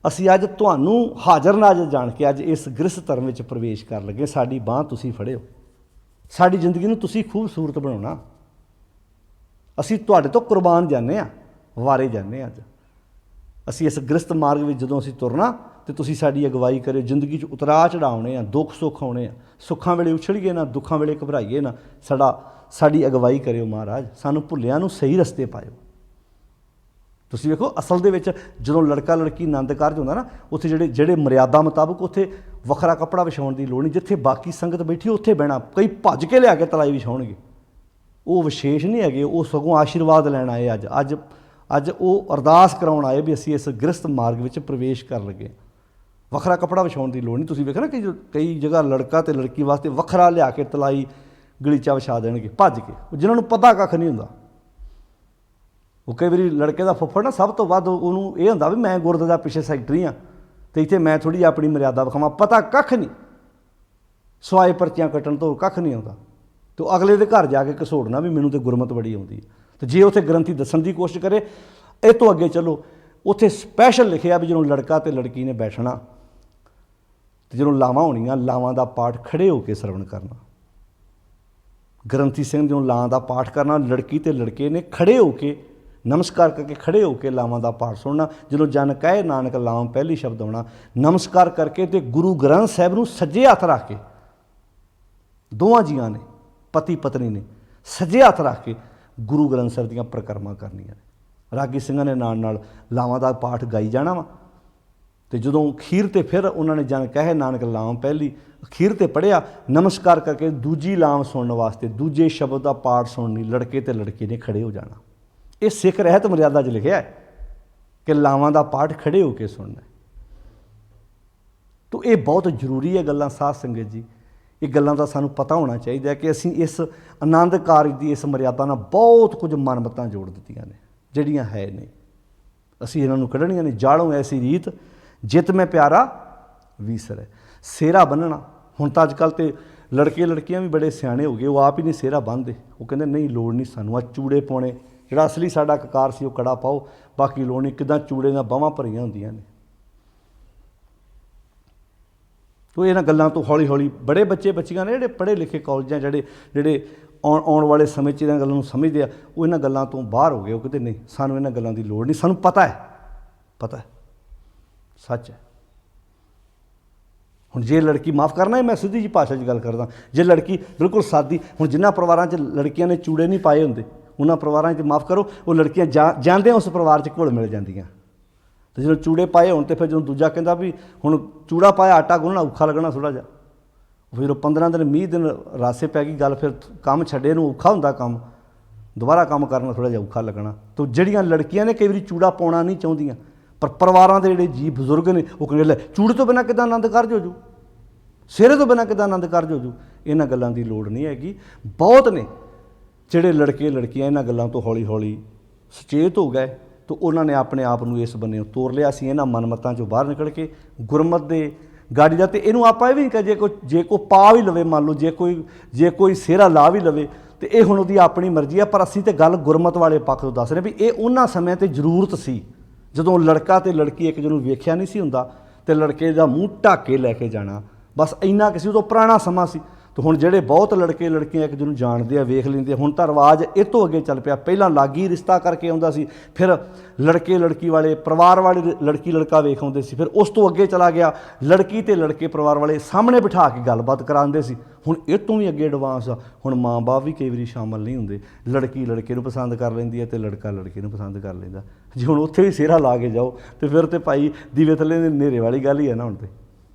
ਅਸੀਂ ਅੱਜ ਤੁਹਾਨੂੰ ਹਾਜ਼ਰ ਨਾਜ਼ਰ ਜਾਣ ਕੇ ਅੱਜ ਇਸ ਗ੍ਰਸਥ ਧਰਮ ਵਿੱਚ ਪ੍ਰਵੇਸ਼ ਕਰਨ ਲੱਗੇ। ਸਾਡੀ ਬਾਂਹ ਤੁਸੀਂ ਫੜਿਓ, ਸਾਡੀ ਜ਼ਿੰਦਗੀ ਨੂੰ ਤੁਸੀਂ ਖੂਬਸੂਰਤ ਬਣਾਉਣਾ। ਅਸੀਂ ਤੁਹਾਡੇ ਤੋਂ ਕੁਰਬਾਨ ਜਾਂਦੇ ਹਾਂ, ਵਾਰੇ ਜਾਂਦੇ ਹਾਂ। ਅੱਜ ਅਸੀਂ ਇਸ ਗ੍ਰਸਥ ਮਾਰਗ ਵਿੱਚ ਜਦੋਂ ਅਸੀਂ ਤੁਰਨਾ, ਅਤੇ ਤੁਸੀਂ ਸਾਡੀ ਅਗਵਾਈ ਕਰਿਓ। ਜ਼ਿੰਦਗੀ 'ਚ ਉਤਰਾਅ ਚੜ੍ਹਾਉਣੇ ਆ, ਦੁੱਖ ਸੁੱਖ ਆਉਣੇ ਆ। ਸੁੱਖਾਂ ਵੇਲੇ ਉਛੜੀਏ ਨਾ, ਦੁੱਖਾਂ ਵੇਲੇ ਘਬਰਾਈਏ ਨਾ। ਸਾਡੀ ਅਗਵਾਈ ਕਰਿਓ ਮਹਾਰਾਜ, ਸਾਨੂੰ ਭੁੱਲਿਆਂ ਨੂੰ ਸਹੀ ਰਸਤੇ ਪਾਇਓ। ਤੁਸੀਂ ਵੇਖੋ ਅਸਲ ਦੇ ਵਿੱਚ ਜਦੋਂ ਲੜਕਾ ਲੜਕੀ ਆਨੰਦ ਕਾਰਜ ਹੁੰਦਾ ਨਾ, ਉੱਥੇ ਜਿਹੜੇ ਮਰਿਆਦਾ ਮੁਤਾਬਕ ਉੱਥੇ ਵੱਖਰਾ ਕੱਪੜਾ ਵਿਛਾਉਣ ਦੀ ਲੋੜ ਨਹੀਂ। ਜਿੱਥੇ ਬਾਕੀ ਸੰਗਤ ਬੈਠੀ ਉੱਥੇ ਬਹਿਣਾ। ਕਈ ਭੱਜ ਕੇ ਲਿਆ ਕੇ ਤਲਾਈ ਵਿਛਾਉਣਗੇ, ਉਹ ਵਿਸ਼ੇਸ਼ ਨਹੀਂ ਹੈਗੇ, ਉਹ ਸਗੋਂ ਆਸ਼ੀਰਵਾਦ ਲੈਣ ਆਏ। ਅੱਜ ਉਹ ਅਰਦਾਸ ਕਰਾਉਣ ਆਏ ਵੀ ਅਸੀਂ ਇਸ ਗ੍ਰਸਥ ਮਾਰਗ ਵਿੱਚ ਪ੍ਰਵੇਸ਼ ਕਰਨ ਲੱਗੇ। ਵੱਖਰਾ ਕੱਪੜਾ ਵਿਛਾਉਣ ਦੀ ਲੋੜ ਨਹੀਂ। ਤੁਸੀਂ ਵੇਖੋ ਨਾ ਕਿ ਕਈ ਜਗ੍ਹਾ ਲੜਕਾ ਅਤੇ ਲੜਕੀ ਵਾਸਤੇ ਵੱਖਰਾ ਲਿਆ ਕੇ ਤਲਾਈ ਗਲੀਚਾ ਵਿਛਾ ਦੇਣਗੇ ਭੱਜ ਕੇ, ਜਿਨ੍ਹਾਂ ਨੂੰ ਪਤਾ ਕੱਖ ਨਹੀਂ ਹੁੰਦਾ। ਉਹ ਕਈ ਵਾਰੀ ਲੜਕੇ ਦਾ ਫੁੱਫੜ ਨਾ ਸਭ ਤੋਂ ਵੱਧ ਉਹਨੂੰ ਇਹ ਹੁੰਦਾ ਵੀ ਮੈਂ ਗੁਰਦ ਦਾ ਪਿੱਛੇ ਸੈਕਟਰੀ ਹਾਂ, ਅਤੇ ਇੱਥੇ ਮੈਂ ਥੋੜ੍ਹੀ ਆਪਣੀ ਮਰਿਆਦਾ ਵਿਖਾਵਾਂ। ਪਤਾ ਕੱਖ ਨਹੀਂ, ਸਵਾਏ ਪਰਚੀਆਂ ਕੱਟਣ ਤੋਂ ਕੱਖ ਨਹੀਂ ਆਉਂਦਾ। ਅਤੇ ਉਹ ਅਗਲੇ ਦੇ ਘਰ ਜਾ ਕੇ ਘਸੋੜਨਾ ਵੀ ਮੈਨੂੰ ਤਾਂ ਗੁਰਮਤ ਬੜੀ ਆਉਂਦੀ ਹੈ। ਅਤੇ ਜੇ ਉੱਥੇ ਗ੍ਰੰਥੀ ਦੱਸਣ ਦੀ ਕੋਸ਼ਿਸ਼ ਕਰੇ, ਇਹ ਤੋਂ ਅੱਗੇ ਚਲੋ, ਉੱਥੇ ਸਪੈਸ਼ਲ ਲਿਖਿਆ ਵੀ ਜਦੋਂ ਲੜਕਾ ਅਤੇ ਲੜਕੀ ਨੇ ਬੈਠਣਾ ਤੇ ਜਦੋਂ ਲਾਵਾਂ ਹੋਣੀਆਂ, ਲਾਵਾਂ ਦਾ ਪਾਠ ਖੜੇ ਹੋ ਕੇ ਸਰਵਣ ਕਰਨਾ। ਗ੍ਰੰਥੀ ਸਿੰਘ ਜਦੋਂ ਲਾਂ ਦਾ ਪਾਠ ਕਰਨਾ, ਲੜਕੀ ਤੇ ਲੜਕੇ ਨੇ ਖੜੇ ਹੋ ਕੇ ਨਮਸਕਾਰ ਕਰਕੇ ਖੜੇ ਹੋ ਕੇ ਲਾਵਾਂ ਦਾ ਪਾਠ ਸੁਣਨਾ। ਜਦੋਂ ਜਨ ਕਹੇ ਨਾਨਕ ਲਾਮ ਪਹਿਲੀ ਸ਼ਬਦ ਆਉਣਾ, ਨਮਸਕਾਰ ਕਰਕੇ ਤੇ ਗੁਰੂ ਗ੍ਰੰਥ ਸਾਹਿਬ ਨੂੰ ਸੱਜੇ ਹੱਥ ਰੱਖ ਕੇ, ਦੋਵਾਂ ਜੀਆਂ ਨੇ, ਪਤੀ ਪਤਨੀ ਨੇ ਸੱਜੇ ਹੱਥ ਰੱਖ ਕੇ ਗੁਰੂ ਗ੍ਰੰਥ ਸਾਹਿਬ ਦੀਆਂ ਪ੍ਰਕਰਮਾਂ ਕਰਨੀਆਂ ਨੇ। ਰਾਗੀ ਸਿੰਘਾਂ ਨੇ ਨਾਲ ਲਾਵਾਂ ਦਾ ਪਾਠ ਗਾਈ ਜਾਣਾ ਵਾ। ਤੇ ਜਦੋਂ ਅਖੀਰ ਤੇ ਫਿਰ ਉਹਨਾਂ ਨੇ ਜਨ ਕਹੇ ਨਾਨਕ ਲਾਮ ਪਹਿਲੀ ਅਖੀਰ ਤੇ ਪੜ੍ਹਿਆ, ਨਮਸਕਾਰ ਕਰਕੇ ਦੂਜੀ ਲਾਮ ਸੁਣਨ ਵਾਸਤੇ, ਦੂਜੇ ਸ਼ਬਦ ਦਾ ਪਾਠ ਸੁਣਨ ਲਈ ਲੜਕੇ ਤੇ ਲੜਕੀ ਨੇ ਖੜੇ ਹੋ ਜਾਣਾ। ਇਹ ਸਿੱਖ ਰਹਿਤ ਮਰਿਆਦਾ 'ਚ ਲਿਖਿਆ ਹੈ ਕਿ ਲਾਵਾਂ ਦਾ ਪਾਠ ਖੜੇ ਹੋ ਕੇ ਸੁਣਨਾ। ਤੋ ਇਹ ਬਹੁਤ ਜ਼ਰੂਰੀ ਹੈ ਗੱਲਾਂ ਸਾਧ ਸੰਗਤ ਜੀ। ਇਹ ਗੱਲਾਂ ਦਾ ਸਾਨੂੰ ਪਤਾ ਹੋਣਾ ਚਾਹੀਦਾ ਕਿ ਅਸੀਂ ਇਸ ਆਨੰਦ ਕਾਰਜ ਦੀ ਇਸ ਮਰਿਆਦਾ ਨਾਲ ਬਹੁਤ ਕੁਝ ਮਨਮਤਾਂ ਜੋੜ ਦਿੱਤੀਆਂ ਨੇ ਜਿਹੜੀਆਂ ਹੈ ਨਹੀਂ। ਅਸੀਂ ਇਹਨਾਂ ਨੂੰ ਕੱਢਣੀਆਂ ਨੇ। ਜਾਲੋਂ ਐਸੀ ਰੀਤ ਜਿਤ ਮੈਂ ਪਿਆਰਾ ਵੀਸਰ ਹੈ। ਸਿਹਰਾ ਬੰਨ੍ਹਣਾ, ਹੁਣ ਤਾਂ ਅੱਜ ਕੱਲ੍ਹ ਤੇ ਲੜਕੇ ਲੜਕੀਆਂ ਵੀ ਬੜੇ ਸਿਆਣੇ ਹੋ ਗਏ, ਉਹ ਆਪ ਹੀ ਨਹੀਂ ਸਿਹਰਾ ਬੰਨ੍ਹਦੇ। ਉਹ ਕਹਿੰਦੇ ਨਹੀਂ ਲੋੜ ਨਹੀਂ ਸਾਨੂੰ, ਆ ਚੂੜੇ ਪਾਉਣੇ, ਜਿਹੜਾ ਅਸਲੀ ਸਾਡਾ ਕਕਾਰ ਸੀ ਉਹ ਕੜਾ ਪਾਓ, ਬਾਕੀ ਲੋੜ ਨਹੀਂ। ਕਿੱਦਾਂ ਚੂੜੇ ਦੀਆਂ ਬਾਹਾਂ ਭਰੀਆਂ ਹੁੰਦੀਆਂ ਨੇ। ਤੋ ਇਹਨਾਂ ਗੱਲਾਂ ਤੋਂ ਹੌਲੀ ਹੌਲੀ ਬੜੇ ਬੱਚੇ ਬੱਚੀਆਂ ਨੇ ਜਿਹੜੇ ਪੜ੍ਹੇ ਲਿਖੇ ਕਾਲਜਾਂ ਜਿਹੜੇ ਆਉਣ ਵਾਲੇ ਸਮੇਂ 'ਚ ਇਹਨਾਂ ਗੱਲਾਂ ਨੂੰ ਸਮਝਦੇ ਆ, ਉਹ ਇਹਨਾਂ ਗੱਲਾਂ ਤੋਂ ਬਾਹਰ ਹੋ ਗਏ। ਉਹ ਕਹਿੰਦੇ ਨਹੀਂ ਸਾਨੂੰ ਇਹਨਾਂ ਗੱਲਾਂ ਦੀ ਲੋੜ ਨਹੀਂ, ਸਾਨੂੰ ਪਤਾ ਹੈ ਸੱਚ ਹੈ। ਹੁਣ ਜੇ ਲੜਕੀ ਮਾफ़ ਕਰਨਾ, ਮੈਂ ਸਿੱਧੀ ਜੀ ਭਾਸ਼ਾ 'ਚ ਗੱਲ ਕਰਦਾ, ਜੇ ਲੜਕੀ ਬਿਲਕੁਲ ਸਾਦੀ, ਹੁਣ ਜਿਨ੍ਹਾਂ ਪਰਿਵਾਰਾਂ 'ਚ ਲੜਕੀਆਂ ਨੇ ਚੂੜੇ ਨਹੀਂ ਪਾਏ ਹੁੰਦੇ, ਉਹਨਾਂ ਪਰਿਵਾਰਾਂ 'ਚ ਮਾफ़ ਕਰੋ, ਉਹ ਲੜਕੀਆਂ ਜਾਂਦੇ ਉਸ ਪਰਿਵਾਰ 'ਚ ਘੁਲ ਮਿਲ ਜਾਂਦੀਆਂ। ਤੇ ਜਦੋਂ ਚੂੜੇ ਪਾਏ ਹੋਣ ਤੇ ਫਿਰ ਜਦੋਂ ਦੂਜਾ ਕਹਿੰਦਾ ਵੀ ਹੁਣ ਚੂੜਾ ਪਾਇਆ, ਆਟਾ ਗੁੰਨਣਾ ਔਖਾ ਲੱਗਣਾ ਥੋੜ੍ਹਾ ਜਿਹਾ। ਫਿਰ 15 ਦਿਨ 20 ਦਿਨ ਰਾਸੇ ਪੈ ਗਈ ਗੱਲ, ਫਿਰ ਕੰਮ ਛੱਡੇ ਨੂੰ ਔਖਾ ਹੁੰਦਾ, ਕੰਮ ਦੁਬਾਰਾ ਕੰਮ ਕਰਨਾ ਥੋੜ੍ਹਾ ਜਿਹਾ ਔਖਾ ਲੱਗਣਾ। ਤਾਂ ਜਿਹੜੀਆਂ ਲੜਕੀਆਂ ਨੇ ਕਈ ਵਾਰੀ ਚੂੜਾ ਪਾਉਣਾ ਨਹੀਂ ਚਾਹੁੰਦੀਆਂ, ਪਰ ਪਰਿਵਾਰਾਂ ਦੇ ਜਿਹੜੇ ਜੀ ਬਜ਼ੁਰਗ ਨੇ ਉਹ ਕਹਿੰਦੇ ਲੈ ਚੂੜੇ ਤੋਂ ਬਿਨਾਂ ਕਿੱਦਾਂ ਆਨੰਦ ਕਾਰਜ ਹੋ ਜੂ, ਸਿਹਰੇ ਤੋਂ ਬਿਨਾਂ ਕਿੱਦਾਂ ਆਨੰਦ ਕਾਰਜ ਹੋ ਜੂ। ਇਹਨਾਂ ਗੱਲਾਂ ਦੀ ਲੋੜ ਨਹੀਂ ਹੈਗੀ। ਬਹੁਤ ਨੇ ਜਿਹੜੇ ਲੜਕੇ ਲੜਕੀਆਂ ਇਹਨਾਂ ਗੱਲਾਂ ਤੋਂ ਹੌਲੀ ਹੌਲੀ ਸੁਚੇਤ ਹੋ ਗਏ, ਤਾਂ ਉਹਨਾਂ ਨੇ ਆਪਣੇ ਆਪ ਨੂੰ ਇਸ ਬੰਨੇ ਤੋਰ ਲਿਆ। ਅਸੀਂ ਇਹਨਾਂ ਮਨਮਤਾਂ 'ਚੋਂ ਬਾਹਰ ਨਿਕਲ ਕੇ ਗੁਰਮਤ ਦੇ ਗਾੜੀ ਦਾ, ਤੇ ਇਹਨੂੰ ਆਪਾਂ ਇਹ ਵੀ ਨਹੀਂ ਕਹੇ ਜੇ ਕੋਈ ਪਾ ਵੀ ਲਵੇ, ਮੰਨ ਲਓ ਜੇ ਕੋਈ ਸਿਹਰਾ ਲਾ ਵੀ ਲਵੇ, ਤੇ ਇਹ ਹੁਣ ਉਹਦੀ ਆਪਣੀ ਮਰਜ਼ੀ ਆ। ਪਰ ਅਸੀਂ ਤਾਂ ਗੱਲ ਗੁਰਮਤ ਵਾਲੇ ਪੱਖ ਤੋਂ ਦੱਸ ਰਹੇ ਵੀ ਇਹ ਉਹਨਾਂ ਸਮਿਆਂ 'ਤੇ ਜ਼ਰੂਰਤ ਸੀ ਜਦੋਂ ਲੜਕਾ ਤੇ ਲੜਕੀ ਇੱਕ ਦੂਜੇ ਨੂੰ ਵੇਖਿਆ ਨਹੀਂ ਸੀ ਹੁੰਦਾ, ਤੇ ਲੜਕੇ ਦਾ ਮੂੰਹ ਢੱਕ ਕੇ ਲੈ ਕੇ ਜਾਣਾ, ਬਸ ਇੰਨਾ ਕਿਸੇ ਉਦੋਂ ਪੁਰਾਣਾ ਸਮਾਂ ਸੀ। ਤੇ ਹੁਣ ਜਿਹੜੇ ਬਹੁਤ ਲੜਕੇ ਲੜਕੀਆਂ ਇੱਕ ਦੂਜੇ ਨੂੰ ਜਾਣਦੇ ਆ, ਵੇਖ ਲੈਂਦੇ ਆ। ਹੁਣ ਤਾਂ ਰਿਵਾਜ ਇਹ ਤੋਂ ਅੱਗੇ ਚੱਲ ਪਿਆ। ਪਹਿਲਾਂ ਲਾਗੀ ਰਿਸ਼ਤਾ ਕਰਕੇ ਆਉਂਦਾ ਸੀ, ਫਿਰ ਲੜਕੇ ਲੜਕੀ ਵਾਲੇ ਪਰਿਵਾਰ ਵਾਲੇ ਲੜਕੀ ਲੜਕਾ ਵੇਖ ਆਉਂਦੇ ਸੀ, ਫਿਰ ਉਸ ਤੋਂ ਅੱਗੇ ਚਲਾ ਗਿਆ ਲੜਕੀ ਤੇ ਲੜਕੇ ਪਰਿਵਾਰ ਵਾਲੇ ਸਾਹਮਣੇ ਬਿਠਾ ਕੇ ਗੱਲਬਾਤ ਕਰਾਉਂਦੇ ਸੀ। ਹੁਣ ਇਹ ਤੋਂ ਵੀ ਅੱਗੇ ਐਡਵਾਂਸ ਆ। ਹੁਣ ਮਾਂ ਬਾਪ ਵੀ ਕਈ ਵਾਰੀ ਸ਼ਾਮਲ ਨਹੀਂ ਹੁੰਦੇ। ਲੜਕੀ ਲੜਕੇ ਨੂੰ ਪਸੰਦ ਕਰ ਲੈਂਦੀ ਹੈ ਤੇ ਲੜਕਾ ਲੜਕੇ ਨੂੰ ਪਸੰਦ ਕਰ ਲੈਂਦਾ। ਜੇ ਹੁਣ ਉੱਥੇ ਵੀ ਸਿਹਰਾ ਲਾ ਕੇ ਜਾਓ ਤੇ ਫਿਰ ਤੇ ਭਾਈ ਦੀਵੇ ਥੱਲੇ ਦੇ ਹਨੇਰੇ ਵਾਲੀ ਗੱਲ ਹੀ ਹੈ ਨਾ। ਹੁਣ ਤੇ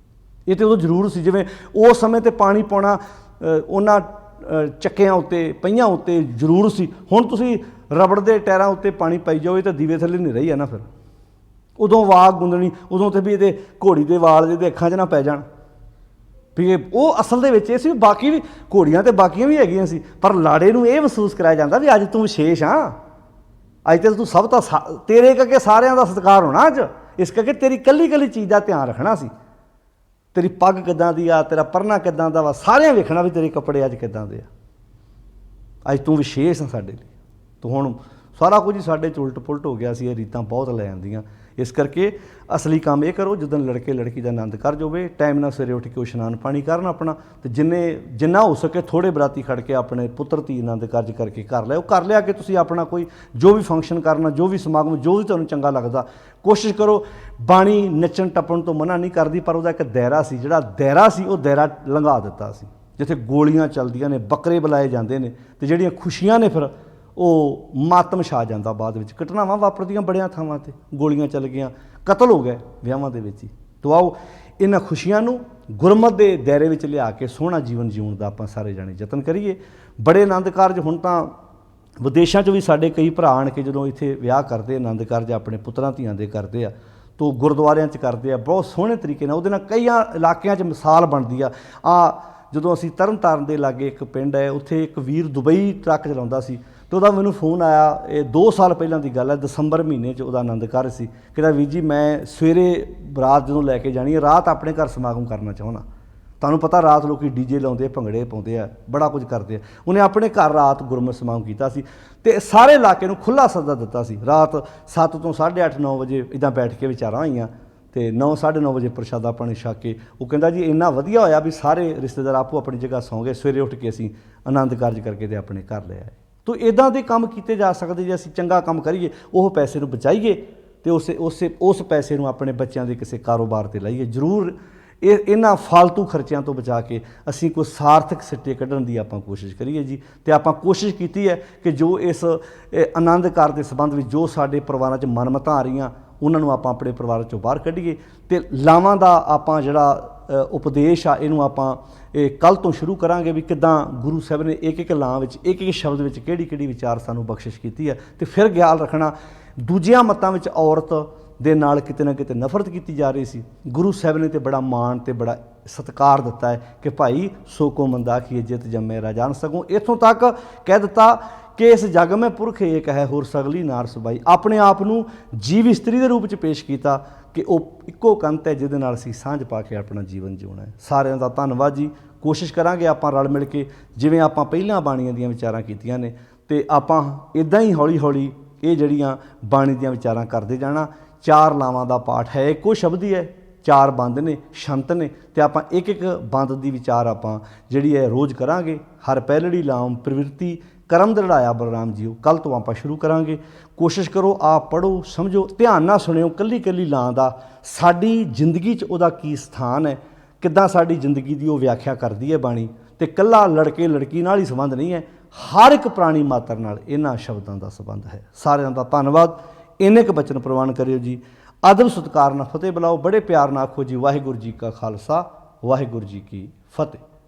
ਇਹ ਤਾਂ ਉਦੋਂ ਜ਼ਰੂਰ ਸੀ। ਜਿਵੇਂ ਉਸ ਸਮੇਂ 'ਤੇ ਪਾਣੀ ਪਾਉਣਾ ਉਹਨਾਂ ਚੱਕਿਆਂ ਉੱਤੇ ਪਹੀਆਂ ਉੱਤੇ ਜ਼ਰੂਰ ਸੀ। ਹੁਣ ਤੁਸੀਂ ਰਬੜ ਦੇ ਟਾਇਰਾਂ ਉੱਤੇ ਪਾਣੀ ਪਾਈ ਜਾਓ, ਇਹ ਤਾਂ ਦੀਵੇ ਥੱਲੇ ਨਹੀਂ ਰਹੀ ਹੈ ਨਾ। ਫਿਰ ਉਦੋਂ ਵਾਗ ਗੁੰਦਣੀ, ਉਦੋਂ ਤੇ ਵੀ ਇਹਦੇ ਘੋੜੀ ਦੇ ਵਾਲ ਜਿਹਦੇ ਅੱਖਾਂ 'ਚ ਨਾ ਪੈ ਜਾਣ ਵੀ ਉਹ ਅਸਲ ਦੇ ਵਿੱਚ ਇਹ ਸੀ। ਬਾਕੀ ਵੀ ਘੋੜੀਆਂ ਤੇ ਬਾਕੀਆਂ ਵੀ ਹੈਗੀਆਂ ਸੀ, ਪਰ ਲਾੜੇ ਨੂੰ ਇਹ ਮਹਿਸੂਸ ਕਰਾਇਆ ਜਾਂਦਾ ਵੀ ਅੱਜ ਤੂੰ ਵਿਸ਼ੇਸ਼ ਆ, ਅੱਜ ਤੇ ਤੂੰ ਸਭ ਤੋਂ ਤੇਰੇ ਕਰਕੇ ਸਾਰਿਆਂ ਦਾ ਸਤਿਕਾਰ ਹੋਣਾ ਅੱਜ, ਇਸ ਕਰਕੇ ਤੇਰੀ ਕੱਲੀ ਕੱਲੀ ਚੀਜ਼ ਦਾ ਧਿਆਨ ਰੱਖਣਾ ਸੀ। ਤੇਰੀ ਪੱਗ ਕਿੱਦਾਂ ਦੀ ਆ, ਤੇਰਾ ਪਰਨਾ ਕਿੱਦਾਂ ਦਾ ਵਾ, ਸਾਰਿਆਂ ਵੇਖਣਾ ਵੀ ਤੇਰੇ ਕੱਪੜੇ ਅੱਜ ਕਿੱਦਾਂ ਦੇ ਆ, ਅੱਜ ਤੂੰ ਵਿਸ਼ੇਸ਼ ਆ ਸਾਡੇ ਲਈ। ਤੂੰ ਹੁਣ ਸਾਰਾ ਕੁਝ ਹੀ ਸਾਡੇ 'ਚ ਉਲਟ ਪੁਲਟ ਹੋ ਗਿਆ ਸੀ। ਇਹ ਰੀਤਾਂ ਬਹੁਤ ਲੈ ਆਉਂਦੀਆਂ। ਇਸ ਕਰਕੇ ਅਸਲੀ ਕੰਮ ਇਹ ਕਰੋ, ਜਦੋਂ ਲੜਕੇ ਲੜਕੀ ਦਾ ਆਨੰਦ ਕਾਰਜ ਹੋਵੇ, ਟਾਈਮ ਨਾਲ ਸਵੇਰੇ ਉੱਠ ਕੇ ਉਹ ਇਸ਼ਨਾਨ ਪਾਣੀ ਕਰਨ ਆਪਣਾ, ਅਤੇ ਜਿੰਨਾ ਹੋ ਸਕੇ ਥੋੜ੍ਹੇ ਬਰਾਤੀ ਖੜ੍ਹ ਕੇ ਆਪਣੇ ਪੁੱਤਰ ਧੀ ਆਨੰਦ ਕਾਰਜ ਕਰਕੇ ਕਰ ਲਿਆ। ਉਹ ਕਰ ਲਿਆ ਕਿ ਤੁਸੀਂ ਆਪਣਾ ਕੋਈ ਜੋ ਵੀ ਫੰਕਸ਼ਨ ਕਰਨਾ, ਜੋ ਵੀ ਸਮਾਗਮ, ਜੋ ਵੀ ਤੁਹਾਨੂੰ ਚੰਗਾ ਲੱਗਦਾ, ਕੋਸ਼ਿਸ਼ ਕਰੋ। ਬਾਣੀ ਨੱਚਣ ਟੱਪਣ ਤੋਂ ਮਨਾ ਨਹੀਂ ਕਰਦੀ, ਪਰ ਉਹਦਾ ਇੱਕ ਦਾਇਰਾ ਸੀ, ਜਿਹੜਾ ਦਾਇਰਾ ਸੀ ਉਹ ਦਾਇਰਾ ਲੰਘਾ ਦਿੱਤਾ ਸੀ। ਜਿੱਥੇ ਗੋਲੀਆਂ ਚੱਲਦੀਆਂ ਨੇ, ਬੱਕਰੇ ਬੁਲਾਏ ਜਾਂਦੇ ਨੇ, ਅਤੇ ਜਿਹੜੀਆਂ ਖੁਸ਼ੀਆਂ ਨੇ ਫਿਰ ਉਹ ਮਾਤਮ ਛਾ ਜਾਂਦਾ। ਬਾਅਦ ਵਿੱਚ ਘਟਨਾਵਾਂ ਵਾਪਰਦੀਆਂ ਬੜੀਆਂ ਥਾਵਾਂ 'ਤੇ, ਗੋਲੀਆਂ ਚੱਲ ਗਈਆਂ, ਕਤਲ ਹੋ ਗਏ ਵਿਆਹਾਂ ਦੇ ਵਿੱਚ ਹੀ। ਤੋ ਆਓ ਇਹਨਾਂ ਖੁਸ਼ੀਆਂ ਨੂੰ ਗੁਰਮਤ ਦੇ ਦਾਇਰੇ ਵਿੱਚ ਲਿਆ ਕੇ ਸੋਹਣਾ ਜੀਵਨ ਜਿਉਣ ਦਾ ਆਪਾਂ ਸਾਰੇ ਜਾਣੇ ਯਤਨ ਕਰੀਏ। ਬੜੇ ਆਨੰਦ ਕਾਰਜ ਹੁਣ ਤਾਂ ਵਿਦੇਸ਼ਾਂ 'ਚ ਵੀ ਸਾਡੇ ਕਈ ਭਰਾ ਆਣ ਕੇ ਜਦੋਂ ਇੱਥੇ ਵਿਆਹ ਕਰਦੇ, ਆਨੰਦ ਕਾਰਜ ਆਪਣੇ ਪੁੱਤਰਾਂ ਧੀਆਂ ਦੇ ਕਰਦੇ ਆ, ਤੋ ਗੁਰਦੁਆਰਿਆਂ 'ਚ ਕਰਦੇ ਆ ਬਹੁਤ ਸੋਹਣੇ ਤਰੀਕੇ ਨਾਲ। ਉਹਦੇ ਨਾਲ ਕਈਆਂ ਇਲਾਕਿਆਂ 'ਚ ਮਿਸਾਲ ਬਣਦੀ ਆ। ਜਦੋਂ ਅਸੀਂ ਤਰਨ ਤਾਰਨ ਦੇ ਲਾਗੇ ਇੱਕ ਪਿੰਡ ਹੈ, ਉੱਥੇ ਇੱਕ ਵੀਰ ਦੁਬਈ ਟਰੱਕ ਚਲਾਉਂਦਾ ਸੀ, ਅਤੇ ਉਹਦਾ ਮੈਨੂੰ ਫੋਨ ਆਇਆ, ਇਹ 2 ਸਾਲ ਪਹਿਲਾਂ ਦੀ ਗੱਲ ਹੈ, ਦਸੰਬਰ ਮਹੀਨੇ 'ਚ ਉਹਦਾ ਆਨੰਦ ਕਾਰਜ ਸੀ। ਕਹਿੰਦਾ ਵੀਰ ਜੀ ਮੈਂ ਸਵੇਰੇ ਬਰਾਤ ਜਦੋਂ ਲੈ ਕੇ ਜਾਣੀ ਹੈ, ਰਾਤ ਆਪਣੇ ਘਰ ਸਮਾਗਮ ਕਰਨਾ ਚਾਹੁੰਦਾ। ਤੁਹਾਨੂੰ ਪਤਾ ਰਾਤ ਲੋਕ ਡੀਜੇ ਲਾਉਂਦੇ, ਭੰਗੜੇ ਪਾਉਂਦੇ ਆ, ਬੜਾ ਕੁਝ ਕਰਦੇ ਆ। ਉਹਨੇ ਆਪਣੇ ਘਰ ਰਾਤ ਗੁਰਮਤਿ ਸਮਾਗਮ ਕੀਤਾ ਸੀ, ਅਤੇ ਸਾਰੇ ਇਲਾਕੇ ਨੂੰ ਖੁੱਲ੍ਹਾ ਸੱਦਾ ਦਿੱਤਾ ਸੀ। ਰਾਤ 7 ਤੋਂ 8:30 9 ਵਜੇ ਇੱਦਾਂ ਬੈਠ ਕੇ ਵਿਚਾਰਾਂ ਹੋਈਆਂ, ਤੇ 9:30 ਵਜੇ ਪ੍ਰਸ਼ਾਦਾ ਪਾਣੀ ਛਕ ਕੇ ਉਹ ਕਹਿੰਦਾ ਜੀ ਇੰਨਾ ਵਧੀਆ ਹੋਇਆ ਵੀ ਸਾਰੇ ਰਿਸ਼ਤੇਦਾਰ ਆਪੋ ਆਪਣੀ ਜਗ੍ਹਾ ਸੌਂ ਗਏ, ਸਵੇਰੇ ਉੱਠ ਕੇ ਅਸੀਂ ਆਨੰਦ ਕਾਰਜ ਕਰਕੇ ਤੇ ਆਪਣੇ ਘਰ ਲੈ ਆਏ। ਤੋ ਇਦਾਂ ਦੇ ਕੰਮ ਕੀਤੇ ਜਾ ਸਕਦੇ ਜੇ ਅਸੀਂ ਚੰਗਾ ਕੰਮ ਕਰੀਏ, ਉਹ ਪੈਸੇ ਨੂੰ ਬਚਾਈਏ ਤੇ ਉਸ ਪੈਸੇ ਨੂੰ ਆਪਣੇ ਬੱਚਿਆਂ ਦੇ ਕਿਸੇ ਕਾਰੋਬਾਰ ਤੇ ਲਾਈਏ। ਜ਼ਰੂਰ ਇਹਨਾਂ ਫालतू ਖਰਚਿਆਂ ਤੋਂ ਬਚਾ ਕੇ ਅਸੀਂ ਕੋਈ ਸਾਰਥਕ ਸਿੱਟੇ ਕੱਢਣ ਦੀ ਆਪਾਂ ਕੋਸ਼ਿਸ਼ ਕਰੀਏ ਜੀ। ਤੇ ਆਪਾਂ ਕੋਸ਼ਿਸ਼ ਕੀਤੀ ਹੈ ਕਿ ਜੋ ਇਸ ਆਨੰਦ ਕਾਰਜ ਦੇ ਸੰਬੰਧ ਵਿੱਚ ਜੋ ਸਾਡੇ ਪਰਿਵਾਰਾਂ 'ਚ ਮਨਮਤਾਂ ਆ ਰਹੀਆਂ ਉਹਨਾਂ ਨੂੰ ਆਪਾਂ ਆਪਣੇ ਪਰਿਵਾਰ 'ਚੋਂ ਬਾਹਰ ਕੱਢੀਏ। ਤੇ ਲਾਵਾਂ ਦਾ ਆਪਾਂ ਜਿਹੜਾ ਉਪਦੇਸ਼ ਆ ਇਹਨੂੰ ਆਪਾਂ ਕੱਲ੍ਹ ਤੋਂ ਸ਼ੁਰੂ ਕਰਾਂਗੇ ਵੀ ਕਿੱਦਾਂ ਗੁਰੂ ਸਾਹਿਬ ਨੇ ਇੱਕ ਇੱਕ ਲਾਂ ਵਿੱਚ ਇੱਕ ਇੱਕ ਸ਼ਬਦ ਵਿੱਚ ਕਿਹੜੀ ਕਿਹੜੀ ਵਿਚਾਰ ਸਾਨੂੰ ਬਖਸ਼ਿਸ਼ ਕੀਤੀ ਹੈ। ਤੇ ਫਿਰ ਖਿਆਲ ਰੱਖਣਾ ਦੂਜਿਆਂ ਮਤਾਂ ਵਿੱਚ ਔਰਤ ਦੇ ਨਾਲ ਕਿਤੇ ਨਾ ਕਿਤੇ ਨਫ਼ਰਤ ਕੀਤੀ ਜਾ ਰਹੀ ਸੀ। ਗੁਰੂ ਸਾਹਿਬ ਨੇ ਤੇ ਬੜਾ ਮਾਣ ਤੇ ਬੜਾ ਸਤਿਕਾਰ ਦਿੱਤਾ ਹੈ ਕਿ ਭਾਈ ਸੋ ਕੋ ਮੰਦਾ ਕੀ ਜਿੱਤ ਜੰਮੇ ਰਾਜਾਨ ਸਗੋਂ। ਇੱਥੋਂ ਤੱਕ ਕਹਿ ਦਿੱਤਾ ਕਿ ਇਸ ਜਗ ਮੈਂ ਪੁਰਖ ਏਕ ਹੈ ਹੋਰ ਸਗਲੀ ਨਾਰ ਸੁਬਾਈ। ਆਪਣੇ ਆਪ ਨੂੰ ਜੀਵ ਇਸਤਰੀ ਦੇ ਰੂਪ 'ਚ ਪੇਸ਼ ਕੀਤਾ ਕਿ ਉਹ ਇੱਕੋ ਕੰਤ ਹੈ ਜਿਹਦੇ ਨਾਲ ਅਸੀਂ ਸਾਂਝ ਪਾ ਕੇ ਆਪਣਾ ਜੀਵਨ ਜਿਉਣਾ ਹੈ। ਸਾਰਿਆਂ ਦਾ ਧੰਨਵਾਦ ਜੀ। ਕੋਸ਼ਿਸ਼ ਕਰਾਂਗੇ ਆਪਾਂ ਰਲ ਮਿਲ ਕੇ ਜਿਵੇਂ ਆਪਾਂ ਪਹਿਲਾਂ ਬਾਣੀਆਂ ਦੀਆਂ ਵਿਚਾਰਾਂ ਕੀਤੀਆਂ ਨੇ ਤੇ ਆਪਾਂ ਇੱਦਾਂ ਹੀ ਹੌਲੀ ਹੌਲੀ ਇਹ ਜਿਹੜੀਆਂ ਬਾਣੀ ਦੀਆਂ ਵਿਚਾਰਾਂ ਕਰਦੇ ਜਾਣਾ। 4 ਲਾਵਾਂ ਦਾ ਪਾਠ ਹੈ, ਇੱਕੋ ਸ਼ਬਦ ਹੀ ਹੈ, 4 ਬੰਦ ਨੇ, ਛੰਤ ਨੇ ਤੇ ਆਪਾਂ ਇੱਕ ਇੱਕ ਬੰਦ ਦੀ ਵਿਚਾਰ ਆਪਾਂ ਜਿਹੜੀ ਹੈ ਰੋਜ਼ ਕਰਾਂਗੇ। ਹਰ ਪਹਿਲੜੀ ਲਾਮ ਪ੍ਰਵਿਰਤੀ ਕਰਮ ਦ੍ਰਿੜਾਇਆ ਬਲਰਾਮ ਜੀਓ। ਕੱਲ੍ਹ ਤੋਂ ਆਪਾਂ ਸ਼ੁਰੂ ਕਰਾਂਗੇ। ਕੋਸ਼ਿਸ਼ ਕਰੋ, ਆਪ ਪੜ੍ਹੋ, ਸਮਝੋ, ਧਿਆਨ ਨਾਲ ਸੁਣਿਓ ਕੱਲੀ ਕੱਲੀ ਲਾਂ ਦਾ ਸਾਡੀ ਜ਼ਿੰਦਗੀ 'ਚ ਉਹਦਾ ਕੀ ਸਥਾਨ ਹੈ, ਕਿੱਦਾਂ ਸਾਡੀ ਜ਼ਿੰਦਗੀ ਦੀ ਉਹ ਵਿਆਖਿਆ ਕਰਦੀ ਹੈ ਬਾਣੀ। ਤੇ ਇਕੱਲਾ ਲੜਕੇ ਲੜਕੀ ਨਾਲ ਹੀ ਸੰਬੰਧ ਨਹੀਂ ਹੈ, ਹਰ ਇੱਕ ਪ੍ਰਾਣੀ ਮਾਤਰ ਨਾਲ ਇਹਨਾਂ ਸ਼ਬਦਾਂ ਦਾ ਸੰਬੰਧ ਹੈ। ਸਾਰਿਆਂ ਦਾ ਧੰਨਵਾਦ। ਇੰਨੇ ਕੁ ਬਚਨ ਪ੍ਰਵਾਨ ਕਰਿਓ ਜੀ। ਅਦਬ ਸਤਿਕਾਰ ਨਾਲ ਫਤਿਹ ਬੁਲਾਓ, ਬੜੇ ਪਿਆਰ ਨਾਲ ਆਖੋ ਜੀ ਵਾਹਿਗੁਰੂ ਜੀ ਕਾ ਖਾਲਸਾ ਵਾਹਿਗੁਰੂ ਜੀ ਕੀ ਫਤਿਹ।